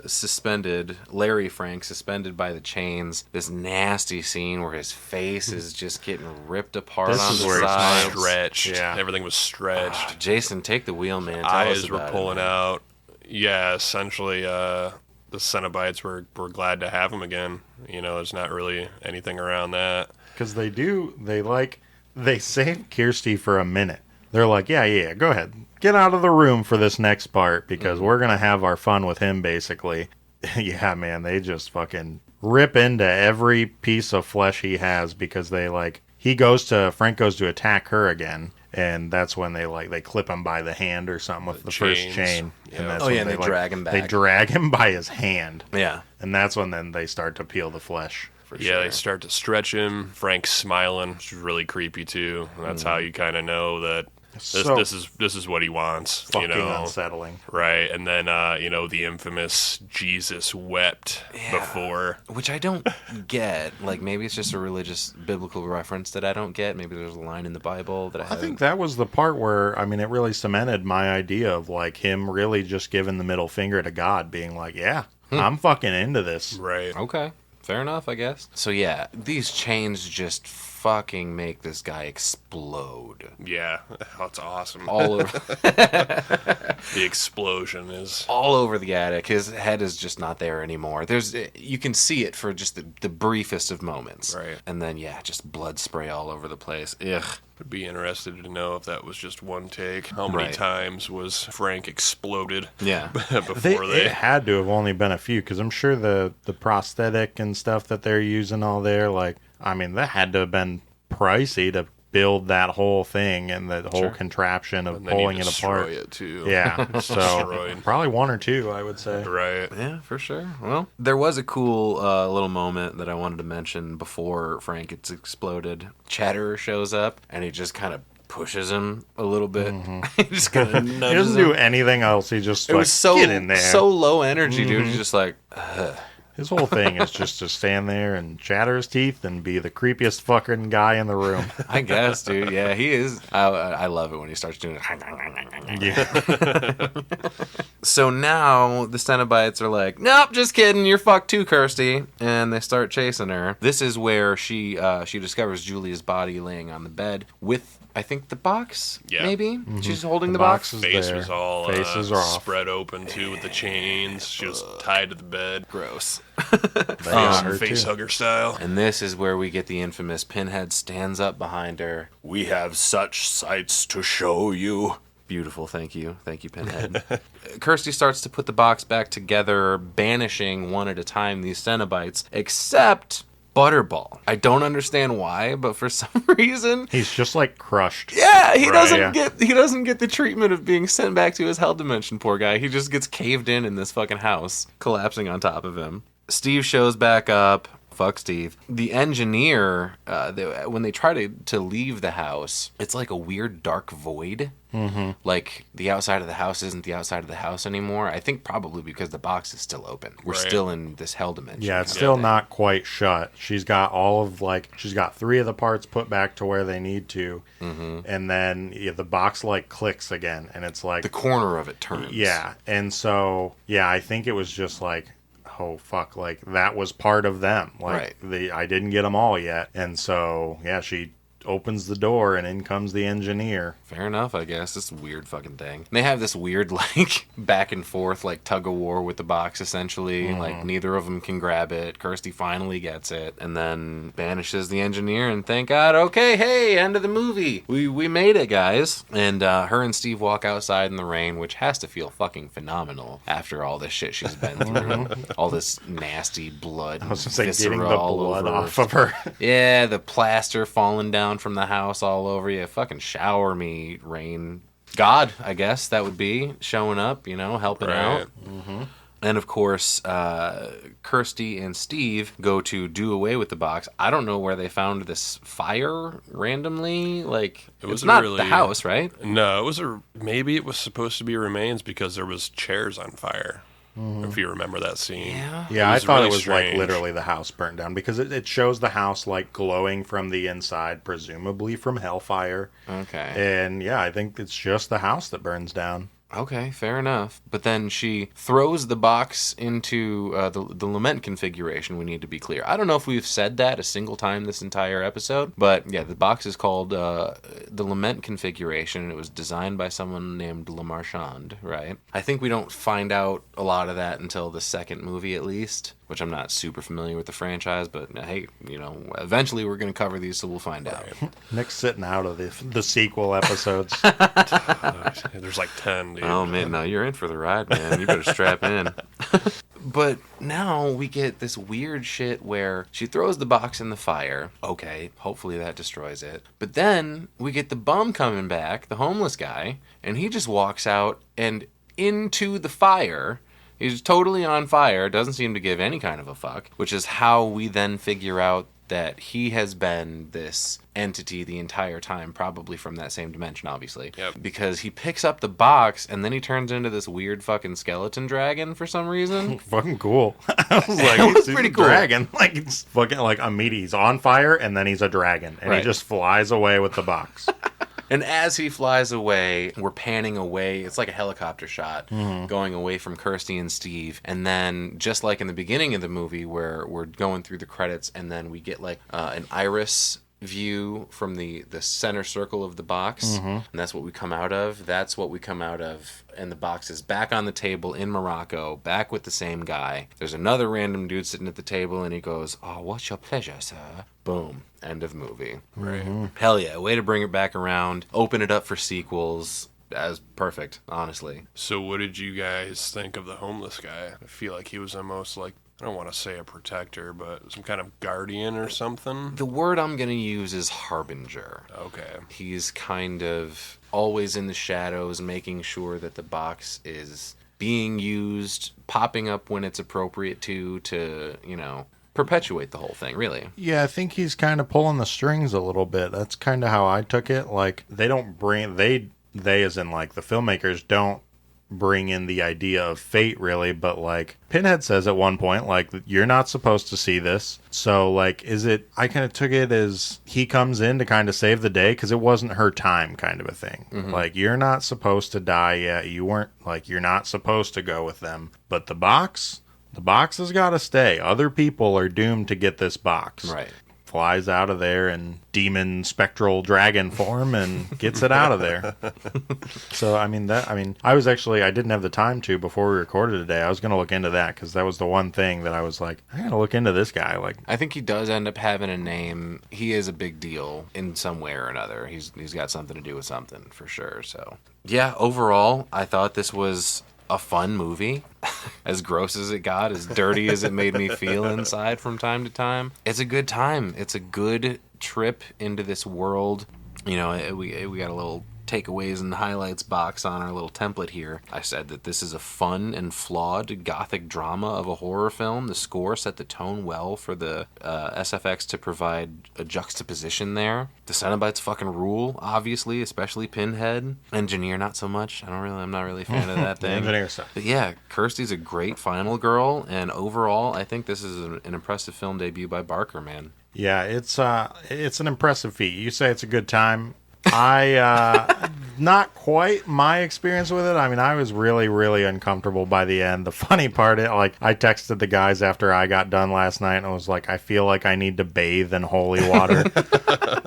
suspended, Larry Frank suspended by the chains. This nasty scene where his face is just getting ripped apart This on is the where it's sides. Stretched. Yeah. Everything was stretched. Jason, take the wheel, man. Tell us Eyes were about pulling it, man. out. Yeah, essentially, the Cenobites were glad to have him again. You know, there's not really anything around that. Because they save Kirsty for a minute. They're like, yeah, go ahead. Get out of the room for this next part because we're going to have our fun with him, basically. Yeah, man, they just fucking rip into every piece of flesh he has because Frank goes to attack her again. And that's when they clip him by the hand or something with the first chains. chain. Yeah. And that's Oh, when yeah, and they drag him back. They drag him by his hand. Yeah. And that's when then they start to peel the flesh. For Yeah, sure. they start to stretch him. Frank's smiling, which is really creepy too. And that's how you kind of know that this is what he wants. Fucking you know, unsettling. right? And then the infamous Jesus wept before. Which I don't get. Like, maybe it's just a religious, biblical reference that I don't get. Maybe there's a line in the Bible that I haven't... I think that was the part where, it really cemented my idea of, him really just giving the middle finger to God, being like, yeah, I'm fucking into this. Right. Okay. Fair enough, I guess. So, yeah, these chains just fucking make this guy explode. Yeah. That's awesome. All over... The explosion is... all over the attic. His head is just not there anymore. You can see it for just the briefest of moments. Right. And then, yeah, just blood spray all over the place. Ugh. Would be interested to know if that was just one take. How many Right. times was Frank exploded? Yeah. Before It had to have only been a few, because I'm sure the prosthetic and stuff that they're using all there, that had to have been pricey to build that whole thing and the whole contraption of And then you pulling it apart. destroy it too. Yeah, so Destroyed. probably 1 or 2, I would say. Right. Yeah, for sure. Well, there was a cool little moment that I wanted to mention before Frank gets exploded. Chatterer shows up, and he just kind of pushes him a little bit. he just kind of He nudges doesn't him. do anything else. He just It was so get in there. so low energy, dude. He's just like, His whole thing is just to stand there and chatter his teeth and be the creepiest fucking guy in the room. I guess, dude. Yeah, he is. I love it when he starts doing it. Yeah. So now the Cenobites are like, nope, just kidding. You're fucked too, Kirsty. And they start chasing her. This is where she discovers Julia's body laying on the bed with, I think, the box, Yeah. maybe? She's holding the box box. is Face there. was all Faces are off. spread open too with the chains. She was tied to the bed. Gross. They got her Face too. hugger style. And this is where we get the infamous Pinhead stands up behind her. We have such sights to show you. Beautiful, thank you. Thank you, Pinhead. Kirsty starts to put the box back together, banishing one at a time these Cenobites, except Butterball. I don't understand why, but for some reason... He's just crushed. Yeah, he Right, yeah. doesn't get the treatment of being sent back to his hell dimension, poor guy. He just gets caved in this fucking house, collapsing on top of him. Steve shows back up. Fuck Steve. The engineer, when they try to leave the house, it's like a weird dark void. Mm-hmm. Like the outside of the house isn't the outside of the house anymore. I think probably because the box is still open. We're Right. still in this hell dimension. Yeah, it's kind of still thing. not quite shut. She's got she's got 3 of the parts put back to where they need to. Mm-hmm. And then the box clicks again. And it's The corner of it turns. yeah. And so, yeah, I think it was just oh fuck, that was part of them. Right. I didn't get them all yet. And so, yeah, she opens the door and in comes the engineer. Fair enough, I guess. It's a weird fucking thing. They have this weird, like, back and forth, like, tug of war with the box, essentially. Like, neither of them can grab it. Kirsty finally gets it, and then banishes the engineer, and thank God, okay, hey, end of the movie. We made it, guys. And her and Steve walk outside in the rain, which has to feel fucking phenomenal after all this shit she's been through. All this nasty blood. I was going to say, getting the blood off of her. Yeah, the plaster falling down from the house all over you. Fucking shower me, rain. God, I guess that would be showing up, you know, helping out. And of course, Kirsty and Steve go to do away with the box. I don't know where they found this fire randomly. Like, it's not really the house, right? No, maybe it was supposed to be remains because there was chairs on fire. If you remember that scene. Yeah, I thought it was strange. Like literally the house burnt down because it shows the house like glowing from the inside, presumably from hellfire. Okay. And yeah, I think it's just the house that burns down. Okay, fair enough. But then she throws the box into the lament configuration, we need to be clear. I don't know if we've said that a single time this entire episode, but yeah, the box is called the lament configuration, and it was designed by someone named Le Marchand, right? I think we don't find out a lot of that until the second movie, at least, which I'm not super familiar with the franchise, but hey, you know, eventually we're going to cover these, so we'll find out. Nick's sitting out of the sequel episodes. There's like 10, dude. Oh, man, no, you're in for the ride, man. You better strap in. But now we get this weird shit where she throws the box in the fire. Okay, hopefully that destroys it. But then we get the bum coming back, the homeless guy, and he just walks out and into the fire. He's totally on fire, doesn't seem to give any kind of a fuck, which is how we then figure out that he has been this entity the entire time, probably from that same dimension, obviously. Yep. Because he picks up the box, and then he turns into this weird fucking skeleton dragon for some reason. Fucking cool. I was like, it was pretty cool. Dragon. Like, it's fucking like immediately he's on fire, and then he's a dragon. And he just flies away with the box. And as he flies away, we're panning away. It's like a helicopter shot going away from Kirsty and Steve. And then, just like in the beginning of the movie where we're going through the credits, and then we get like an iris view from the center circle of the box. And that's what we come out of. That's what we come out of. And the box is back on the table in Morocco, back with the same guy. There's another random dude sitting at the table, and he goes, "Oh, what's your pleasure, sir?" Boom. End of movie. Right. Hell yeah. Way to bring it back around. Open it up for sequels. That was perfect, honestly. So what did you guys think of the homeless guy? I feel like he was almost like, I don't want to say a protector, but some kind of guardian or something. The word I'm going to use is harbinger. Okay. He's kind of always in the shadows, making sure that the box is being used, popping up when it's appropriate to, you know, perpetuate the whole thing, really. Yeah, I think he's kind of pulling the strings a little bit. That's kind of how I took it. Like, they don't bring, they as in, like, the filmmakers don't bring in the idea of fate, really, but, like, Pinhead says at one point, like, you're not supposed to see this. So, like, I kind of took it as he comes in to kind of save the day, because it wasn't her time, kind of a thing. Like, you're not supposed to die yet. You weren't, like, you're not supposed to go with them. But the box has got to stay. Other people are doomed to get this box. Right. Flies out of there in demon spectral dragon form and gets it out of there. So, I didn't have the time to before we recorded today. I was going to look into that because that was the one thing that I was like, I got to look into this guy. Like, I think he does end up having a name. He is a big deal in some way or another. He's got something to do with something for sure. So, yeah, overall, I thought this was a fun movie. As gross as it got, as dirty as it made me feel inside from time to time. It's a good time. It's a good trip into this world. You know, we got a little takeaways and highlights box on our little template here. I said that this is a fun and flawed gothic drama of a horror film. The score set the tone well for the SFX to provide a juxtaposition there. The Cenobites fucking rule, obviously, especially Pinhead. Engineer, not so much. I'm not really a fan of that thing. Engineer stuff. But yeah, Kirsty's a great final girl, and overall, I think this is an impressive film debut by Barker, man. Yeah, it's an impressive feat. You say it's a good time. Not quite my experience with it. I mean, I was really, really uncomfortable by the end. The funny part, I texted the guys after I got done last night and I was like, I feel like I need to bathe in holy water.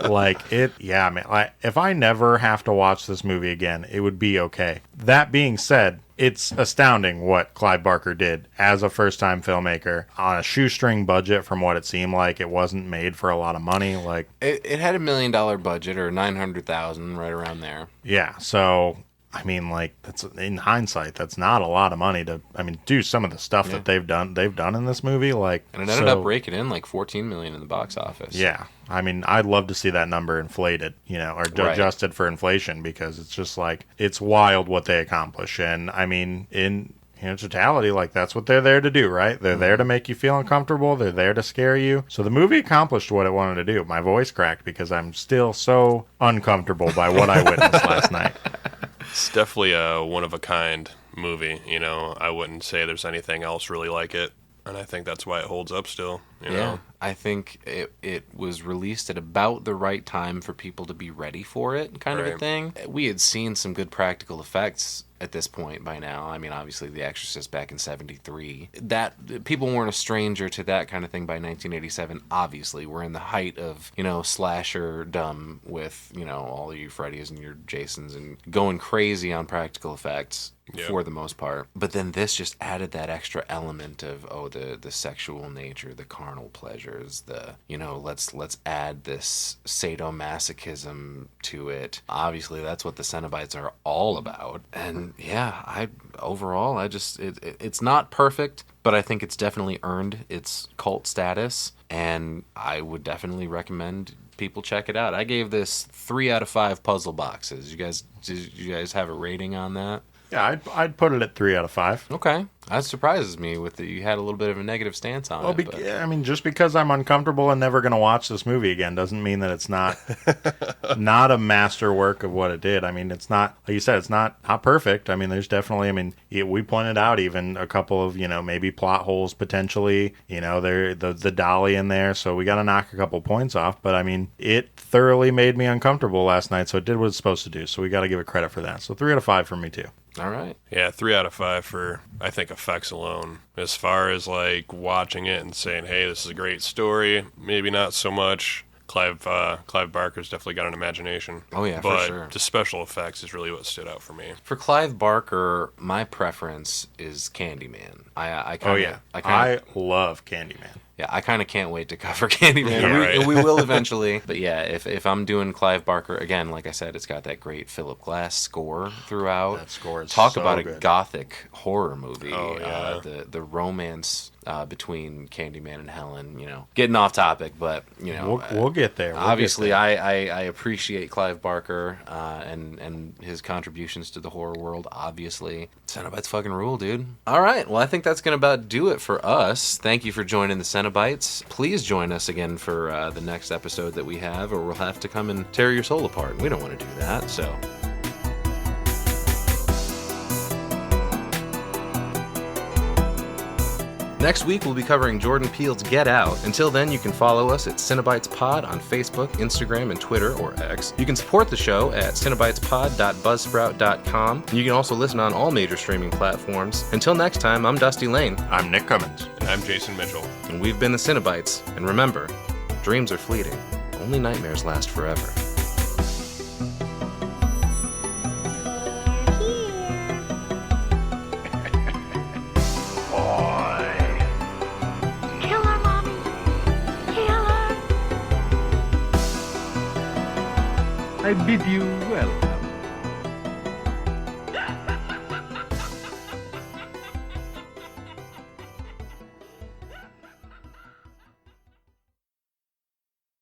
Like, yeah, man. Like, if I never have to watch this movie again, it would be okay. That being said, it's astounding what Clive Barker did as a first-time filmmaker on a shoestring budget. From what it seemed like, it wasn't made for a lot of money. Like, it had $1 million budget, or $900,000, right around there. Yeah, so I mean, like, that's, in hindsight, that's not a lot of money to, do some of the stuff that they've done in this movie. Like, and it ended up raking in like $14 million in the box office. Yeah, I'd love to see that number inflated, or adjusted for inflation, because it's just like, it's wild what they accomplish. And in totality, like, that's what they're there to do, right? They're there to make you feel uncomfortable. They're there to scare you. So the movie accomplished what it wanted to do. My voice cracked because I'm still so uncomfortable by what I witnessed last night. It's definitely a one-of-a-kind movie, I wouldn't say there's anything else really like it, and I think that's why it holds up still, you know? I think it was released at about the right time for people to be ready for it, kind of a thing. We had seen some good practical effects at this point by now. Obviously The Exorcist back in 1973. That people weren't a stranger to that kind of thing by 1987. Obviously, we're in the height of, slasher dumb with, all of you Freddy's and your Jasons and going crazy on practical effects. Yep. For the most part. But then this just added that extra element of, the sexual nature, the carnal pleasures, the, let's add this sadomasochism to it. Obviously, that's what the Cenobites are all about. And it's not perfect, but I think it's definitely earned its cult status, and I would definitely recommend people check it out. I gave this 3 out of 5 puzzle boxes. Did you guys have a rating on that? Yeah, I'd put it at 3 out of 5. Okay. That surprises me with you had a little bit of a negative stance on it. Just because I'm uncomfortable and never going to watch this movie again doesn't mean that it's not not a masterwork of what it did. It's not, like you said, it's not perfect. There's definitely, we pointed out even a couple of, maybe plot holes potentially, the dolly in there, so we got to knock a couple points off. But it thoroughly made me uncomfortable last night, so it did what it's supposed to do. So we got to give it credit for that. So 3 out of 5 for me too. All right. Yeah, 3 out of 5 for, I think, effects alone. As far as, like, watching it and saying, hey, this is a great story, maybe not so much. Clive Barker's definitely got an imagination. Oh, yeah, but for sure. The special effects is really what stood out for me. For Clive Barker, my preference is Candyman. I love Candyman. Yeah, I kind of can't wait to cover Candyman. Yeah, right. We will eventually. But yeah, if I'm doing Clive Barker, again, like I said, it's got that great Philip Glass score throughout. That score is Talk so about good. A gothic horror movie. Oh, yeah. The romance between Candyman and Helen, getting off topic, but, We'll get there. Obviously, I appreciate Clive Barker and his contributions to the horror world, obviously. Cenobites fucking rule, dude. All right, well, I think that's going to about do it for us. Thank you for joining the Cenobites. Please join us again for the next episode that we have, or we'll have to come and tear your soul apart. We don't want to do that, so... Next week, we'll be covering Jordan Peele's Get Out. Until then, you can follow us at Cinebytes Pod on Facebook, Instagram, and Twitter, or X. You can support the show at cinebytespod.buzzsprout.com. You can also listen on all major streaming platforms. Until next time, I'm Dusty Lane. I'm Nick Cummins. And I'm Jason Mitchell. And we've been the Cinebytes. And remember, dreams are fleeting. Only nightmares last forever. I bid you welcome.